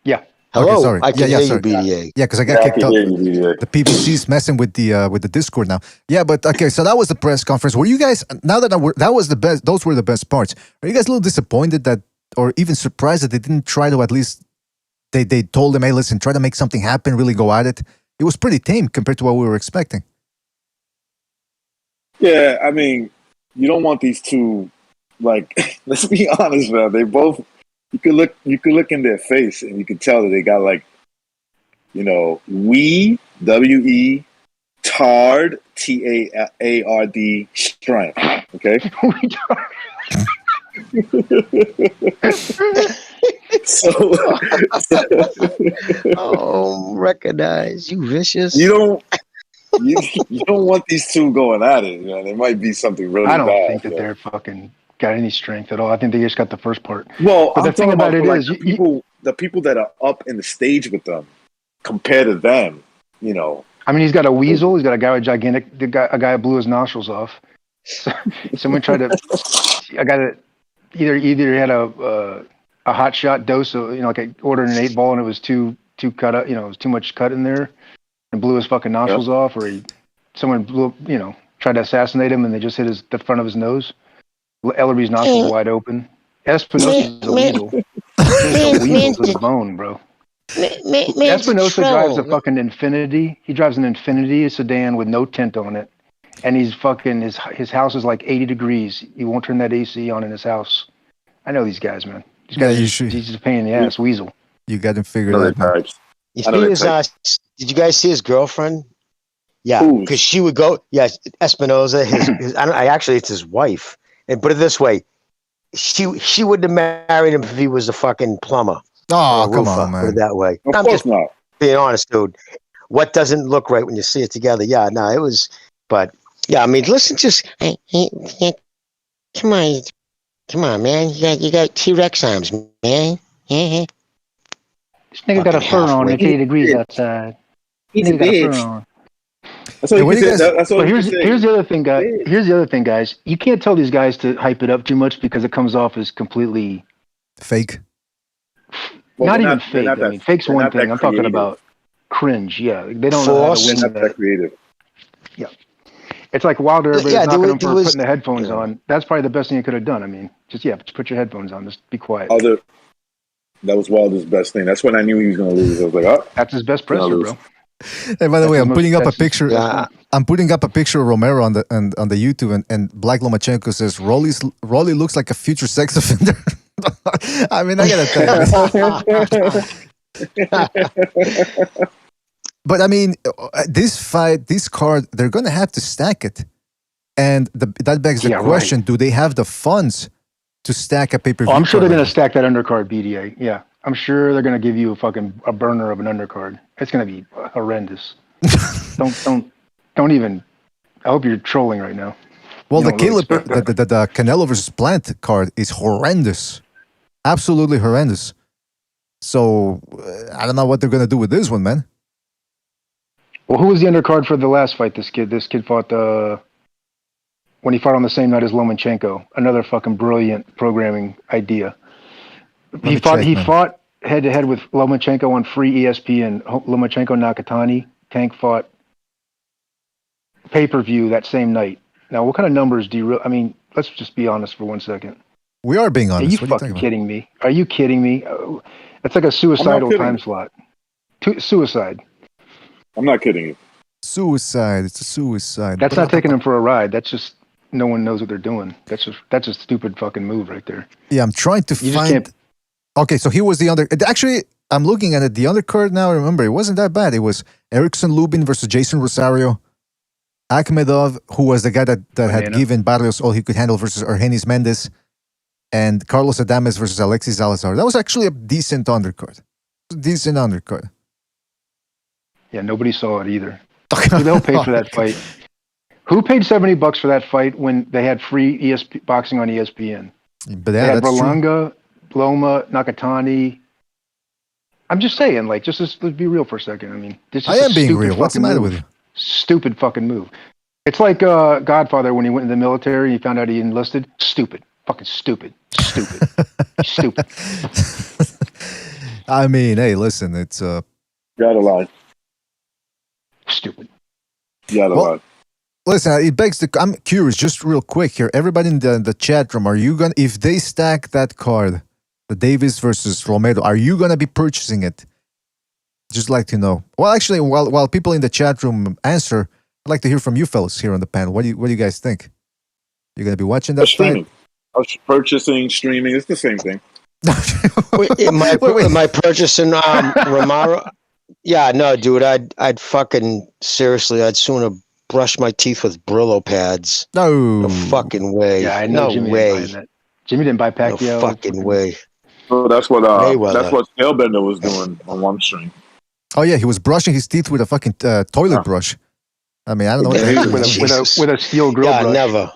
R: Yeah.
D: Hello,
B: Okay, sorry.
D: I can hear
B: sorry.
D: you, BDA.
B: Yeah, because I got kicked out. The PBC's messing with the Discord now. Yeah, but okay. So that was the press conference. Were you guys? Now that that was the best. Those were the best parts. Are you guys a little disappointed that, or even surprised that they didn't try to at least? They told them, hey, listen, try to make something happen. Really go at it. It was pretty tame compared to what we were expecting.
E: Yeah, I mean, you don't want these two. Like, let's be honest, man. They both. You could look in their face and you could tell that they got like, W-E, tard, T-A-A-R-D, strength. Okay.
D: Recognize you vicious.
E: You don't want these two going at it. There might be something really bad.
R: I don't think that they're fucking got any strength at all. I think they just got the first part.
E: Well,
R: but the thing about it is,
E: the people that are up in the stage with them, compared to them,
R: I mean, he's got a weasel. He's got a guy with a guy who blew his nostrils off. Someone tried to. I got it. Either he had a hot shot dose of like I ordered an 8-ball and it was too cut up. It was too much cut in there, and blew his fucking nostrils off. Or someone blew. Tried to assassinate him and they just hit the front of his nose. Ellerby's nostrils wide open. Espinosa's a weasel. He's a weasel to the bone, bro. Espinosa drives a fucking Infiniti. He drives an Infiniti sedan with no tint on it, and he's fucking his house is like 80 degrees. He won't turn that AC on in his house. I know these guys, man. These guys, he's just a pain in the ass. Weasel.
B: You got him figured out.
D: You see his, did you guys see his girlfriend? Yeah, because she would go. Yeah, Espinosa. It's his wife. And put it this way, she wouldn't have married him if he was a fucking plumber.
B: Oh, come on, man.
D: Put it that way.
E: Of course not.
D: Being honest, dude. What doesn't look right when you see it together? Yeah, no, it was. But yeah, I mean, listen, just come on, man. You got T-Rex arms, man.
R: This nigga got a fur on. It's 80 degrees outside.
K: He's a bitch.
E: That's what
R: here's the other thing, guys. Here's the other thing, guys. You can't tell these guys to hype it up too much because it comes off as completely
B: fake.
R: Not even fake. I mean, fake's one thing. I'm talking about cringe. Yeah, they don't know how to win
E: that creative.
R: Yeah, it's like Wilder. Everybody's knocking him for putting the headphones on. That's probably the best thing you could have done. I mean, just put your headphones on. Just be quiet.
E: That was Wilder's best thing. That's when I knew he was going to lose. I was like, oh,
R: that's his best presser, bro.
B: Hey, by the way, I'm putting up a picture. I'm putting up a picture of Romero on the YouTube, and Black Lomachenko says Rolly looks like a future sex offender. I mean, I gotta tell you. But I mean, this card, they're gonna have to stack it, and that begs the question: do they have the funds to stack a pay-per-view?
R: I'm sure they're gonna stack that undercard, BDA. Yeah. I'm sure they're gonna give you a burner of an undercard. It's gonna be horrendous. don't even. I hope you're trolling right now.
B: Well, the Canelo versus Plant card is horrendous, absolutely horrendous. So I don't know what they're gonna do with this one, man.
R: Well, who was the undercard for the last fight? This kid fought when he fought on the same night as Lomachenko. Another fucking brilliant programming idea. He fought head to head with Lomachenko on free ESPN. Lomachenko Nakatani. Tank fought pay-per-view that same night. Now, what kind of numbers do you? I mean, let's just be honest for 1 second.
B: We are being honest.
R: Are you fucking kidding me? Are you kidding me? It's like a suicidal time slot. Suicide.
E: I'm not kidding you.
B: Suicide. It's a suicide.
R: That's not taking them for a ride. That's just no one knows what they're doing. That's a stupid fucking move right there.
B: Yeah, I'm trying to
R: You just
B: find.
R: can't.
B: Okay, so he was the under. Actually, I'm looking at it. The undercard now. Remember, it wasn't that bad. It was Erickson Lubin versus Jason Rosario. Akhmedov, who was the guy that had
R: Banana.
B: given Barrios all he could handle, versus Argenis Mendez, and Carlos Adames versus Alexis Salazar. That was actually a decent undercard. Decent undercard.
R: Yeah, nobody saw it either. Who the hell paid for that fight? Who paid $70 for that fight when they had free ESP boxing on ESPN?
B: But
R: They
B: yeah,
R: had
B: that's true.
R: Berlanga, Bloma, Nakatani. I'm just saying, like, let's be real for a second. I mean, this is
B: I
R: a
B: am being
R: stupid
B: real. What's the
R: fucking
B: matter
R: move.
B: with you?
R: Stupid fucking move. It's like Godfather when he went in the military and he found out he enlisted. Stupid. Fucking stupid. Stupid. Stupid.
B: I mean, hey, listen, it's
E: Gotta lie.
R: Stupid.
E: Gotta
B: Well,
E: lie.
B: listen. It begs the. I'm curious, just real quick here. Everybody in the chat room, are you gonna, if they stack that card, the Davis versus Romero, are you gonna be purchasing it? Just like to know. Well, actually, while people in the chat room answer, I'd like to hear from you fellas here on the panel. What do you guys think? You're gonna be watching that fight?
E: Streaming. I was purchasing, streaming. It's the same thing.
D: Wait, am I purchasing Romero? Yeah, no, dude. I'd fucking seriously. I'd sooner brush my teeth with Brillo pads.
B: No
D: fucking way.
R: Yeah, I know
D: no
R: Jimmy
D: way.
R: didn't buy that. Jimmy didn't buy Pacquiao.
D: No fucking way.
E: So that's what
D: Mayweather.
E: Tailbender was doing on one stream.
B: Oh yeah, he was brushing his teeth with a fucking toilet brush. I mean, I don't know what the heck
R: with
B: he was doing.
R: with a steel grill
D: Yeah,
R: brush.
D: never.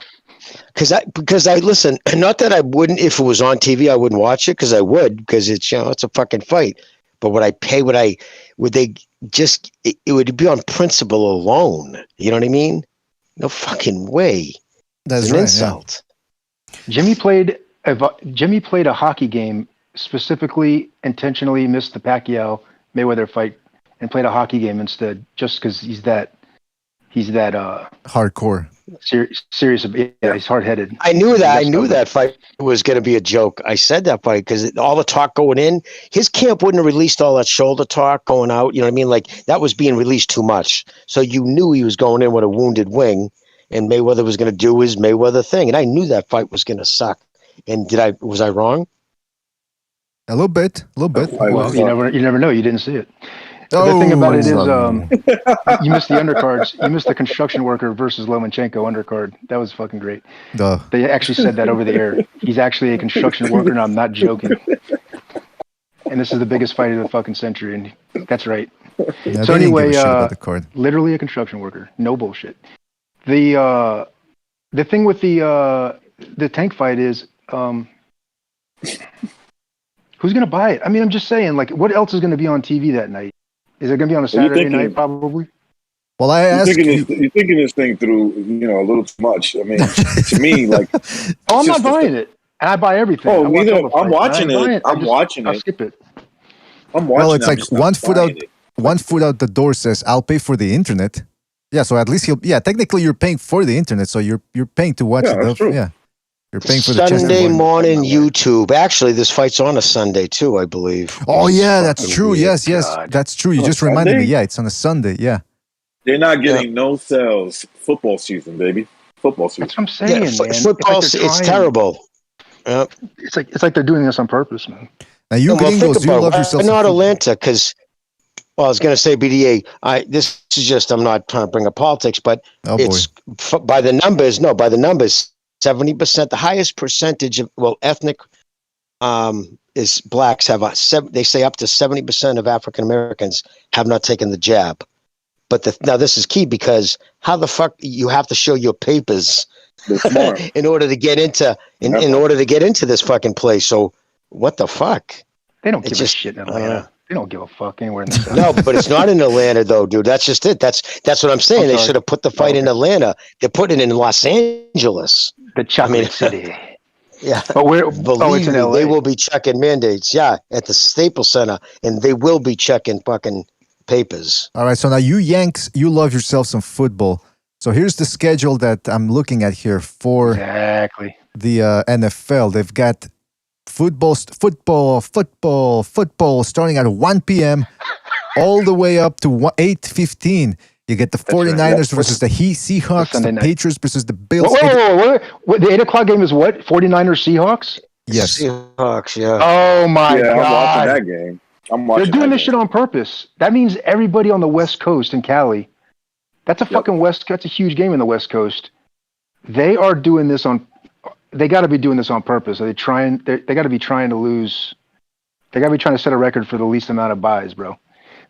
D: Because I listen. Not that I wouldn't, if it was on TV, I wouldn't watch it, because I would, because it's it's a fucking fight. But would I pay? Would they just? It would be on principle alone. You know what I mean? No fucking way.
B: That's
D: it's an
B: right,
D: insult.
R: Jimmy played a hockey game, specifically intentionally missed the Pacquiao Mayweather fight and played a hockey game instead, just because he's that
B: hardcore.
R: Serious. Yeah, he's hard headed.
D: I knew that. I knew that fight was going to be a joke. I said that fight because all the talk going in, his camp wouldn't have released all that shoulder talk going out. You know what I mean? Like, that was being released too much. So you knew he was going in with a wounded wing, and Mayweather was going to do his Mayweather thing. And I knew that fight was going to suck. And was I wrong?
B: A little bit.
R: Well, you never know. You didn't see it. The thing about it is, you missed the undercards. You missed the construction worker versus Lomachenko undercard. That was fucking great.
B: Duh.
R: They actually said that over the air. He's actually a construction worker, and I'm not joking. And this is the biggest fight of the fucking century, and that's right.
B: Yeah,
R: So
B: they didn't give a
R: anyway,
B: shit about the card.
R: literally a construction worker. No bullshit. The thing with the tank fight is, who's gonna buy it? I mean, I'm just saying, like, what else is gonna be on TV that night? Is it gonna be on a Saturday night? Probably.
B: Well, I
E: You're
B: asked
E: thinking this thing through, a little too much. I mean, to me, like,
R: Oh, I'm not
E: just
R: buying it, and I buy everything.
E: Oh,
R: I watch
E: neither.
R: all the
E: I'm
R: fights.
E: watching
R: I ain't
E: it.
R: buying I'll skip it.
E: I'm watching.
B: Well, it's
E: I'm
B: like
E: just not
B: one foot
E: buying
B: out.
E: it.
B: One foot out the door says, "I'll pay for the internet." Yeah, so at least technically you're paying for the internet, so you're paying to watch
E: Yeah,
B: it.
E: that's true.
B: Yeah, you're paying for the chess
D: Sunday
B: board.
D: morning YouTube. Actually, this fight's on a Sunday too, I believe.
B: Oh yeah, that's
D: Fucking
B: true.
D: weird.
B: Yes, that's true. You
E: On a
B: just reminded me.
E: Sunday?
B: Yeah, it's on a Sunday. Yeah.
E: They're not getting no sales. Football season, baby. Football season.
R: That's what I'm saying, man.
D: Football,
R: It's like they're
D: it's
R: trying.
D: terrible. Yep.
R: It's like they're doing this on purpose, man.
B: Now you
D: Well, think
B: gringos, you
D: about
B: love
D: it.
B: yourself.
D: Why not Atlanta? Because, well, I was going to say BDA. This is just, I'm not trying to bring up politics, but
B: Oh,
D: it's by the numbers. No, by the numbers, 70%. The highest percentage of ethnic is blacks have they say up to 70% of African Americans have not taken the jab. But now this is key, because how the fuck you have to show your papers in order to get into in order to get into this fucking place. So what the fuck?
R: They don't give
D: It's
R: a
D: just,
R: shit in Atlanta. They don't give a fuck anywhere in the South.
D: No, but it's not in Atlanta though, dude. That's just it. That's what I'm saying.
R: I'm
D: They
R: sorry.
D: should have put the fight in Atlanta. They're putting it in Los Angeles.
R: The chocolate city.
D: Yeah.
R: But where?
D: Believe
R: Oh, it's in
D: me,
R: LA.
D: they will be checking mandates. Yeah, at the Staples Center, and they will be checking fucking papers.
B: All right, so now you Yanks, you love yourself some football. So here's the schedule that I'm looking at here for
R: Exactly.
B: the NFL. They've got football starting at 1 p.m. all the way up to 8:15. You get the
R: That's right.
B: 49ers
R: Yeah.
B: versus the Seahawks,
R: Sunday
B: the
R: night.
B: Patriots versus the Bills.
R: Whoa. The 8 o'clock game is what? 49ers Seahawks?
B: Yes.
D: Seahawks, yeah.
R: Oh my
E: Yeah, I'm watching
R: God.
E: that game.
R: They're doing this shit on purpose. That means everybody on the West Coast in Cali. That's a fucking that's a huge game in the West Coast. They are doing this they got to be doing this on purpose. They got to be trying to lose. They got to be trying to set a record for the least amount of buys, bro.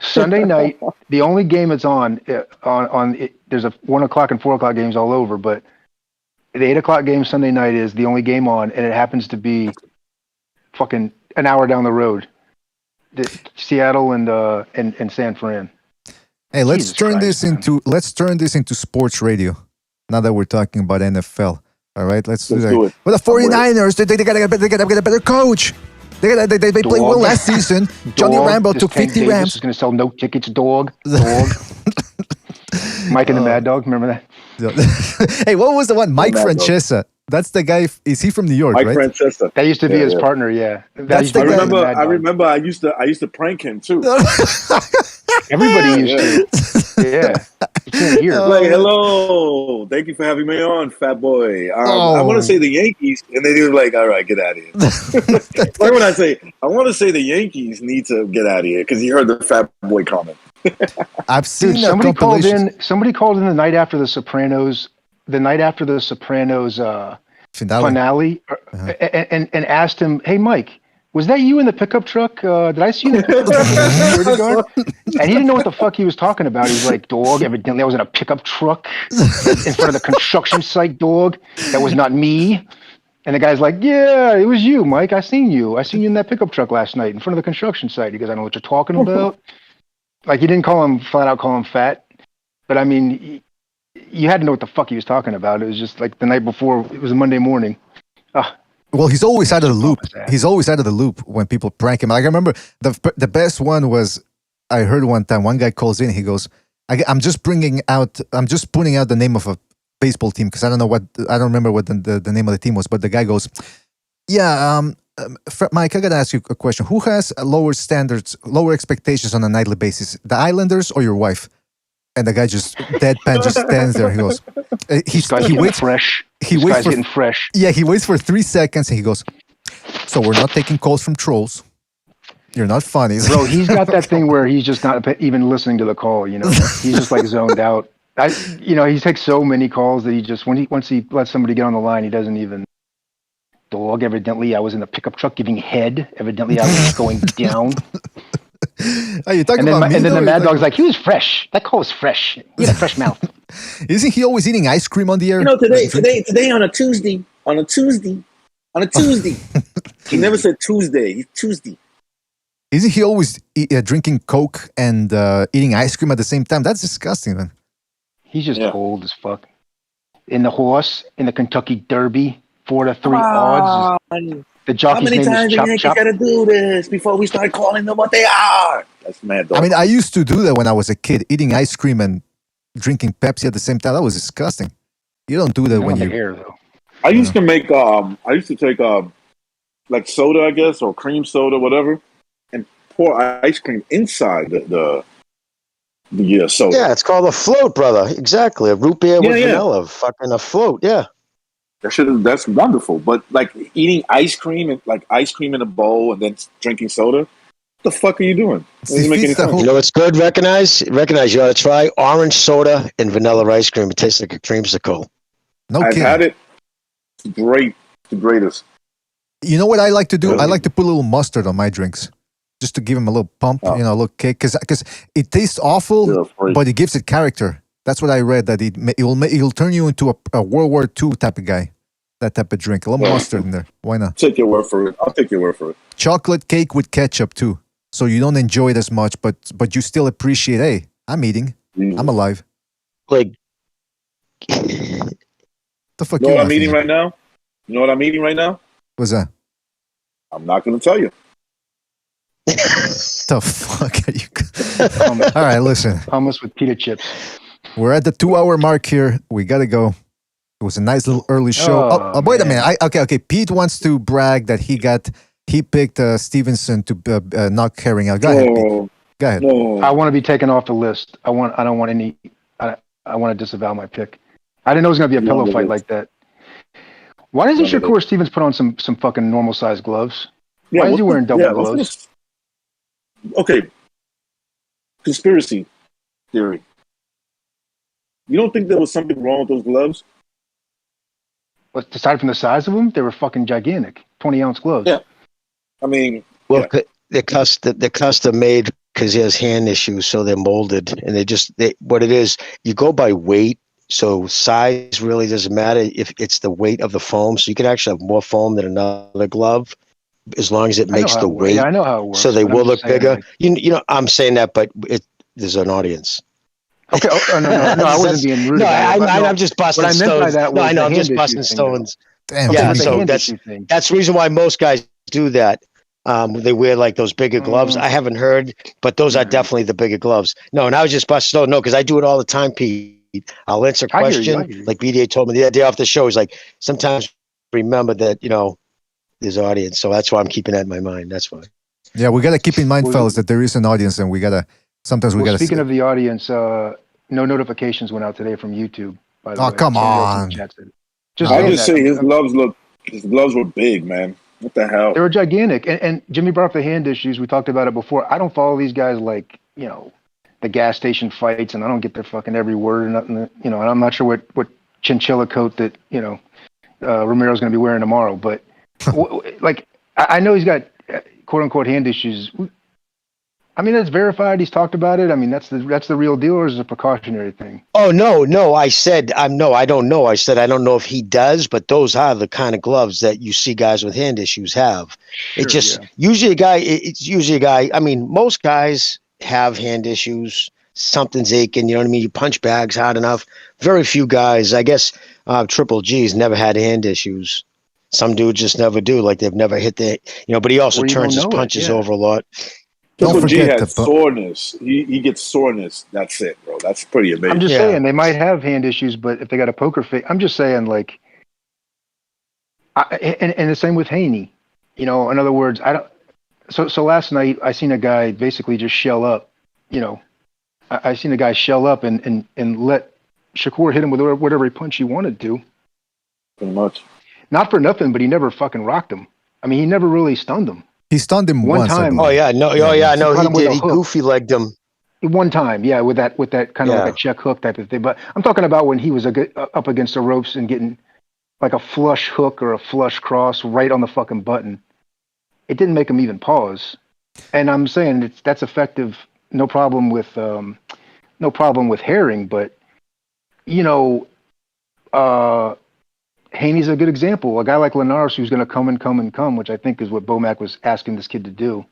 R: Sunday night, the only game it's on there's a 1 o'clock and 4 o'clock games all over, but the 8 o'clock game Sunday night is the only game on, and it happens to be fucking an hour down the road. Seattle and San Fran.
B: Hey, let's
R: Jesus
B: turn
R: Christ,
B: this into sports radio. Now that we're talking about NFL, all right, let's do it.
E: Well,
B: the 49ers, they gotta get a better coach. They played well last season. Johnny Rambo took 50 Rams.
R: Is going to sell no tickets, dog. Mike and the Mad Dog, remember that?
B: Hey, what was the one? Mike
E: Mad Dog.
B: Francesa. That's the guy. Is he from New York?
E: Mike
B: right?
E: Francesa.
R: That used to be his partner, yeah.
E: I remember. I used to prank him too.
R: Everybody used to. Yeah. You can't hear.
E: Like, hello, thank you for having me on, fat boy. I want to say the Yankees, and then he was like, "All right, get out of here." Like when I want to say the Yankees need to get out of here because he heard the fat boy comment.
B: I've seen
R: Dude, somebody called in the night after the Sopranos. The night after the Sopranos finale, and asked him, "Hey, Mike, was that you in the pickup truck? Did I see you in the pickup truck?" Security guard? And he didn't know what the fuck he was talking about. He was like, "Dog, evidently I was in a pickup truck in front of the construction site, dog. That was not me." And the guy's like, "Yeah, it was you, Mike. I seen you in that pickup truck last night in front of the construction site." He goes, "I know what you're talking about." Like, he didn't flat out call him fat, but I mean, you had to know what the fuck he was talking about. It was just like the night before. It was a Monday morning.
B: Well, he's always out of the loop. He's always out of the loop when people prank him. Like, I remember the best one was, I heard one time, one guy calls in, he goes, I'm just putting out the name of a baseball team because I don't remember what the name of the team was, but the guy goes, yeah, Mike, I gotta ask you a question. Who has lower standards, lower expectations on a nightly basis, the Islanders or your wife? And the guy just deadpan just stands there. He goes, he waits
R: fresh.
B: He waits for
R: getting fresh.
B: Yeah, he waits for 3 seconds and he goes, "So we're not taking calls from trolls. You're not funny,
R: bro." He's got that thing where he's just not even listening to the call. You know, he's just like zoned out. He takes so many calls that he just once he lets somebody get on the line, he doesn't even. Dog, evidently I was in the pickup truck giving head. Evidently I was going down.
B: Are you talking about me?
R: And then the Mad Dog's like, he was fresh. That call was fresh. He had a fresh mouth.
B: Isn't he always eating ice cream on the air?
F: You know, today on a Tuesday. He never said Tuesday. He's Tuesday.
B: Isn't he always drinking Coke and eating ice cream at the same time? That's disgusting, man.
R: He's just old as fuck. In the horse, in the Kentucky Derby, 4-3 odds. The jockey's name is Chop Chop.
F: How many times do you gotta do this before we start calling them what they are? That's mad, dog.
B: I mean, I used to do that when I was a kid, eating ice cream and drinking Pepsi at the same time. That was disgusting. You don't do that when you.
R: Hair, though.
E: I used to make I used to take like soda, I guess, or cream soda, whatever, and pour ice cream inside the soda.
D: Yeah, it's called a float, brother. Exactly, a root beer with vanilla, fucking a float. Yeah,
E: that's wonderful. But like eating ice cream and like ice cream in a bowl and then drinking soda, what the fuck are you doing? Doesn't make any sense.
D: You know what's good? Recognize. You ought to try orange soda and vanilla ice cream. It tastes like a creamsicle.
E: I've had it. It's great. It's the greatest.
B: You know what I like to do? I like to put a little mustard on my drinks, just to give them a little pump, a little kick, because it tastes awful, but it gives it character. That's what I read, that it'll turn you into a World War II type of guy, that type of drink. A little mustard in there. Why not?
E: Take your word for it. I'll take your word for it.
B: Chocolate cake with ketchup too, so you don't enjoy it as much, but you still appreciate. Hey, I'm eating. I'm alive.
D: Like,
B: the fuck?
E: You know what I'm eating right now? You know what I'm eating right now?
B: What's that?
E: I'm not going to tell you.
B: The fuck are you? All right, listen.
R: Hummus with pita chips.
B: We're at the 2-hour mark here. We gotta go. It was a nice little early show. Oh, wait a minute. Okay. Pete wants to brag that he picked Stevenson to not carrying out. Go ahead, Pete. Go ahead.
R: No. I want to be taken off the list. I don't want I want to disavow my pick. I didn't know it was gonna be a pillow fight like that. Why doesn't
E: None of
R: Shakur Stevens put on some fucking normal sized gloves? Why is he wearing double gloves?
E: Okay. Conspiracy theory. You don't think there was something wrong with those gloves?
R: But aside from the size of them, they were fucking gigantic, 20-ounce gloves.
E: Yeah. I mean,
D: well, they're custom made because he has hand issues, so they're molded, and what it is, you go by weight. So size really doesn't matter if it's the weight of the foam. So you can actually have more foam than another glove, as long as it makes the weight.
R: Yeah, I know how it works.
D: So they will look bigger.
R: Like,
D: you know, I'm saying that, but there's an audience.
R: Okay. Oh, no, I wasn't being rude.
D: No, I'm just busting stones.
R: What I meant by that was
D: I know, I'm just busting stones. Yeah, so that's the reason why most guys do that. They wear like those bigger gloves. I haven't heard, but those are definitely the bigger gloves. No, and I was just busting stones. No, because I do it all the time, Pete. I'll answer a question. Like BDA told me the other day off the show. He's like, sometimes remember that, you know, there's audience. So that's why I'm keeping that in my mind. That's why.
B: Yeah, we got to keep in mind, fellas, that there is an audience, and we got to, sometimes we got to.
R: Speaking of the audience, no notifications went out today from YouTube. By the way.
B: Come on.
E: I just say his gloves were big, man. What the hell?
R: They were gigantic. And Jimmy brought up the hand issues. We talked about it before. I don't follow these guys like, you know, the gas station fights, and I don't get their fucking every word or nothing. You know, and I'm not sure what chinchilla coat that, you know, Romero's going to be wearing tomorrow. But like, I know he's got quote unquote hand issues. I mean, that's verified. He's talked about it. I mean, that's the real deal, or is it a precautionary thing?
D: Oh no! I said I don't know. I said I don't know if he does, but those are the kind of gloves that you see guys with hand issues have.
R: Sure,
D: it's just usually a guy. It's usually a guy. I mean, most guys have hand issues. Something's aching. You know what I mean? You punch bags hard enough. Very few guys. I guess Triple G's never had hand issues. Some dudes just never do. Like they've never hit the. You know, but he also turns his punches over a lot.
E: Triple G has soreness. He gets soreness. That's it, bro. That's pretty amazing.
R: I'm just saying they might have hand issues, but if they got a poker face, I'm just saying like, and the same with Haney. You know, in other words, I don't. So last night I seen a guy basically just shell up. You know, I seen a guy shell up and let Shakur hit him with whatever punch he wanted to.
E: Pretty much.
R: Not for nothing, but he never fucking rocked him. I mean, he never really stunned him.
B: He stunned him one
R: time.
D: Oh yeah, no, he did. He goofy legged him
R: one time. Yeah, with that kind of like a check hook type of thing. But I'm talking about when he was up against the ropes and getting like a flush hook or a flush cross right on the fucking button. It didn't make him even pause. And I'm saying that's effective. No problem with Herring, but you know, Haney's a good example. A guy like Linares who's going to come, which I think is what Bomac was asking this kid to do.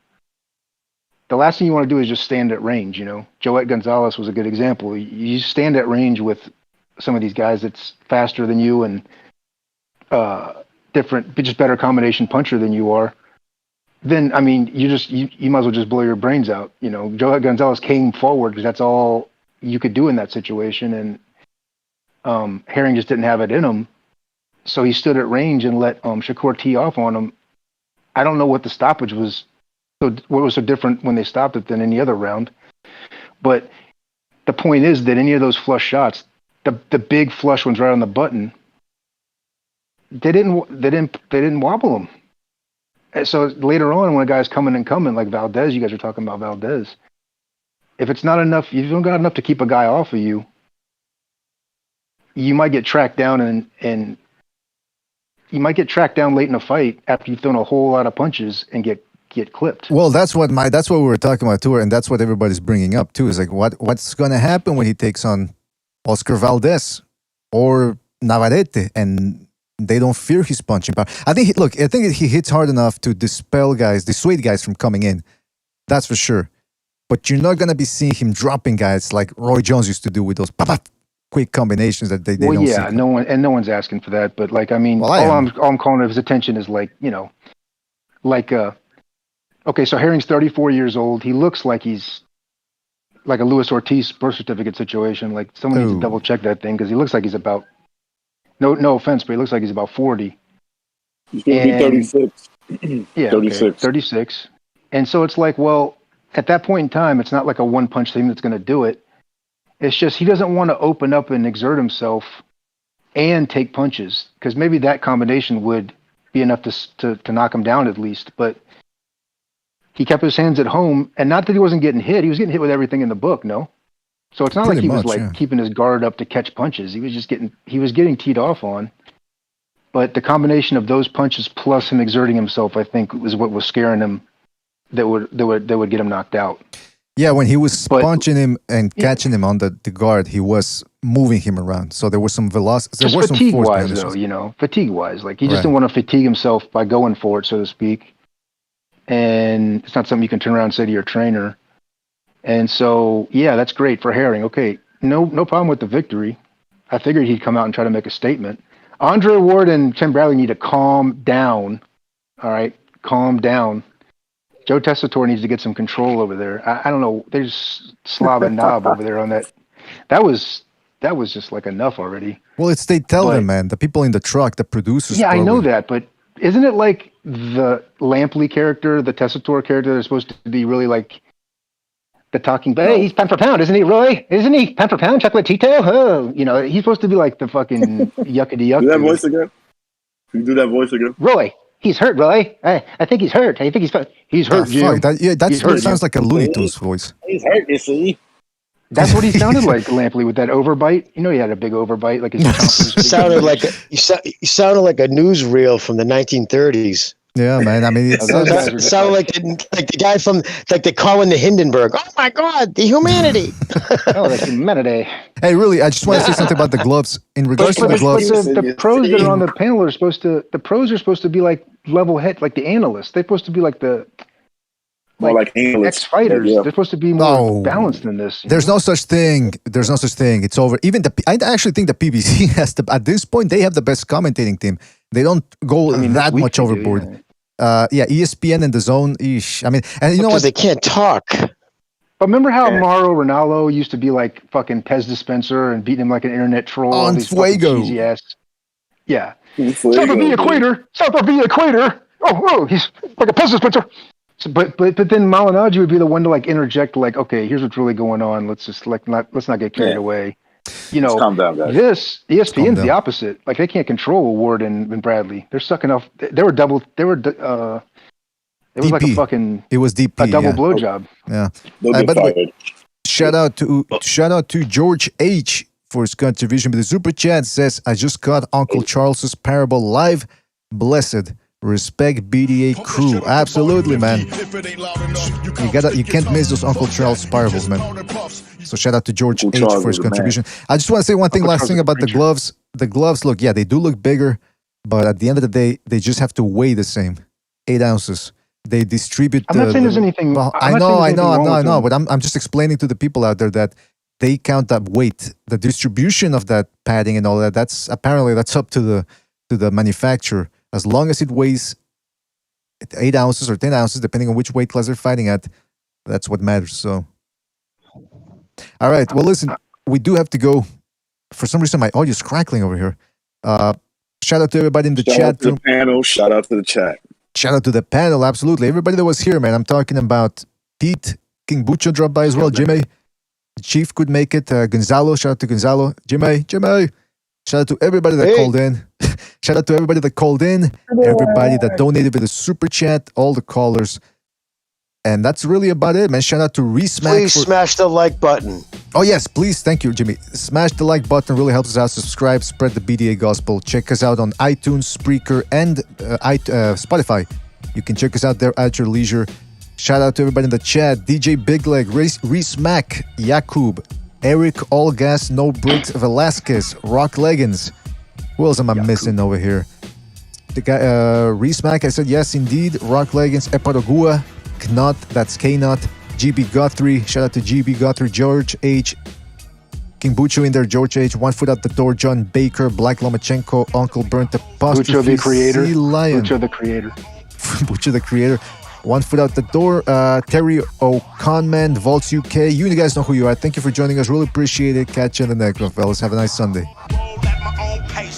R: The last thing you want to do is just stand at range, you know. Joet Gonzalez was a good example. You stand at range with some of these guys that's faster than you and different, just better combination puncher than you are. Then, I mean, you might as well just blow your brains out. You know, Joet Gonzalez came forward because that's all you could do in that situation. And Herring just didn't have it in him. So he stood at range and let Shakur tee off on him. I don't know what the stoppage was. So what was so different when they stopped it than any other round? But the point is that any of those flush shots, the big flush ones right on the button, they didn't wobble them. And so later on, when a guy's coming like Valdez, you guys are talking about Valdez. If it's not enough, you don't got enough to keep a guy off of you. You might get tracked down and you might get tracked down late in a fight after you've thrown a whole lot of punches and get clipped.
B: Well, that's what we were talking about too, and that's what everybody's bringing up too. Is like what's going to happen when he takes on Oscar Valdez or Navarrete, and they don't fear his punching power. I think he hits hard enough to dissuade guys from coming in. That's for sure. But you're not going to be seeing him dropping guys like Roy Jones used to do with those quick combinations that they don't see.
R: No one's asking for that, but like, I mean, all I'm calling his attention is like, you know, like, okay, so Herring's 34 years old. He looks like he's like a Luis Ortiz birth certificate situation. Like someone needs to double check that thing because he looks like he's about, no offense, but he looks like he's about 40.
E: He's going to be 36.
R: Yeah, 36. Okay, 36. And so it's like, well, at that point in time, it's not like a one punch thing that's going to do it. It's just he doesn't want to open up and exert himself and take punches, because maybe that combination would be enough to knock him down at least. But he kept his hands at home, and not that he wasn't getting hit. He was getting hit with everything in the book, no? So it's not
B: Pretty
R: like he was
B: much,
R: like
B: yeah.
R: keeping his guard up to catch punches. He was just getting teed off on. But the combination of those punches plus him exerting himself, I think, was what was scaring him. That would get him knocked out.
B: Yeah, when he was punching him and catching him on the guard, he was moving him around. So there was some velocity. There
R: Just
B: was some
R: fatigue
B: force
R: wise,
B: behind this.
R: though, you know, fatigue wise, like he just
B: Right.
R: didn't want to fatigue himself by going for it, so to speak. And it's not something you can turn around and say to your trainer. And so, yeah, that's great for Herring. Okay, no problem with the victory. I figured he'd come out and try to make a statement. Andre Ward and Tim Bradley need to calm down. All right, calm down. Joe Tessitore needs to get some control over there. I don't know. There's Slav and Knob over there on that. That was just like enough already.
B: Well, it's they tell them, man. The people in the truck, the producers.
R: Yeah, I know
B: probably.
R: that, but isn't it like the Lampley character, the Tessitore character, they're supposed to be really like the talking? But hey, he's pound for pound, isn't he, Roy? Isn't he pound for pound, Chocolatito? Oh, you know, he's supposed to be like the fucking yuckity yuck.
E: Do that
R: dude.
E: voice again. Can you do that voice again?
R: Roy, he's hurt, Roy. I think he's hurt. I think he's hurt, Jim.
B: Fuck, that
R: He's hurt,
B: sounds
R: Jim.
B: like a Looney Tunes voice.
K: He's hurt, you see.
R: That's what he sounded like, Lampley, with that overbite. You know, he had a big overbite, like his chompers.
D: Sounded like you sounded like a newsreel from the 1930s.
B: Yeah, man. I mean, it's
D: Sounded like the guy from like the Colin the Hindenburg. Oh my God, the humanity!
R: Oh, the humanity.
B: Hey, really, I just want to say something about the gloves. In regards to the gloves,
R: the pros that are on the panel are supposed to. The pros are supposed to be like level head, like the analysts. They're supposed to be like the
E: More like analysts.
R: ex-fighters.
E: Yeah.
R: They're supposed to be more balanced than this.
B: there's no such thing. There's no such thing. It's over. Even I actually think the PBC has the. At this point, they have the best commentating team. They don't go that much overboard. Yeah, ESPN and the Zone. Eesh. I mean, and you know what?
D: They can't talk.
R: But remember how Mauro Ronaldo used to be like fucking Tez Dispenser and beating him like an internet troll?
B: On
R: all these fucking
B: Fuego.
R: cheesy ass. Yeah.
E: Fuego,
R: South of the
E: dude.
R: equator. South of the equator. Oh, he's like a Tez Dispenser. So, but then Malinaji would be the one to like interject, like, okay, here's what's really going on. Let's just like let's not get carried away. You know,
E: Let's calm down, guys.
R: this
B: Calm
R: ESPN's
B: down.
R: the opposite. Like they can't control Ward and Bradley. They're sucking off. They were double. They were. It was like a
B: DP.
R: fucking
B: It was DP.
R: a double
B: yeah.
R: blowjob.
B: Yeah.
E: They'll get
B: by the way,
E: fired.
B: shout out to George H for his contribution. But the super chat says, "I just caught Uncle Charles's parable live. Blessed. Respect BDA crew. Absolutely, man. You can't miss those Uncle Charles parables, man. So shout out to George
E: Uncle
B: H
E: Charles
B: for his
E: is the man.
B: contribution. I just want to say one thing,
R: Uncle
B: last
R: Charles
B: thing
R: is a
B: about the
R: preacher.
B: gloves. The gloves look, yeah, they do look bigger, but at the end of the day, they just have to weigh the same, 8 ounces. They distribute.
R: I'm not saying there's anything.
B: Well,
R: I'm
B: I
R: not saying there's anything wrong with them.
B: but I'm just explaining to the people out there that they count that weight, the distribution of that padding and all that. That's apparently that's up to the manufacturer. As long as it weighs 8 ounces or 10 ounces, depending on which weight class they're fighting at, that's what matters. So, all right. Well, listen, we do have to go. For some reason, my audio is crackling over here. Shout out to everybody in the
E: Shout
B: chat
E: out to
B: room.
E: the panel. Shout out to the chat.
B: Shout out to the panel, absolutely. Everybody that was here, man. I'm talking about Pete, King Bucho dropped by as well. Jimmy, Chief could make it. Gonzalo, shout out to Gonzalo. Jimmy. Shout out to everybody that called in. Shout out to everybody that called in. Everybody that donated with a super chat. All the callers. And that's really about it, man. Shout out to Resmack.
D: Please smash the like button.
B: Oh, yes, please. Thank you, Jimmy. Smash the like button. Really helps us out. Subscribe. Spread the BDA gospel. Check us out on iTunes, Spreaker, and Spotify. You can check us out there at your leisure. Shout out to everybody in the chat. DJ Big Leg, Reese Mack, Yakub, Eric All Gas, No Bricks, Velasquez, Rock Leggins. Who else am I missing over here? The guy, Reese Mack, I said yes, indeed. Rock Leggins, Eparogua, Knot, that's K-Knot, GB Guthrie, shout out to GB Guthrie, George H, King Bucho in there, George H, One Foot Out the Door, John Baker, Black Lomachenko, Uncle Burnt, Apostrophe,
R: Bucho the creator.
B: Sea Lion.
R: Bucho the creator.
B: Bucho the creator. One Foot Out the Door, Terry O'Conman, Vaults UK. You guys know who you are. Thank you for joining us. Really appreciate it. Catch you in the next one, fellas. Have a nice Sunday.
A: Roll at my own pace.